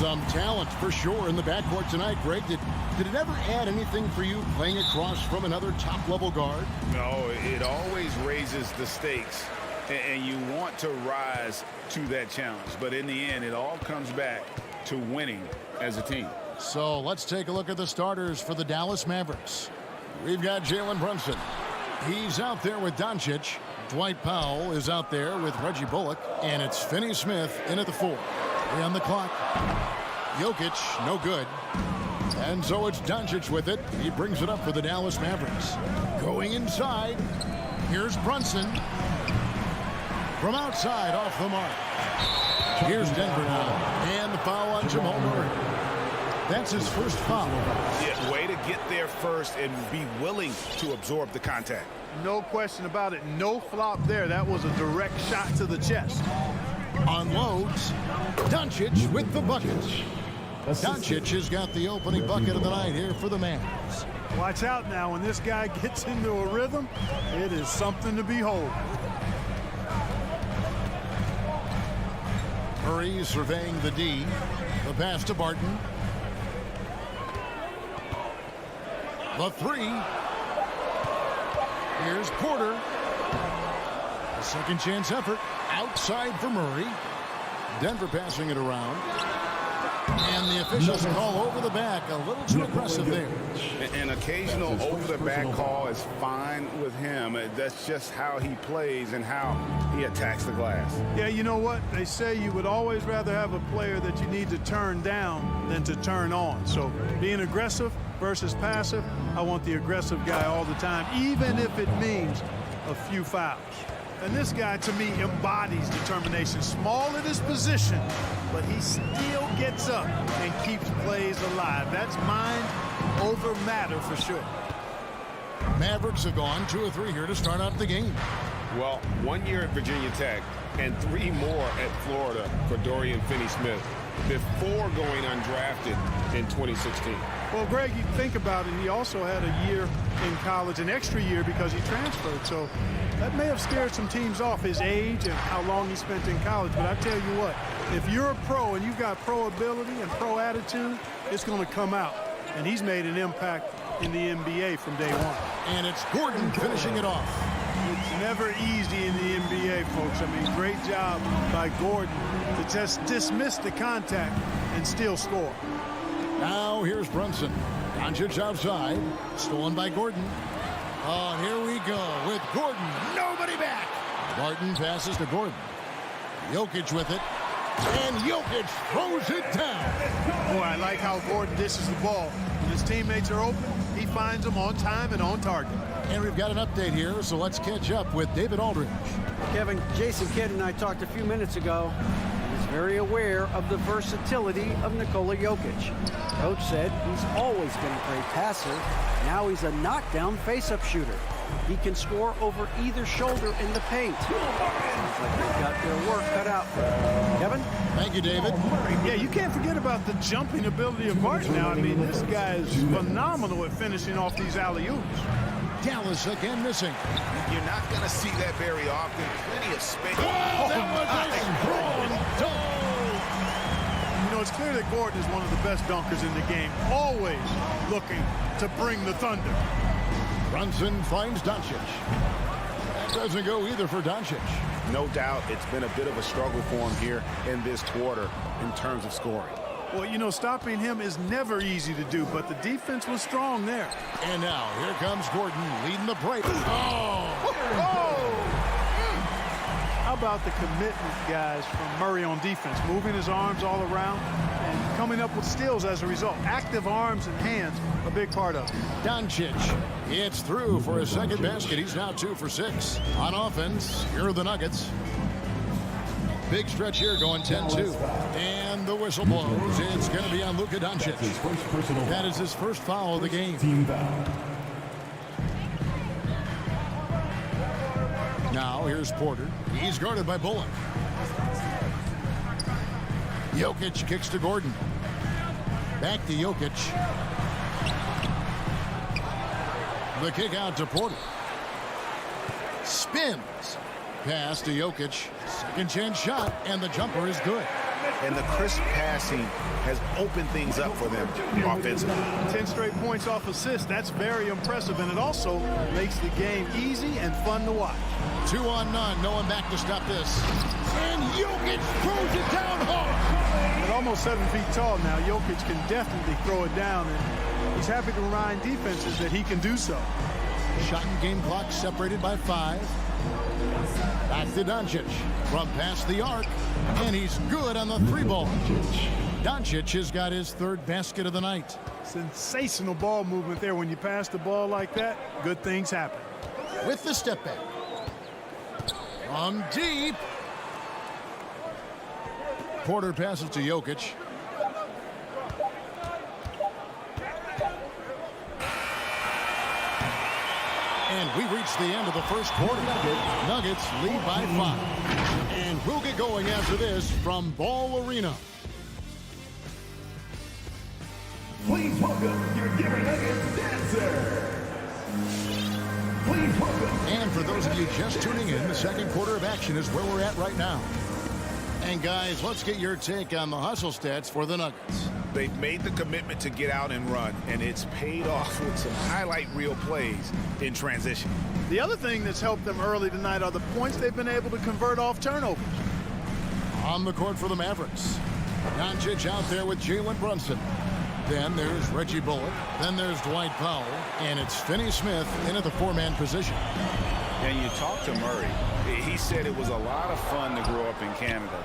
Speaker 1: Some talent for sure in the backcourt tonight, Greg. Did it ever add anything for you playing across from another top-level guard?
Speaker 2: No, it always raises the stakes, and you want to rise to that challenge. But in the end, it all comes back to winning as a team.
Speaker 1: So let's take a look at the starters for the Dallas Mavericks. We've got Jalen Brunson. He's out there with Doncic. Dwight Powell is out there with Reggie Bullock. And it's Finney-Smith in at the 4. 3 on the clock. Jokic, no good. And so it's Doncic with it. He brings it up for the Dallas Mavericks. Going inside. Here's Brunson. From outside, off the mark. Here's Denver now. And the foul on Jamal Murray. That's his first foul.
Speaker 4: Yeah, way to get there first and be willing to absorb the contact.
Speaker 3: No question about it. No flop there. That was a direct shot to the chest.
Speaker 1: Unloads. Doncic with the bucket. Doncic has got the opening bucket of the night here for the Mavs.
Speaker 3: Watch out now. When this guy gets into a rhythm, it is something to behold.
Speaker 1: Murray surveying the D. The pass to Barton. The 3. Here's Porter. A second chance effort. Outside for Murray. Denver passing it around. And the officials call over the back. A little too aggressive there.
Speaker 2: An occasional over-the-back call is fine with him. That's just how he plays and how he attacks the glass.
Speaker 3: Yeah, you know what? They say you would always rather have a player that you need to turn down than to turn on. So being aggressive versus passive, I want the aggressive guy all the time, even if it means a few fouls. And this guy, to me, embodies determination. Small at his position, but he still gets up and keeps plays alive. That's mind over matter for sure.
Speaker 1: Mavericks have gone 2 or 3 here to start out the game.
Speaker 7: Well, 1 year at Virginia Tech and 3 more at Florida for Dorian Finney-Smith before going undrafted in 2016.
Speaker 3: Well, Greg, you think about it, he also had a year in college, an extra year because he transferred. So that may have scared some teams off, his age and how long he spent in college. But I tell you what, if you're a pro and you've got pro ability and pro attitude, it's going to come out. And he's made an impact in the NBA from day one.
Speaker 1: And it's Gordon finishing it off.
Speaker 3: It's never easy in the NBA, folks. I mean, great job by Gordon to just dismiss the contact and still score.
Speaker 1: Now here's Brunson. Doncic outside. Stolen by Gordon. Oh, here we go with Gordon. Nobody back. Barton passes to Gordon. Jokic with it. And Jokic throws it down.
Speaker 3: Boy, I like how Gordon dishes the ball. When his teammates are open, he finds them on time and on target.
Speaker 1: And we've got an update here, so let's catch up with David Aldridge.
Speaker 6: Kevin, Jason Kidd and I talked a few minutes ago. He's very aware of the versatility of Nikola Jokic. Coach said he's always been a great passer. Now he's a knockdown face-up shooter. He can score over either shoulder in the paint. Seems like they've got their work cut out for them. Kevin?
Speaker 1: Thank you, David.
Speaker 3: Yeah, you can't forget about the jumping ability of Barton now. I mean, this guy is phenomenal at finishing off these alley-oops.
Speaker 1: Dallas again missing.
Speaker 4: You're not going to see that very often. Plenty of space.
Speaker 1: Oh, that was a strong dunk.
Speaker 3: You know, it's clear that Gordon is one of the best dunkers in the game, always looking to bring the thunder.
Speaker 1: Brunson finds Doncic. That doesn't go either for Doncic.
Speaker 4: No doubt it's been a bit of a struggle for him here in this quarter in terms of scoring.
Speaker 3: Well, you know, stopping him is never easy to do, but the defense was strong there.
Speaker 1: And now, here comes Gordon leading the break. Oh!
Speaker 3: How about the commitment, guys, from Murray on defense, moving his arms all around and coming up with steals as a result. Active arms and hands, a big part of it.
Speaker 1: Doncic hits through for his second basket. He's now 2 for 6. On offense, here are the Nuggets. Big stretch here going 10-2. And the whistle blows. It's going to be on Luka Doncic. That is his first foul of the game. Now here's Porter. He's guarded by Bullock. Jokic kicks to Gordon. Back to Jokic. The kick out to Porter. Spins. Pass to Jokic. Second chance shot, and the jumper is good.
Speaker 4: and the crisp passing has opened things up for them offensively.
Speaker 3: 10 straight points off assists. That's very impressive, and it also makes the game easy and fun to watch.
Speaker 1: 2 on none. No one back to stop this. And Jokic throws it down hard.
Speaker 3: At almost 7 feet tall now, Jokic can definitely throw it down, and he's happy to remind defenses that he can do so.
Speaker 1: Shot and game clock separated by 5. Back to Doncic from past the arc, and he's good on the 3-ball. Doncic has got his 3rd basket of the night.
Speaker 3: Sensational ball movement there. When you pass the ball like that, good things happen.
Speaker 1: With the step back. From deep. Porter passes to Jokic. And we reach the end of the first quarter. Nuggets lead by 5. And we'll get going after this from Ball Arena.
Speaker 10: Please welcome your Denver Nuggets dancers. Please welcome.
Speaker 1: And for those of you just tuning in, the second quarter of action is where we're at right now. And guys, let's get your take on the hustle stats for the Nuggets.
Speaker 4: They've made the commitment to get out and run, and it's paid off with some highlight reel plays in transition.
Speaker 3: The other thing that's helped them early tonight are the points they've been able to convert off turnovers.
Speaker 1: On the court for the Mavericks. Doncic out there with Jalen Brunson. Then there's Reggie Bullock. Then there's Dwight Powell. And it's Finney Smith in at the 4-man position.
Speaker 2: And you talk to Murray. He said it was a lot of fun to grow up in Canada.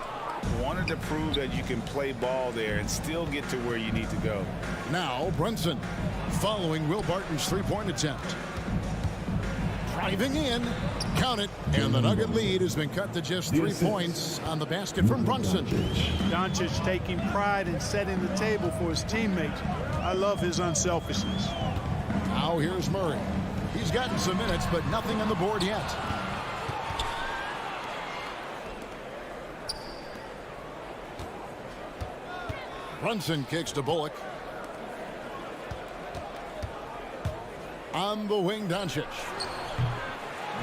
Speaker 2: Wanted to prove that you can play ball there and still get to where you need to go.
Speaker 1: Now Brunson following Will Barton's 3-point attempt. Driving in. Count it. And the Nugget lead has been cut to just 3 points on the basket from Brunson.
Speaker 3: Doncic taking pride in setting the table for his teammates. I love his unselfishness.
Speaker 1: Now here's Murray. He's gotten some minutes, but nothing on the board yet. Brunson kicks to Bullock. On the wing, Doncic.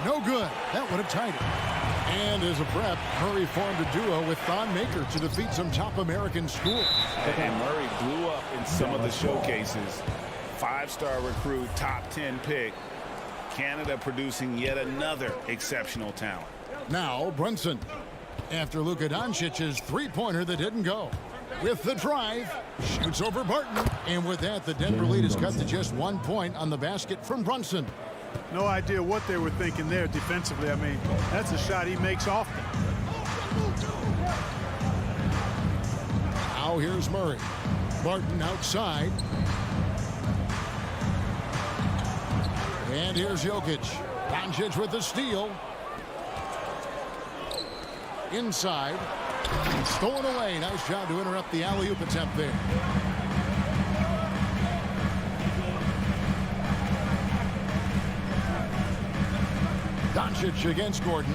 Speaker 1: No good. That would have tied it. And as a prep, Murray formed a duo with Thon Maker to defeat some top American schools.
Speaker 2: And Murray blew up in some of the showcases. 5-star recruit, top 10 pick. Canada producing yet another exceptional talent.
Speaker 1: Now Brunson. After Luka Doncic's 3-pointer that didn't go. With the drive, shoots over Barton. And with that, the Denver lead is cut to just 1 point on the basket from Brunson.
Speaker 3: No idea what they were thinking there defensively. I mean, that's a shot he makes often.
Speaker 1: Now here's Murray. Barton outside. And here's Jokic. Doncic with the steal. Inside. Stolen away. Nice job to interrupt the alley-oop attempt there. Doncic against Gordon.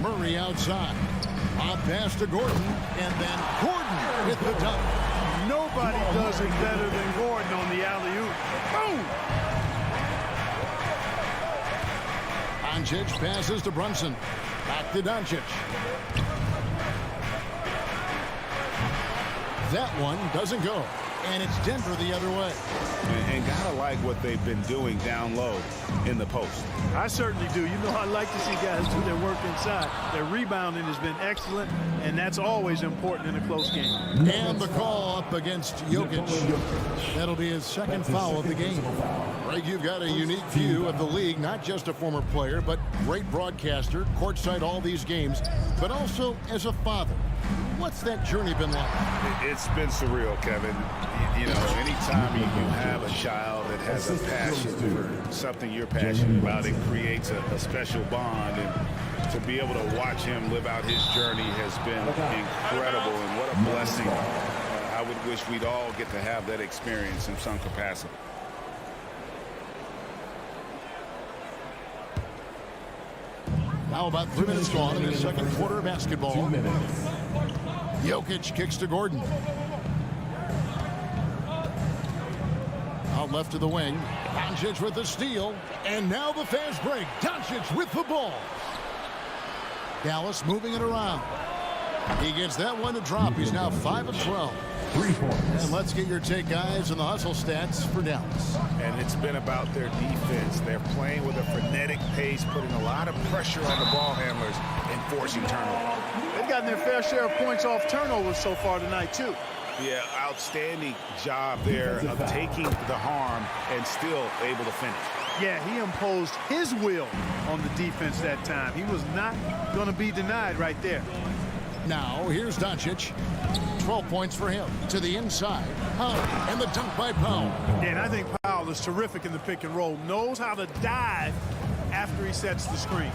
Speaker 1: Murray outside. Off pass to Gordon. And then Gordon with the dunk.
Speaker 3: Nobody does it better than Gordon on the alley-oop. Boom!
Speaker 1: Doncic passes to Brunson. Back to Doncic. That one doesn't go. And it's Denver the other way.
Speaker 4: And gotta like what they've been doing down low in the post.
Speaker 3: I certainly do. You know, I like to see guys do their work inside. Their rebounding has been excellent, and that's always important in a close game.
Speaker 1: And the call up against Jokic. That'll be his second foul of the game. Greg, you've got a unique view of the league, not just a former player, but great broadcaster, courtside all these games, but also as a father. What's that journey been like?
Speaker 4: It's been surreal, Kevin. You know, anytime you have a child that has a passion for something you're passionate about, it creates a special bond. And to be able to watch him live out his journey has been incredible. And what a blessing. I would wish we'd all get to have that experience in some capacity.
Speaker 1: Now about 3 minutes gone in the second quarter of basketball.
Speaker 10: 2 minutes.
Speaker 1: Jokic kicks to Gordon. Out left to the wing. Doncic with the steal. And now the fast break. Doncic with the ball. Dallas moving it around. He gets that one to drop. He's now 5 of 12.
Speaker 10: 3 points.
Speaker 1: And let's get your take, guys, on the hustle stats for Dallas.
Speaker 4: And it's been about their defense. They're playing with a frenetic pace, putting a lot of pressure on the ball handlers and forcing turnovers.
Speaker 3: They've gotten their fair share of points off turnovers so far tonight, too.
Speaker 4: Yeah, outstanding job there of taking the harm and still able to finish.
Speaker 3: Yeah, he imposed his will on the defense that time. He was not going to be denied right there.
Speaker 1: Now, here's Doncic. 12 points for him. To the inside. Powell. And the dunk by Powell.
Speaker 3: And I think Powell is terrific in the pick and roll. Knows how to dive after he sets the screen.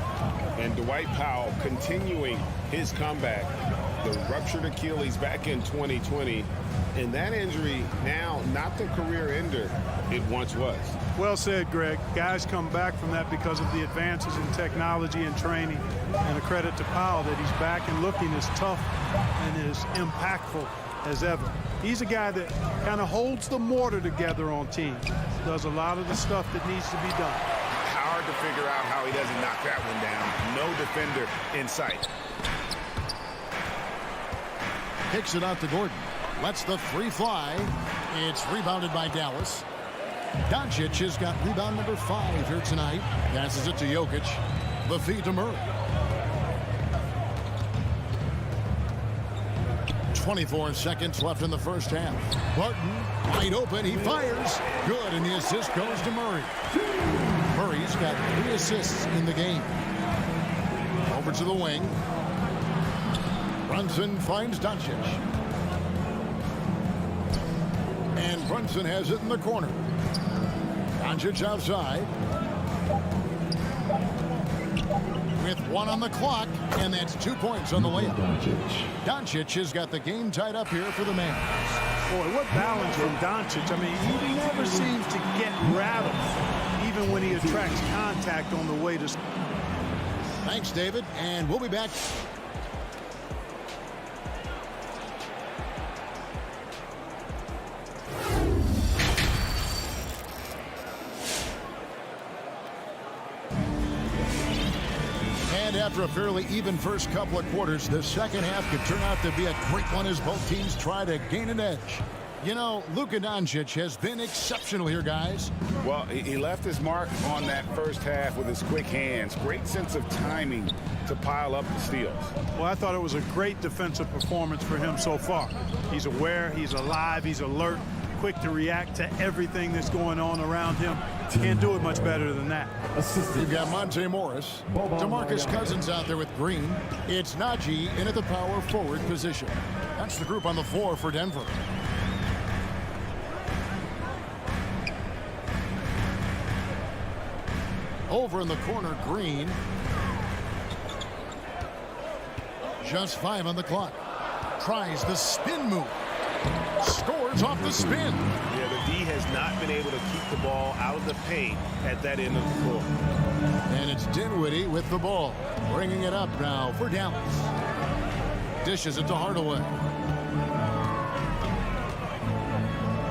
Speaker 4: And Dwight Powell continuing his comeback. The ruptured Achilles back in 2020. And that injury now not the career ender it once was.
Speaker 3: Well said, Greg. Guys come back from that because of the advances in technology and training. And a credit to Powell that he's back and looking as tough and as impactful as ever. He's a guy that kind of holds the mortar together on teams. Does a lot of the stuff that needs to be done.
Speaker 4: Hard to figure out how he doesn't knock that one down. No defender in sight.
Speaker 1: Kicks it out to Gordon. Lets the three fly. It's rebounded by Dallas. Doncic has got rebound number 5 here tonight. Passes it to Jokic. The feed to Murray. 24 seconds left in the first half. Barton wide open. He fires. Good, and the assist goes to Murray. Murray's got 3 assists in the game. Over to the wing. Brunson finds Doncic. And Brunson has it in the corner. Doncic outside. With 1 on the clock, and that's 2 points on the layup. Doncic has got the game tied up here for the Mavs.
Speaker 3: Boy, what balance from Doncic. I mean, he never seems to get rattled, even when he attracts contact on the way to...
Speaker 1: Thanks, David, and we'll be back. After a fairly even first couple of quarters, the second half could turn out to be a great one as both teams try to gain an edge. You know, Luka Doncic has been exceptional here, guys.
Speaker 2: Well, he left his mark on that first half with his quick hands. Great sense of timing to pile up the steals.
Speaker 3: Well, I thought it was a great defensive performance for him so far. He's aware, he's alive, he's alert, quick to react to everything that's going on around him. Can't do it much better than that.
Speaker 1: You've got Monte Morris, DeMarcus Cousins out there with Green. It's Najee in at the power forward position. That's the group on the floor for Denver. Over in the corner, Green. Just 5 on the clock. Tries the spin move. Scores off the spin.
Speaker 4: Yeah, the D has not been able to keep the ball out of the paint at that end of the floor.
Speaker 1: And it's Dinwiddie with the ball. Bringing it up now for Dallas. Dishes it to Hardaway.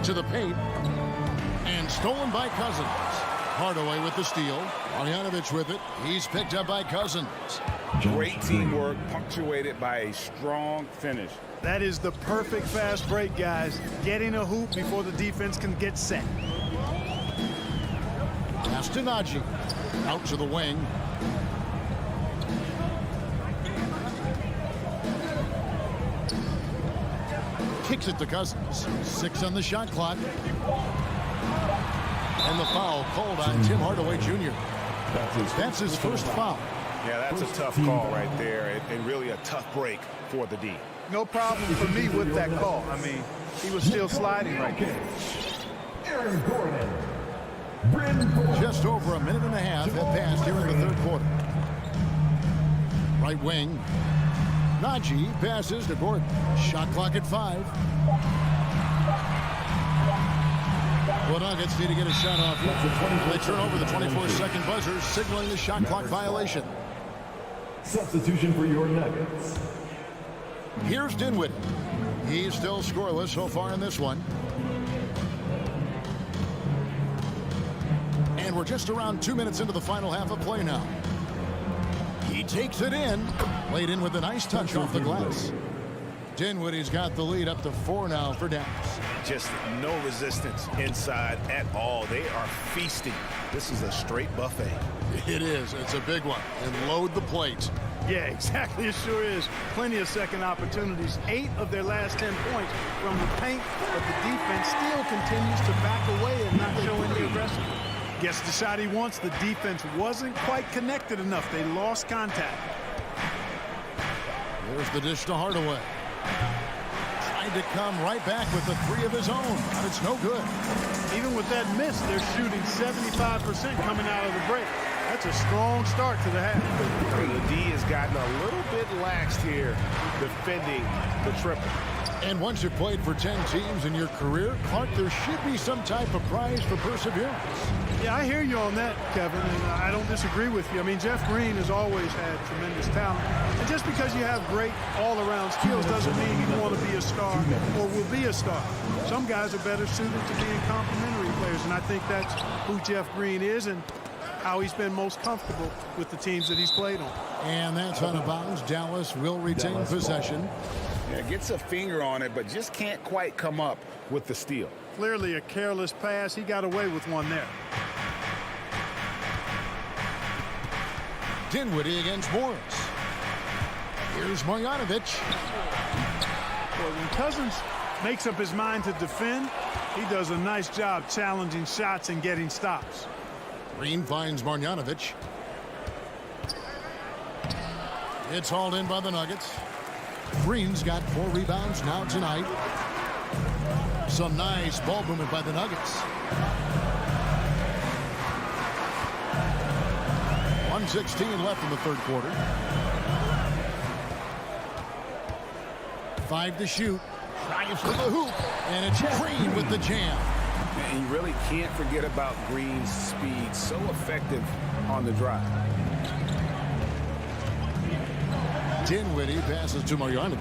Speaker 1: To the paint. And stolen by Cousins. Hardaway with the steal. Marjanovic with it. He's picked up by Cousins.
Speaker 2: Great teamwork punctuated by a strong finish.
Speaker 3: That is the perfect fast break, guys. Getting a hoop before the defense can get set.
Speaker 1: Pass to Najee. Out to the wing. Kicks it to Cousins. 6 on the shot clock. And the foul called on Tim Hardaway Jr. That's his first foul.
Speaker 4: Yeah, that's a tough call right there, and really a tough break for the D.
Speaker 3: No problem for me with that call. I mean, he was still sliding right there.
Speaker 10: Aaron Gordon.
Speaker 1: Just over a minute and a half have passed here in the third quarter. Right wing. Najee passes to Gordon. Shot clock at 5. Well, Nuggets need to get a shot off. They turn over the 24-second buzzer, signaling the shot clock violation.
Speaker 10: Substitution for your Nuggets.
Speaker 1: Here's Dinwiddie. He's still scoreless so far in this one. And we're just around 2 minutes into the final half of play now. He takes it in. Laid in with a nice touch off the glass. Dinwiddie's got the lead up to 4 now for Dallas.
Speaker 4: Just no resistance inside at all. They are feasting. This is a straight buffet.
Speaker 1: It is. It's a big one. And load the plate.
Speaker 3: Yeah, exactly. It sure is. Plenty of second opportunities. 8 of their last 10 points from the paint, but the defense still continues to back away and not show any aggression. Gets the shot he wants. The defense wasn't quite connected enough. They lost contact.
Speaker 1: There's the dish to Hardaway. Tried to come right back with the 3 of his own, but it's no good.
Speaker 3: Even with that miss, they're shooting 75% coming out of the break. That's a strong start to the half.
Speaker 4: The D has gotten a little bit laxed here defending the triple.
Speaker 1: And once you've played for 10 teams in your career, Clark, there should be some type of prize for perseverance.
Speaker 3: Yeah, I hear you on that, Kevin, and I don't disagree with you. I mean, Jeff Green has always had tremendous talent. And just because you have great all-around skills doesn't mean you want to be a star or will be a star. Some guys are better suited to being complementary players, and I think that's who Jeff Green is and how he's been most comfortable with the teams that he's played on.
Speaker 1: And that's out of bounds. Dallas will retain possession.
Speaker 2: Yeah, gets a finger on it, but just can't quite come up with the steal.
Speaker 3: Clearly a careless pass. He got away with one there.
Speaker 1: Dinwiddie against Morris. Here's Marjanovic.
Speaker 3: Well, when Cousins makes up his mind to defend, he does a nice job challenging shots and getting stops.
Speaker 1: Green finds Marjanovic. It's hauled in by the Nuggets. Green's got 4 rebounds now tonight. Some nice ball movement by the Nuggets. 1:16 left in the third quarter. 5 to shoot. Drives to the hoop. And it's Green with the jam.
Speaker 4: And you really can't forget about Green's speed. So effective on the drive.
Speaker 1: Dinwiddie passes to Marjanovic.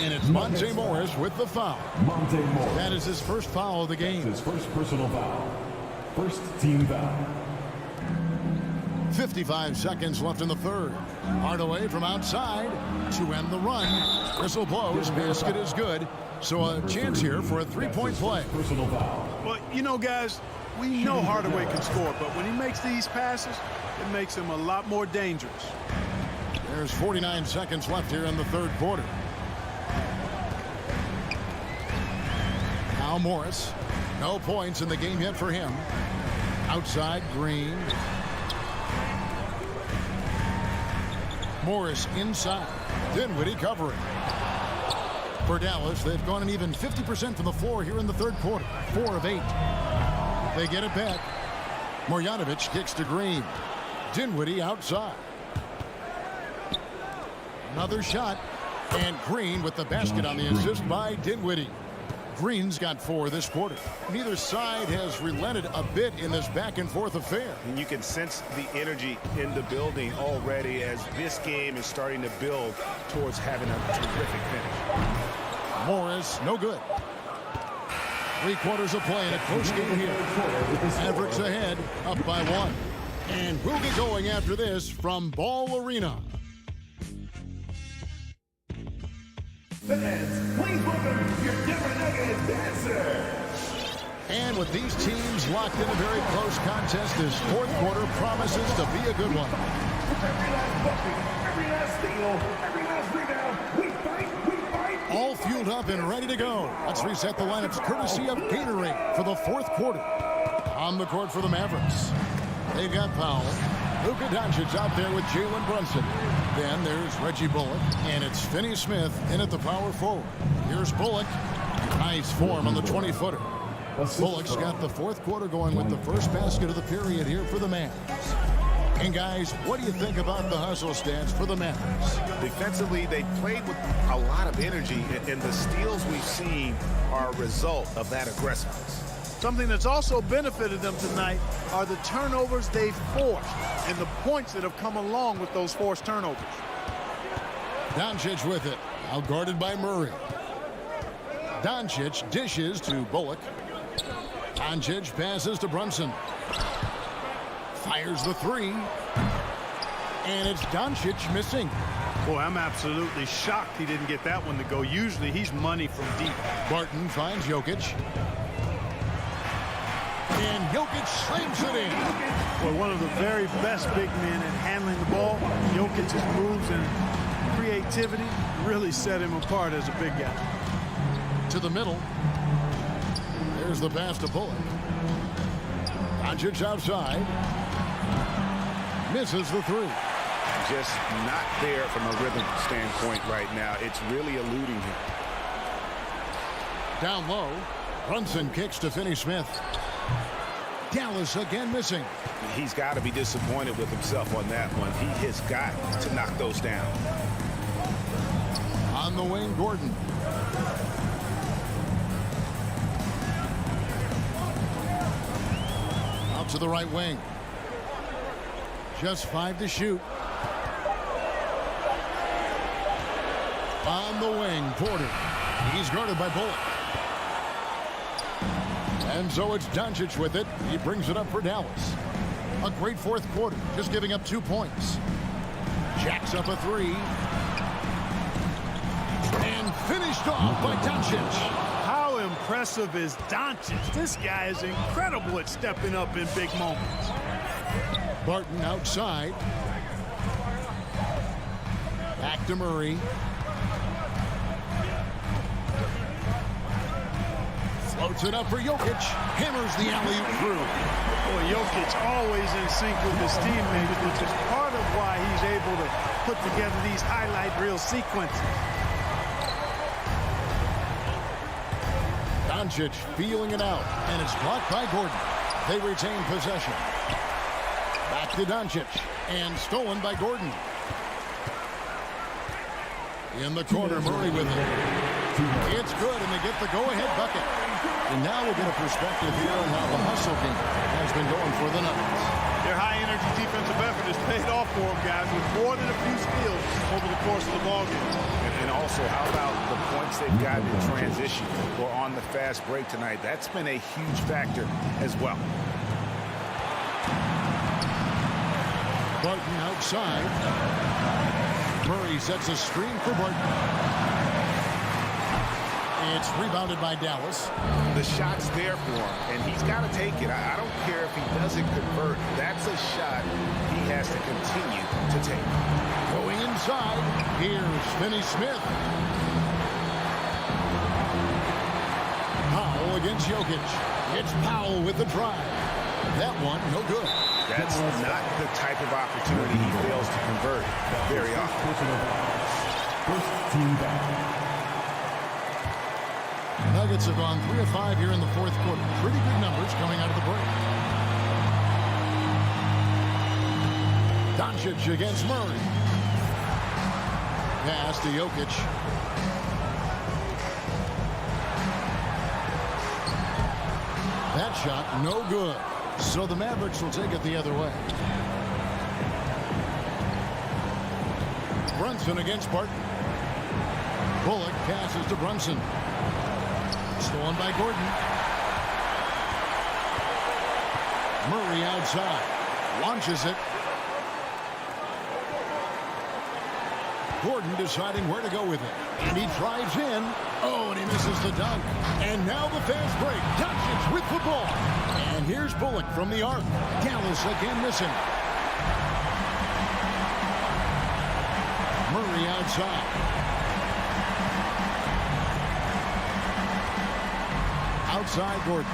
Speaker 1: And it's Monte Morris with the foul.
Speaker 10: Monte Morris.
Speaker 1: That is his first foul of the game.
Speaker 10: His first personal foul. First team foul.
Speaker 1: 55 seconds left in the third. Hardaway from outside to end the run. Whistle blows. Basket is good. So a chance here for a 3-point play.
Speaker 10: Personal foul.
Speaker 3: Well, you know, guys, we know Hardaway can score, but when he makes these passes, it makes him a lot more dangerous.
Speaker 1: There's 49 seconds left here in the third quarter. Now Morris. No points in the game yet for him. Outside, Green. Morris inside. Dinwiddie covering. For Dallas, they've gone an even 50% from the floor here in the third quarter. 4 of 8. They get it back. Marjanovic kicks to Green. Dinwiddie outside. Another shot. And Green with the basket on the assist by Dinwiddie. Green's got 4 this quarter. Neither side has relented a bit in this back-and-forth affair.
Speaker 4: And you can sense the energy in the building already as this game is starting to build towards having a terrific finish.
Speaker 1: Morris, no good. 3 quarters of play in a close game here. Mavericks ahead, up by 1. And we'll get going after this from Ball Arena.
Speaker 10: Fans, please welcome your Denver Nuggets dancer.
Speaker 1: And with these teams locked in a very close contest, this fourth quarter promises to be a good one.
Speaker 10: Every last bucket, every last steal, every last rebound, we fight,
Speaker 1: All fueled up and ready to go. Let's reset the lineups courtesy of Gatorade for the fourth quarter. On the court for the Mavericks, they've got Powell. Luka Doncic out there with Jalen Brunson. Then there's Reggie Bullock, and it's Finney Smith in at the power forward. Here's Bullock. Nice form on the 20-footer. Bullock's got the fourth quarter going with the first basket of the period here for the Mavs. And guys, what do you think about the hustle stats for the Mavericks?
Speaker 4: Defensively, they played with a lot of energy, and the steals we've seen are a result of that aggressiveness.
Speaker 3: Something that's also benefited them tonight are the turnovers they've forced and the points that have come along with those forced turnovers.
Speaker 1: Doncic with it, out guarded by Murray. Doncic dishes to Bullock. Doncic passes to Brunson. Fires the 3. And it's Doncic missing.
Speaker 3: Boy, I'm absolutely shocked he didn't get that one to go. Usually he's money from deep.
Speaker 1: Barton finds Jokic. And Jokic slams it in.
Speaker 3: Boy, one of the very best big men at handling the ball. Jokic's moves and creativity really set him apart as a big guy.
Speaker 1: To the middle. There's the pass to Bullock. Doncic outside. Misses the three.
Speaker 2: Just not there from a rhythm standpoint right now. It's really eluding him.
Speaker 1: Down low. Brunson kicks to Finney-Smith. Dallas again missing.
Speaker 2: He's got to be disappointed with himself on that one. He has got to knock those down.
Speaker 1: On the wing, Gordon. Out to the right wing. Just 5 to shoot. On the wing, Porter. He's guarded by Bullock. And so it's Doncic with it. He brings it up for Dallas. A great fourth quarter, just giving up 2 points. Jacks up a three. And finished off by Doncic.
Speaker 3: How impressive is Doncic? This guy is incredible at stepping up in big moments.
Speaker 1: Barton outside. Back to Murray. Floats it up for Jokic. Hammers the alley-oop through.
Speaker 3: Boy, Jokic always in sync with his teammates, which is part of why he's able to put together these highlight reel sequences.
Speaker 1: Doncic feeling it out, and it's blocked by Gordon. They retain possession. Back to Doncic, and stolen by Gordon. In the corner, Murray with it. It's good, and they get the go-ahead bucket. And now we'll get a perspective here on how the hustle game has been going for the Nuggets.
Speaker 3: Their high-energy defensive effort has paid off for them, guys, with more than a few steals over the course of the ballgame.
Speaker 2: And also, how about the points they've gotten in transition or on the fast break tonight? That's been a huge factor as well.
Speaker 1: Barton outside. Murray sets a screen for Barton. It's rebounded by Dallas.
Speaker 2: The shot's there for him, and he's got to take it. I don't care if he doesn't convert. That's a shot he has to continue to take.
Speaker 1: Going inside, here's Finney-Smith. Powell against Jokic. It's Powell with the drive. That one, no good.
Speaker 2: That's not the type of opportunity he fails to convert very often.
Speaker 10: First team back.
Speaker 1: Nuggets have gone 3 of 5 here in the fourth quarter. Pretty good numbers coming out of the break. Doncic against Murray. Pass to Jokic. That shot, no good. So the Mavericks will take it the other way. Brunson against Barton. Bullock passes to Brunson. Stolen by Gordon. Murray outside. Launches it. Gordon deciding where to go with it. And he drives in. Oh, and he misses the dunk. And now the fast break. Doncic with the ball. And here's Bullock from the arc. Dallas again missing. Murray outside. Outside Gordon.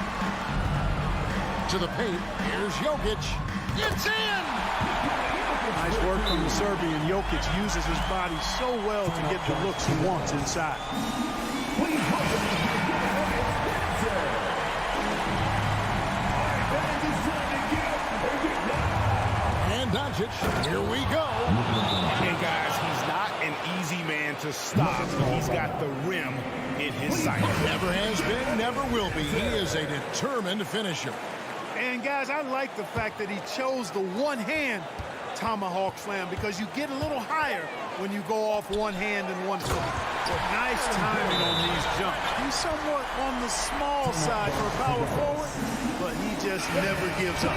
Speaker 1: To the paint. Here's Jokic. It's in!
Speaker 3: Nice work from the Serbian. Jokic uses his body so well to get the looks he wants inside.
Speaker 1: And Doncic, here we go.
Speaker 2: And guys, he's not an easy man to stop. He's got the rim in his sight.
Speaker 1: Never has been, never will be. He is a determined finisher.
Speaker 3: And guys, I like the fact that he chose the one-hand tomahawk slam because you get a little higher when you go off one hand and one foot. But nice timing on these jumps. He's somewhat on the small side for a power forward, but he just never gives up.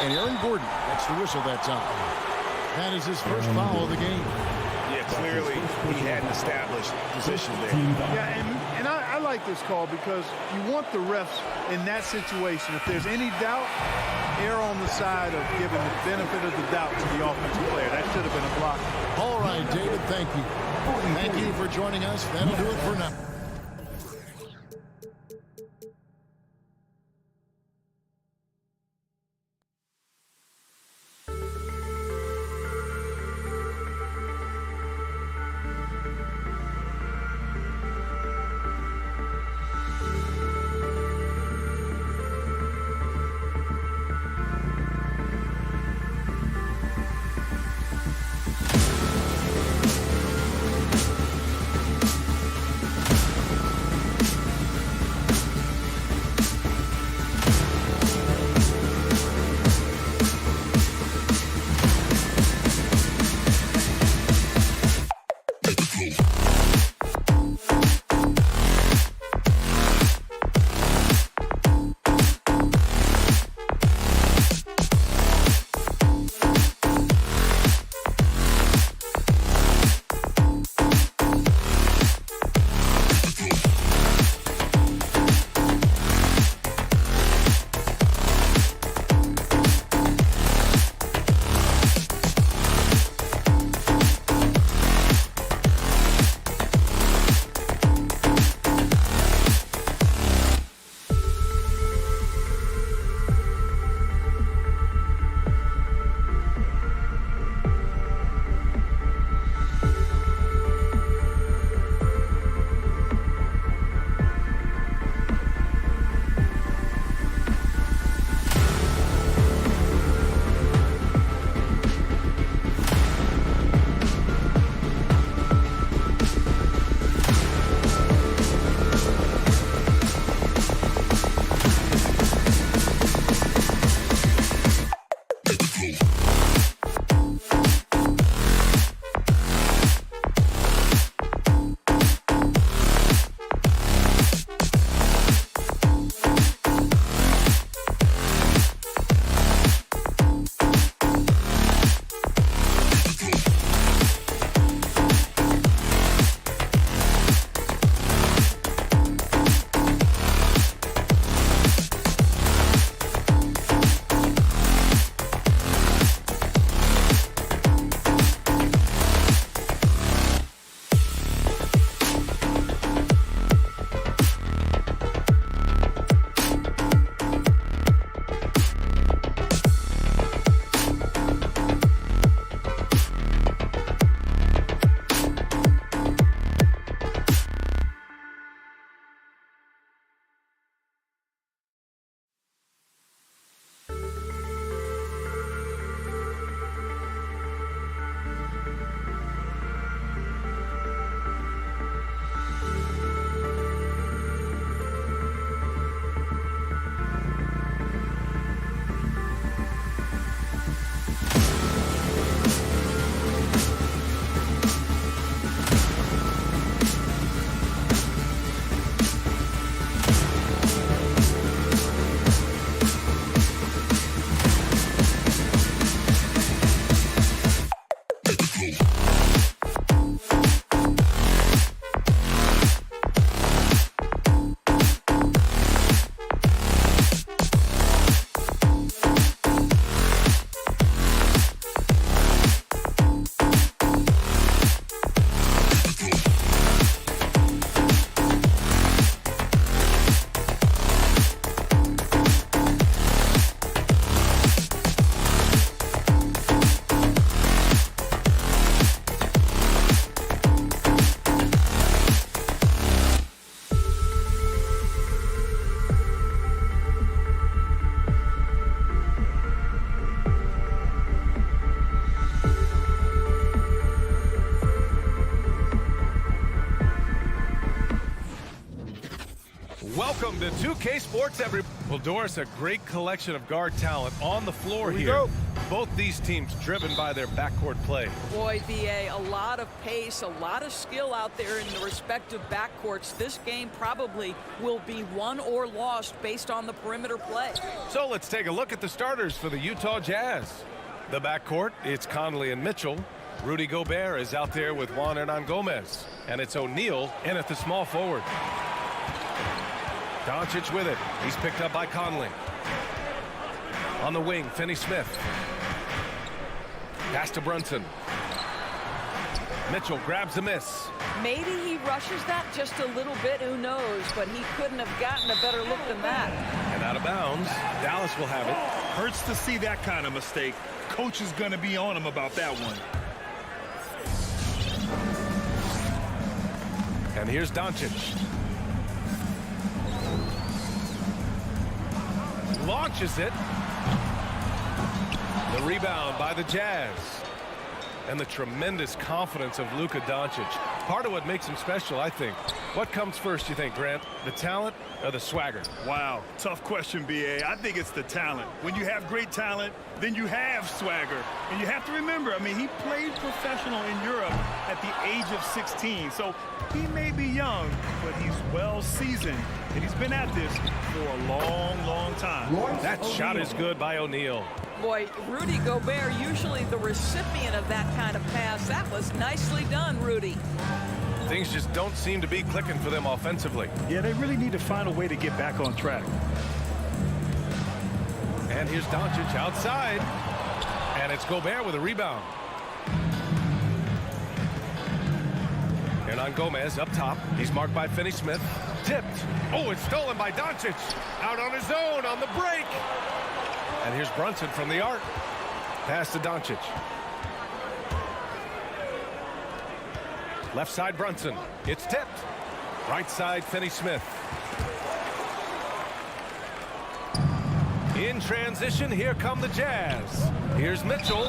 Speaker 1: And Aaron Gordon gets the whistle that time. That is his first foul of the game.
Speaker 4: Yeah, clearly he hadn't established position there.
Speaker 3: Yeah, and I like this call because you want the refs in that situation. If there's any doubt, err on the side of giving the benefit of the doubt to the offensive player. That should have been a block.
Speaker 1: All right, David, thank you. Thank you for joining us. That'll do it for now.
Speaker 7: Welcome to 2K Sports, everybody. Well, Doris, a great collection of guard talent on the floor here.
Speaker 3: Go.
Speaker 7: Both these teams driven by their backcourt play.
Speaker 8: Boy, BA, a lot of pace, a lot of skill out there in the respective backcourts. This game probably will be won or lost based on the perimeter play.
Speaker 7: So let's take a look at the starters for the Utah Jazz. The backcourt, it's Conley and Mitchell. Rudy Gobert is out there with Juan Hernangomez. And it's O'Neal in at the small forward. Doncic with it. He's picked up by Conley. On the wing, Finney-Smith. Pass to Brunson. Mitchell grabs the miss.
Speaker 8: Maybe he rushes that just a little bit, who knows, but he couldn't have gotten a better look than that.
Speaker 7: And out of bounds, Dallas will have it.
Speaker 5: Hurts to see that kind of mistake. Coach is going to be on him about that one.
Speaker 7: And here's Doncic. Launches it. The rebound by the Jazz. And the tremendous confidence of Luka Doncic. Part of what makes him special, I think. What comes first, you think, Grant? The talent or the swagger?
Speaker 5: Wow, tough question, BA. I think it's the talent. When you have great talent, then you have swagger. And you have to remember, I mean, he played professional in Europe at the age of 16. So he may be young, but he's well seasoned. And he's been at this for a long, long time.
Speaker 7: That shot is good by O'Neal.
Speaker 8: Boy, Rudy Gobert, usually the recipient of that kind of pass. That was nicely done, Rudy.
Speaker 7: Things just don't seem to be clicking for them offensively.
Speaker 5: Yeah, they really need to find a way to get back on track.
Speaker 7: And here's Doncic outside. And it's Gobert with a rebound. Hernangomez up top. He's marked by Finney-Smith. Tipped. Oh, it's stolen by Doncic. Out on his own on the break. And here's Brunson from the arc. Pass to Doncic. Left side Brunson. It's tipped. Right side Finney-Smith. In transition, here come the Jazz. Here's Mitchell.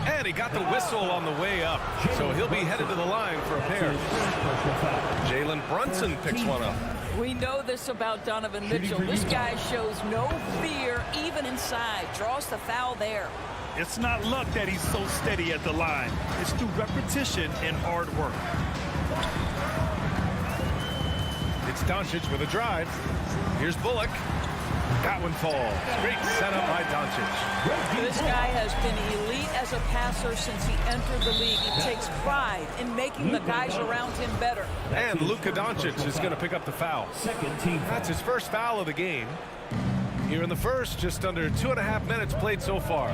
Speaker 7: And he got the whistle on the way up. So he'll be headed to the line for a pair. Jalen Brunson picks one up.
Speaker 8: We know this about Donovan Mitchell. This guy shows no fear even inside. Draws the foul there.
Speaker 5: It's not luck that he's so steady at the line. It's through repetition and hard work.
Speaker 7: It's Doncic with a drive. Here's Bullock. That one falls. Great setup by Doncic.
Speaker 8: This guy has been elite as a passer since he entered the league. He takes pride in making the guys around him better.
Speaker 7: And Luka Doncic is going to pick up the foul. That's his first foul of the game. Here in the first, just under 2.5 minutes played so far.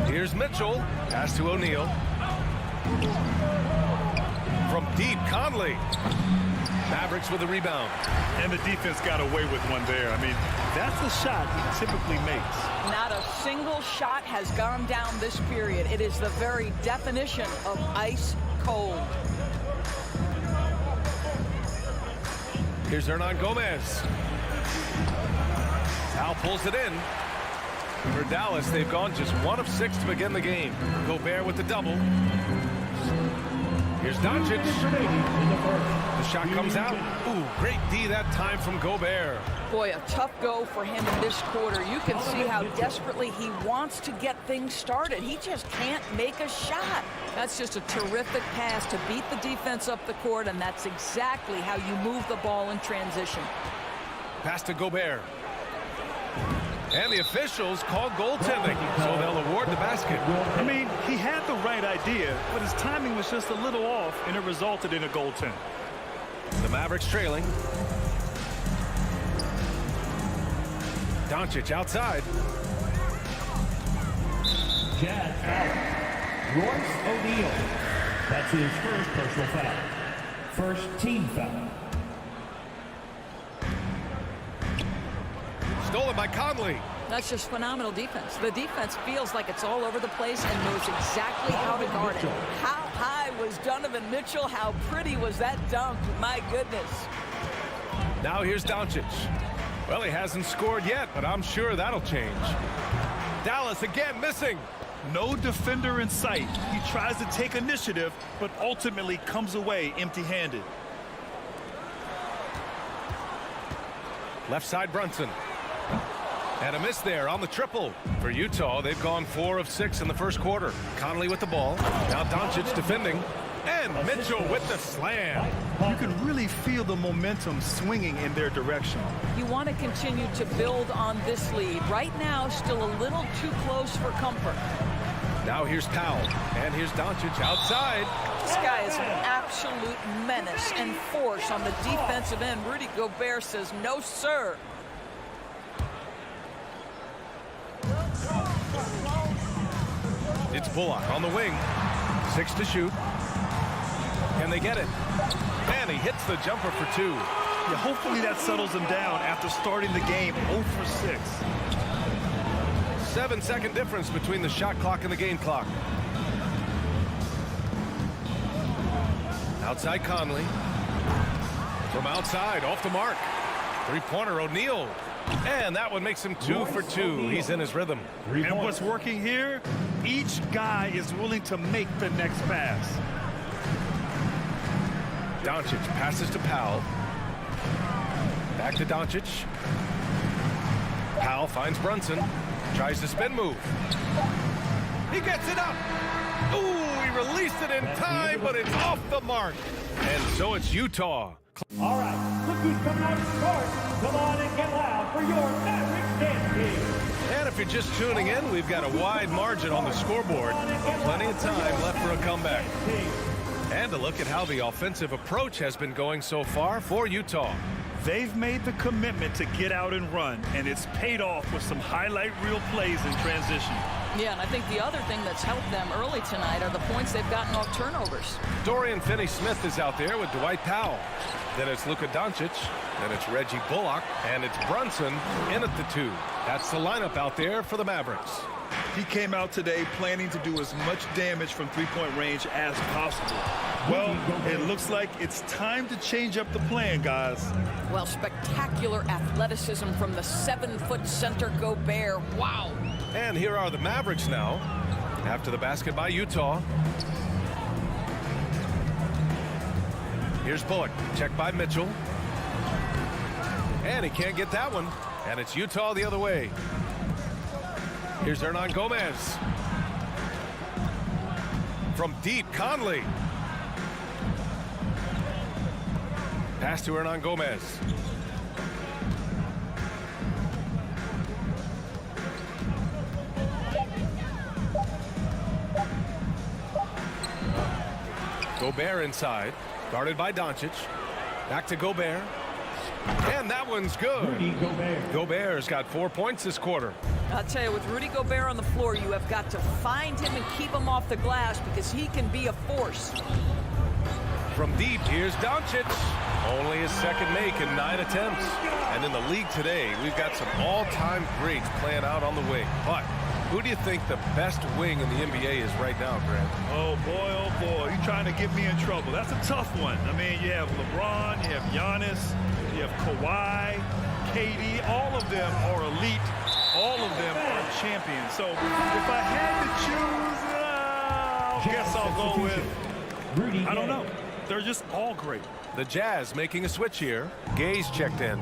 Speaker 7: Here's Mitchell. Pass to O'Neal. From deep, Conley. Mavericks with the rebound.
Speaker 5: And the defense got away with one there. I mean, that's a shot he typically makes.
Speaker 8: Not a single shot has gone down this period. It is the very definition of ice cold.
Speaker 7: Here's Hernangomez. Al pulls it in. For Dallas, they've gone just 1 of 6 to begin the game. Gobert with the double. Here's Doncic. The shot comes out. Ooh, great D that time from Gobert.
Speaker 8: Boy, a tough go for him in this quarter. You can see how desperately he wants to get things started. He just can't make a shot. That's just a terrific pass to beat the defense up the court, and that's exactly how you move the ball in transition.
Speaker 7: Pass to Gobert. And the officials call goaltending, so they'll award the basket.
Speaker 5: I mean, he had the right idea, but his timing was just a little off, and it resulted in a goaltend.
Speaker 7: The Mavericks trailing. Doncic outside.
Speaker 10: Jazz foul. Royce O'Neal. That's his first personal foul. First team foul.
Speaker 7: Stolen by Conley.
Speaker 8: That's just phenomenal defense. The defense feels like it's all over the place and knows exactly how to guard it. How high was Donovan Mitchell? How pretty was that dunk? My goodness.
Speaker 7: Now here's Doncic. Well, he hasn't scored yet, but I'm sure that'll change. Dallas again missing.
Speaker 5: No defender in sight. He tries to take initiative, but ultimately comes away empty-handed.
Speaker 7: Left side Brunson. And a miss there on the triple. For Utah, they've gone 4 of 6 in the first quarter. Conley with the ball. Now Doncic defending. And Mitchell with the slam.
Speaker 5: You can really feel the momentum swinging in their direction.
Speaker 8: You want to continue to build on this lead. Right now, still a little too close for comfort.
Speaker 7: Now here's Powell. And here's Doncic outside.
Speaker 8: This guy is an absolute menace and force on the defensive end. Rudy Gobert says, no, sir.
Speaker 7: It's Bullock on the wing. 6 to shoot. Can they get it? And he hits the jumper for 2.
Speaker 5: Yeah, hopefully that settles him down after starting the game 0 for 6.
Speaker 7: 7-second difference between the shot clock and the game clock. Outside Conley. From outside, off the mark. Three-pointer, O'Neal. And that one makes him 2 for 2. He's in his rhythm.
Speaker 5: And what's working here, each guy is willing to make the next pass.
Speaker 7: Doncic passes to Powell. Back to Doncic. Powell finds Brunson. Tries to spin move. He gets it up. Ooh, he released it in time, but it's off the mark. And so it's Utah.
Speaker 10: All right, look who's coming out of the court. Come on and get loud for your Mavericks dance team.
Speaker 7: And if you're just tuning in, we've got a wide margin on the scoreboard. Plenty of time left for a comeback. And a look at how the offensive approach has been going so far for Utah.
Speaker 5: They've made the commitment to get out and run, and it's paid off with some highlight reel plays in transition.
Speaker 8: Yeah, and I think the other thing that's helped them early tonight are the points they've gotten off turnovers.
Speaker 7: Dorian Finney-Smith is out there with Dwight Powell. Then it's Luka Doncic. Then it's Reggie Bullock. And it's Brunson in at the 2. That's the lineup out there for the Mavericks.
Speaker 5: He came out today planning to do as much damage from three-point range as possible. Well, it looks like it's time to change up the plan, guys.
Speaker 8: Well, spectacular athleticism from the 7-foot center Gobert. Wow.
Speaker 7: And here are the Mavericks now. After the basket by Utah. Here's Bullock. Check by Mitchell. And he can't get that one. And it's Utah the other way. Here's Hernan Gomez. From deep, Conley. Pass to Hernan Gomez. Gobert inside. Guarded by Doncic. Back to Gobert. And that one's good.
Speaker 10: Rudy Gobert.
Speaker 7: Gobert's got 4 points this quarter.
Speaker 8: I'll tell you, with Rudy Gobert on the floor, you have got to find him and keep him off the glass because he can be a force.
Speaker 7: From deep, here's Doncic. Only his second make in 9 attempts. And in the league today, we've got some all-time greats playing out on the wing. But who do you think the best wing in the NBA is right now, Grant?
Speaker 5: Oh, boy, you're trying to get me in trouble. That's a tough one. I mean, you have LeBron, you have Giannis, you have Kawhi, KD. All of them are elite. All of them are champions. So if I had to choose, I guess I'll go with, I don't know. They're just all great.
Speaker 7: The Jazz making a switch here. Gay's checked in.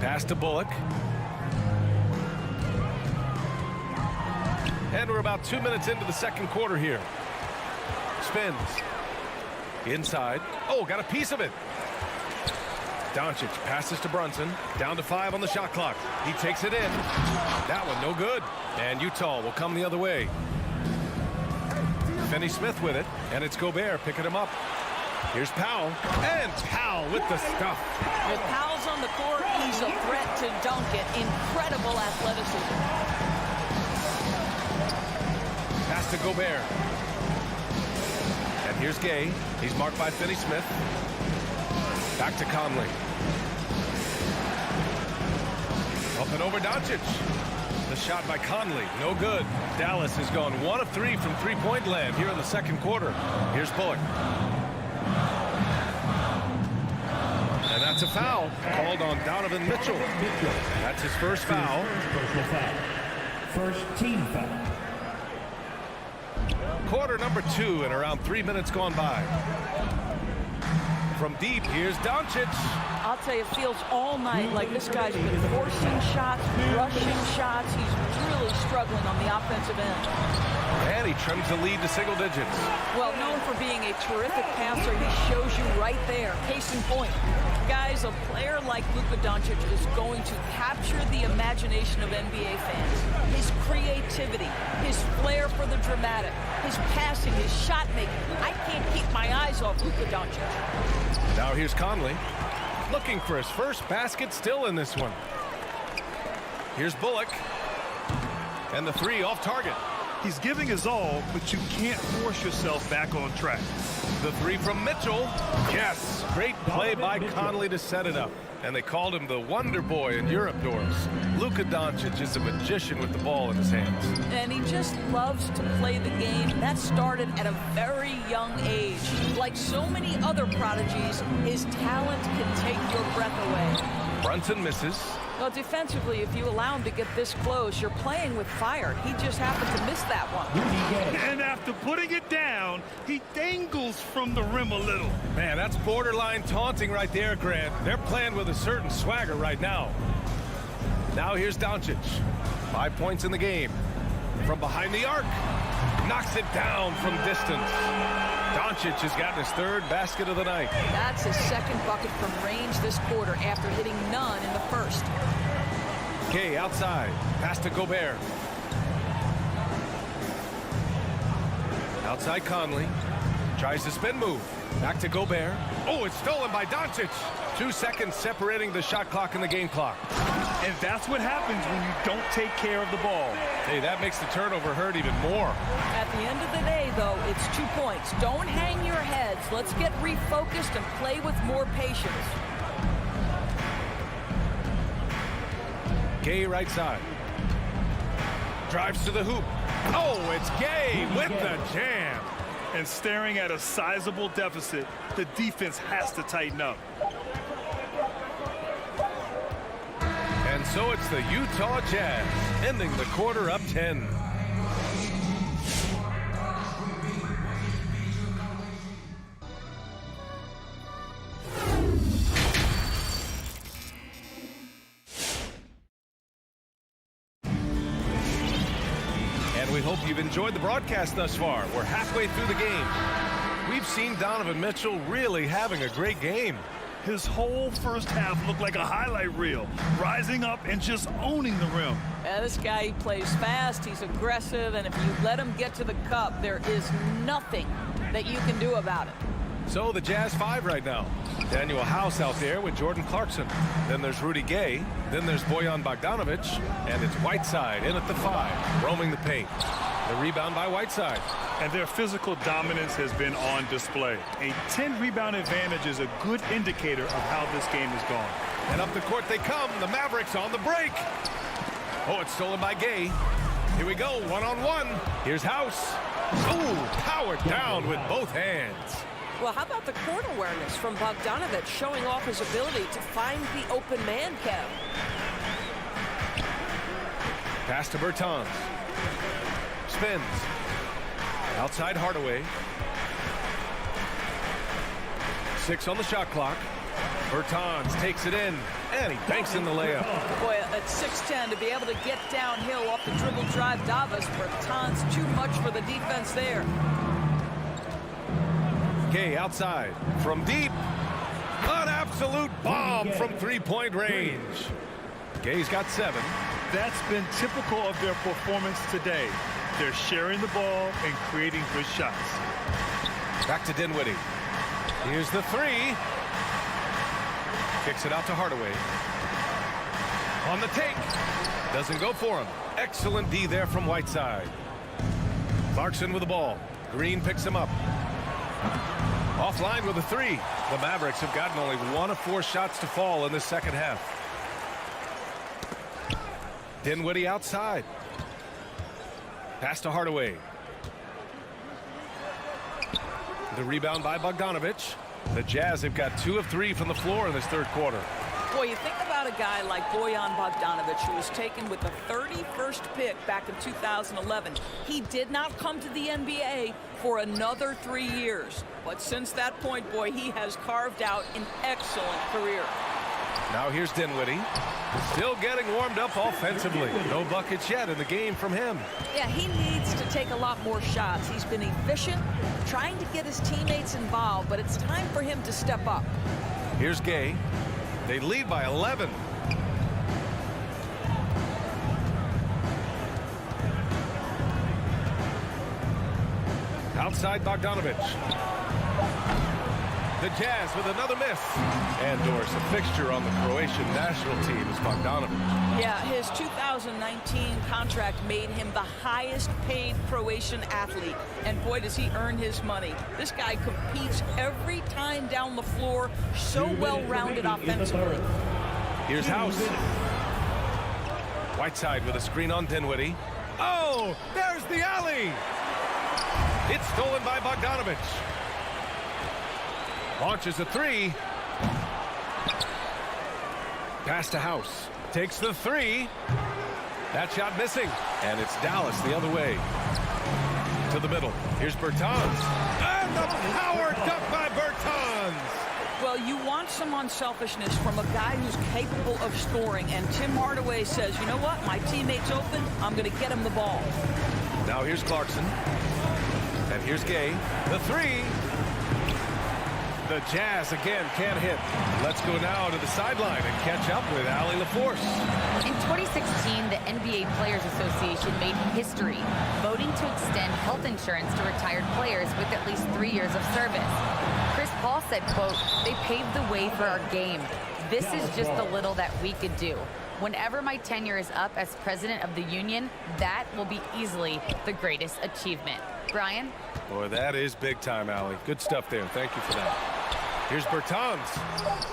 Speaker 7: Pass to Bullock. And we're about 2 minutes into the second quarter here. Spins. Inside. Oh, got a piece of it. Doncic passes to Brunson. Down to 5 on the shot clock. He takes it in. That one no good. And Utah will come the other way. Finney-Smith with it. And it's Gobert picking him up. Here's Powell. And Powell with the stuff.
Speaker 8: With Powell's on the court, he's a threat to dunk it. Incredible athleticism.
Speaker 7: Pass to Gobert. And here's Gay. He's marked by Finney-Smith. Back to Conley. Up and over Doncic. The shot by Conley, no good. Dallas has gone 1 of 3 from three-point land here in the second quarter. Here's Bullock. And that's a foul called on Donovan Mitchell. That's his first foul.
Speaker 10: First team foul.
Speaker 7: Quarter number 2 and around 3 minutes gone by. From deep, here's Doncic.
Speaker 8: I'll tell you, it feels all night like this guy's been forcing shots, rushing shots. He's really struggling on the offensive end.
Speaker 7: And he trims the lead to single digits.
Speaker 8: Well, known for being a terrific passer, he shows you right there. Case in point. Guys, a player like Luka Doncic is going to capture the imagination of NBA fans. His creativity, his flair for the dramatic, his passing, his shot making. I can't keep my eyes off Luka Doncic.
Speaker 7: Now here's Conley, looking for his first basket, still in this one. Here's Bullock, and the three off target.
Speaker 5: He's giving his all, but you can't force yourself back on track.
Speaker 7: The three from Mitchell. Yes, great play by Conley to set it up. And they called him the Wonder Boy in Europe, Doris. Luka Doncic is a magician with the ball in his hands.
Speaker 8: And he just loves to play the game. That started at a very young age. Like so many other prodigies, his talent can take your breath away.
Speaker 7: Brunson misses.
Speaker 8: Well, defensively, if you allow him to get this close, you're playing with fire. He just happened to miss that one.
Speaker 5: And after putting it down, he dangles from the rim a little.
Speaker 7: Man, that's borderline taunting right there, Grant. They're playing with a certain swagger right now. Now here's Doncic. 5 points in the game. From behind the arc. Knocks it down from distance. Doncic has gotten his third basket of the night.
Speaker 8: That's his second bucket from range this quarter after hitting none in the first.
Speaker 7: Gay outside. Pass to Gobert. Outside Conley. Tries the spin move. Back to Gobert. Oh, it's stolen by Doncic. 2 seconds separating the shot clock and the game clock.
Speaker 5: And that's what happens when you don't take care of the ball.
Speaker 7: Hey, that makes the turnover hurt even more.
Speaker 8: At the end of the day, though, it's 2 points. Don't hang your heads. Let's get refocused and play with more patience.
Speaker 7: Gay right side. Drives to the hoop. Oh, it's Gay with the jam.
Speaker 5: And staring at a sizable deficit, the defense has to tighten up.
Speaker 7: And so it's the Utah Jazz ending the quarter up 10. And we hope you've enjoyed the broadcast thus far. We're halfway through the game. We've seen Donovan Mitchell really having a great game.
Speaker 5: His whole first half looked like a highlight reel, rising up and just owning the rim.
Speaker 8: Yeah, this guy, he plays fast, he's aggressive, and if you let him get to the cup, there is nothing that you can do about it.
Speaker 7: So the Jazz 5 right now. Daniel House out there with Jordan Clarkson. Then there's Rudy Gay. Then there's Bojan Bogdanovic. And it's Whiteside in at the 5, roaming the paint. The rebound by Whiteside.
Speaker 5: And their physical dominance has been on display. A 10-rebound advantage is a good indicator of how this game has gone.
Speaker 7: And up the court they come. The Mavericks on the break. Oh, it's stolen by Gay. Here we go, one-on-one. Here's House. Oh, powered down with both hands.
Speaker 12: Well, how about the court awareness from Bogdanovic, showing off his ability to find the open man, Kev?
Speaker 7: Pass to Bertans. Spins. Outside Hardaway. 6 on the shot clock. Bertans takes it in, and he banks in the layup.
Speaker 8: Boy, at 6'10", to be able to get downhill off the dribble drive, Davis, Bertans too much for the defense there.
Speaker 7: Gay outside from deep. An absolute bomb from three-point range. Gay's got 7.
Speaker 5: That's been typical of their performance today. They're sharing the ball and creating good shots.
Speaker 7: Back to Dinwiddie. Here's the 3. Kicks it out to Hardaway. On the take. Doesn't go for him. Excellent D there from Whiteside. Clarkson with the ball. Green picks him up. Offline with a 3. The Mavericks have gotten only 1 of 4 shots to fall in the second half. Dinwiddie outside. Pass to Hardaway. The rebound by Bogdanovic. The Jazz have got 2 of 3 from the floor in this third quarter.
Speaker 8: Boy, you think about a guy like Bojan Bogdanovic, who was taken with the 31st pick back in 2011. He did not come to the NBA for another 3 years. But since that point, boy, he has carved out an excellent career.
Speaker 7: Now here's Dinwiddie. Still getting warmed up offensively. No buckets yet in the game from him.
Speaker 8: Yeah, he needs to take a lot more shots. He's been efficient, trying to get his teammates involved, but it's time for him to step up.
Speaker 7: Here's Gay. They lead by 11. Outside Bogdanovich. The Jazz with another miss. And Doris, a fixture on the Croatian national team, is Bogdanovich.
Speaker 8: Yeah, his 2019 contract made him the highest paid Croatian athlete. And boy, does he earn his money. This guy competes every time down the floor, so well-rounded offensively.
Speaker 7: Here's House. Whiteside with a screen on Dinwiddie. Oh, there's the alley. It's stolen by Bogdanovich. Launches a three. Pass to House. Takes the three. That shot missing. And it's Dallas the other way. To the middle. Here's Bertans. And the power dunk by Bertans.
Speaker 8: Well, you want some unselfishness from a guy who's capable of scoring. And Tim Hardaway says, you know what? My teammate's open. I'm going to get him the ball.
Speaker 7: Now here's Clarkson. And here's Gay. The three. The Jazz again can't hit. Let's go now to the sideline and catch up with Allie LaForce.
Speaker 13: In 2016, the NBA Players Association made history, voting to extend health insurance to retired players with at least 3 years of service. Chris Paul said, quote, "They paved the way for our game. This is just the little that we could do. Whenever my tenure is up as president of the union, that will be easily the greatest achievement." Brian?
Speaker 7: Boy, that is big time, Allie. Good stuff there. Thank you for that. Here's Bertans.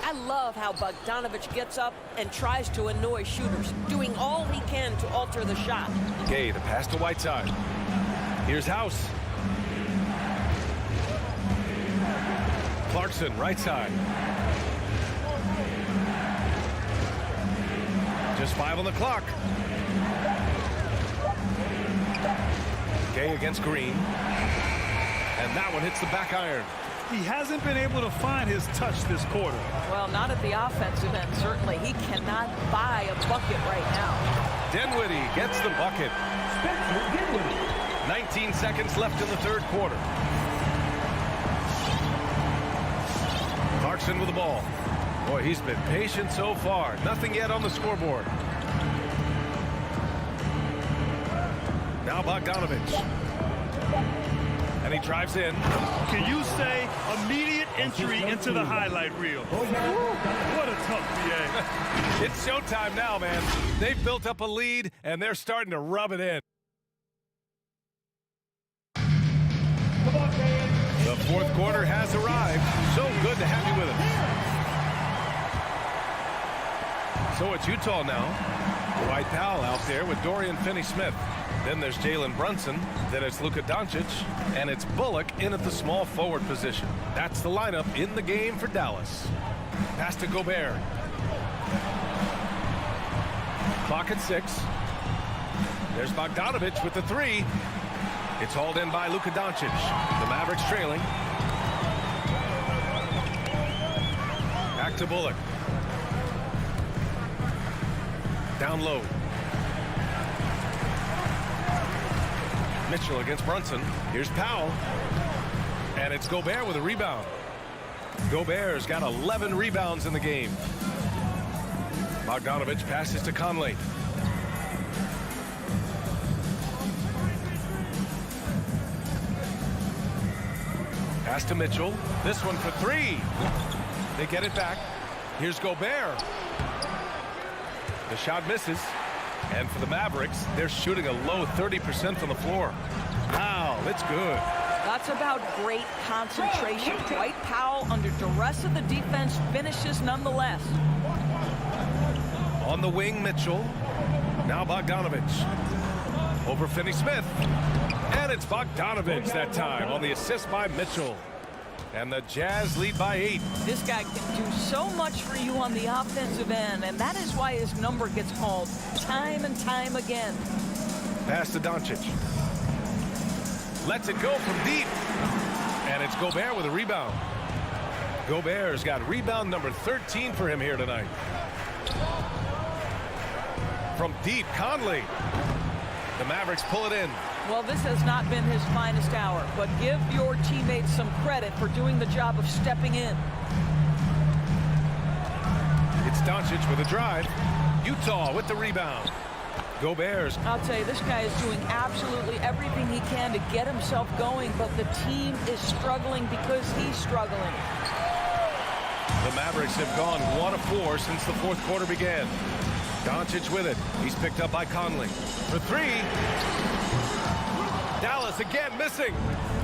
Speaker 12: I love how Bogdanovich gets up and tries to annoy shooters, doing all he can to alter the shot.
Speaker 7: Gay, the pass to Whiteside. Here's House. Clarkson, right side. Just 5 on the clock. Gay against Green. And that one hits the back iron.
Speaker 5: He hasn't been able to find his touch this quarter.
Speaker 8: Well, not at the offensive end, certainly. He cannot buy a bucket right now.
Speaker 7: Dinwiddie gets the bucket. 19 seconds left in the third quarter. Clarkson with the ball. Boy, he's been patient so far. Nothing yet on the scoreboard. Now Bogdanovich. And he drives in.
Speaker 5: Can you say immediate entry into the highlight reel? What a tough BA.
Speaker 7: It's showtime now, man. They've built up a lead, and they're starting to rub it in. The fourth quarter has arrived. So good to have you with us. So it's Utah now. Dwight Powell out there with Dorian Finney-Smith. Then there's Jalen Brunson. Then it's Luka Doncic. And it's Bullock in at the small forward position. That's the lineup in the game for Dallas. Pass to Gobert. Clock at 6. There's Bogdanovich with the three. It's hauled in by Luka Doncic. The Mavericks trailing. Back to Bullock. Down low. Mitchell against Brunson. Here's Powell. And it's Gobert with a rebound. Gobert's got 11 rebounds in the game. Bogdanovich passes to Conley. Pass to Mitchell. This one for three. They get it back. Here's Gobert. The shot misses. And for the Mavericks, they're shooting a low 30% from the floor. Wow, it's good.
Speaker 8: That's about great concentration. Dwight Powell, under duress of the defense, finishes nonetheless.
Speaker 7: On the wing, Mitchell. Now Bogdanovich. Over Finney-Smith. And it's Bogdanovich that time on the assist by Mitchell. And the Jazz lead by 8.
Speaker 8: This guy can do so much for you on the offensive end, and that is why his number gets called time and time again.
Speaker 7: Pass to Doncic. Lets it go from deep. And it's Gobert with a rebound. Gobert's got rebound number 13 for him here tonight. From deep, Conley. The Mavericks pull it in.
Speaker 8: Well, this has not been his finest hour, but give your teammates some credit for doing the job of stepping in.
Speaker 7: It's Doncic with a drive. Utah with the rebound. Gobert's.
Speaker 8: I'll tell you, this guy is doing absolutely everything he can to get himself going, but the team is struggling because he's struggling.
Speaker 7: The Mavericks have gone 1 of 4 since the fourth quarter began. Doncic with it. He's picked up by Conley. For 3. Dallas again missing.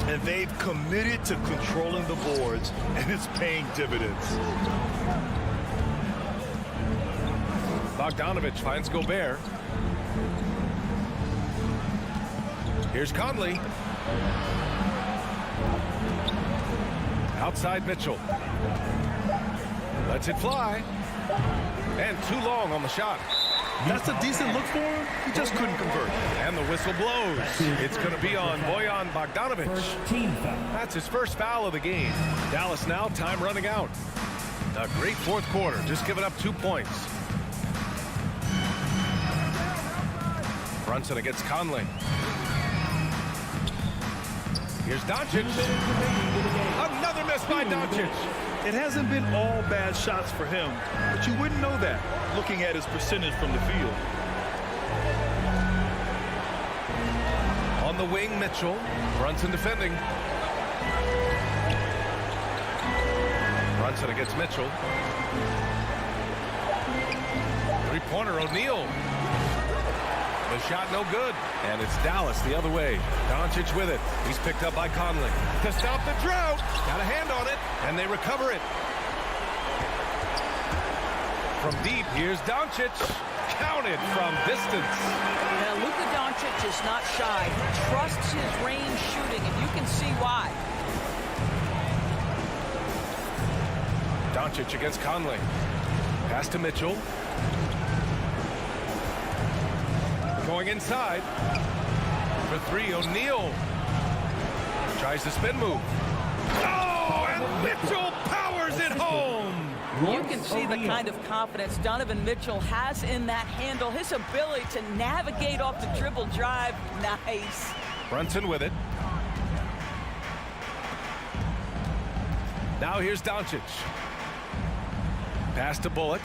Speaker 5: And they've committed to controlling the boards, and it's paying dividends.
Speaker 7: Bogdanovich finds Gobert. Here's Conley. Outside Mitchell. Lets it fly. And too long on the shot.
Speaker 5: That's a decent look for him. He just couldn't convert.
Speaker 7: And the whistle blows. It's going to be on Bojan Bogdanovich.
Speaker 10: Team foul.
Speaker 7: That's his first foul of the game. Dallas now, time running out. A great fourth quarter, just giving up 2 points. Brunson against Conley. Here's Doncic. Another miss by Doncic.
Speaker 5: It hasn't been all bad shots for him, but you wouldn't know that looking at his percentage from the field.
Speaker 7: On the wing, Mitchell. Brunson defending. Brunson against Mitchell. Three-pointer, O'Neal. The shot no good. And it's Dallas the other way. Doncic with it. He's picked up by Conley. To stop the drought. Got a hand on it. And they recover it. From deep, here's Doncic. Counted from distance.
Speaker 8: Now, Luka Doncic is not shy. He trusts his range shooting, and you can see why.
Speaker 7: Doncic against Conley. Pass to Mitchell. Going inside. For 3, O'Neal. Tries the spin move. Oh, and Mitchell powers it home.
Speaker 8: You can see the kind of confidence Donovan Mitchell has in that handle. His ability to navigate off the dribble drive. Nice.
Speaker 7: Brunson with it. Now here's Doncic. Pass to Bullock.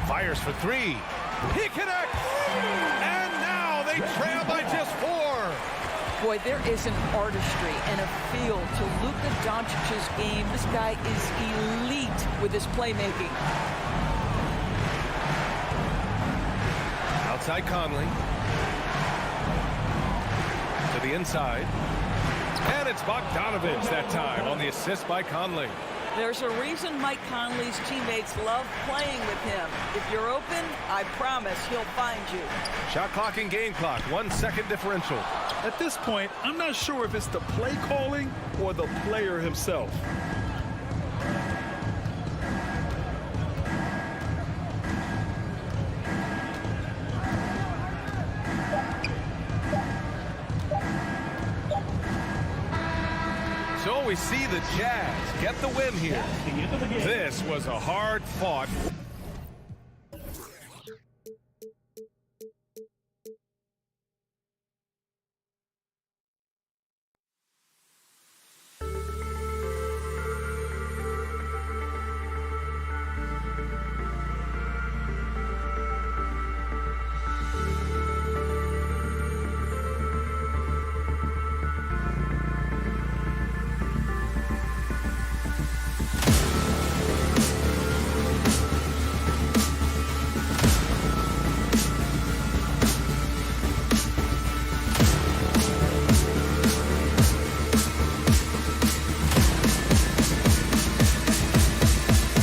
Speaker 7: Fires for 3. He connects! And now they trail by just 4.
Speaker 8: Boy, there is an artistry and a feel to Luka Doncic's game. This guy is elite with his playmaking.
Speaker 7: Outside Conley. To the inside. And it's Bogdanovich that time on the assist by Conley.
Speaker 8: There's a reason Mike Conley's teammates love playing with him. If you're open, I promise he'll find you.
Speaker 7: Shot clock and game clock, 1 second differential.
Speaker 5: At this point, I'm not sure if it's the play calling or the player himself.
Speaker 7: So we see the Jazz get the win here. This was a hard-fought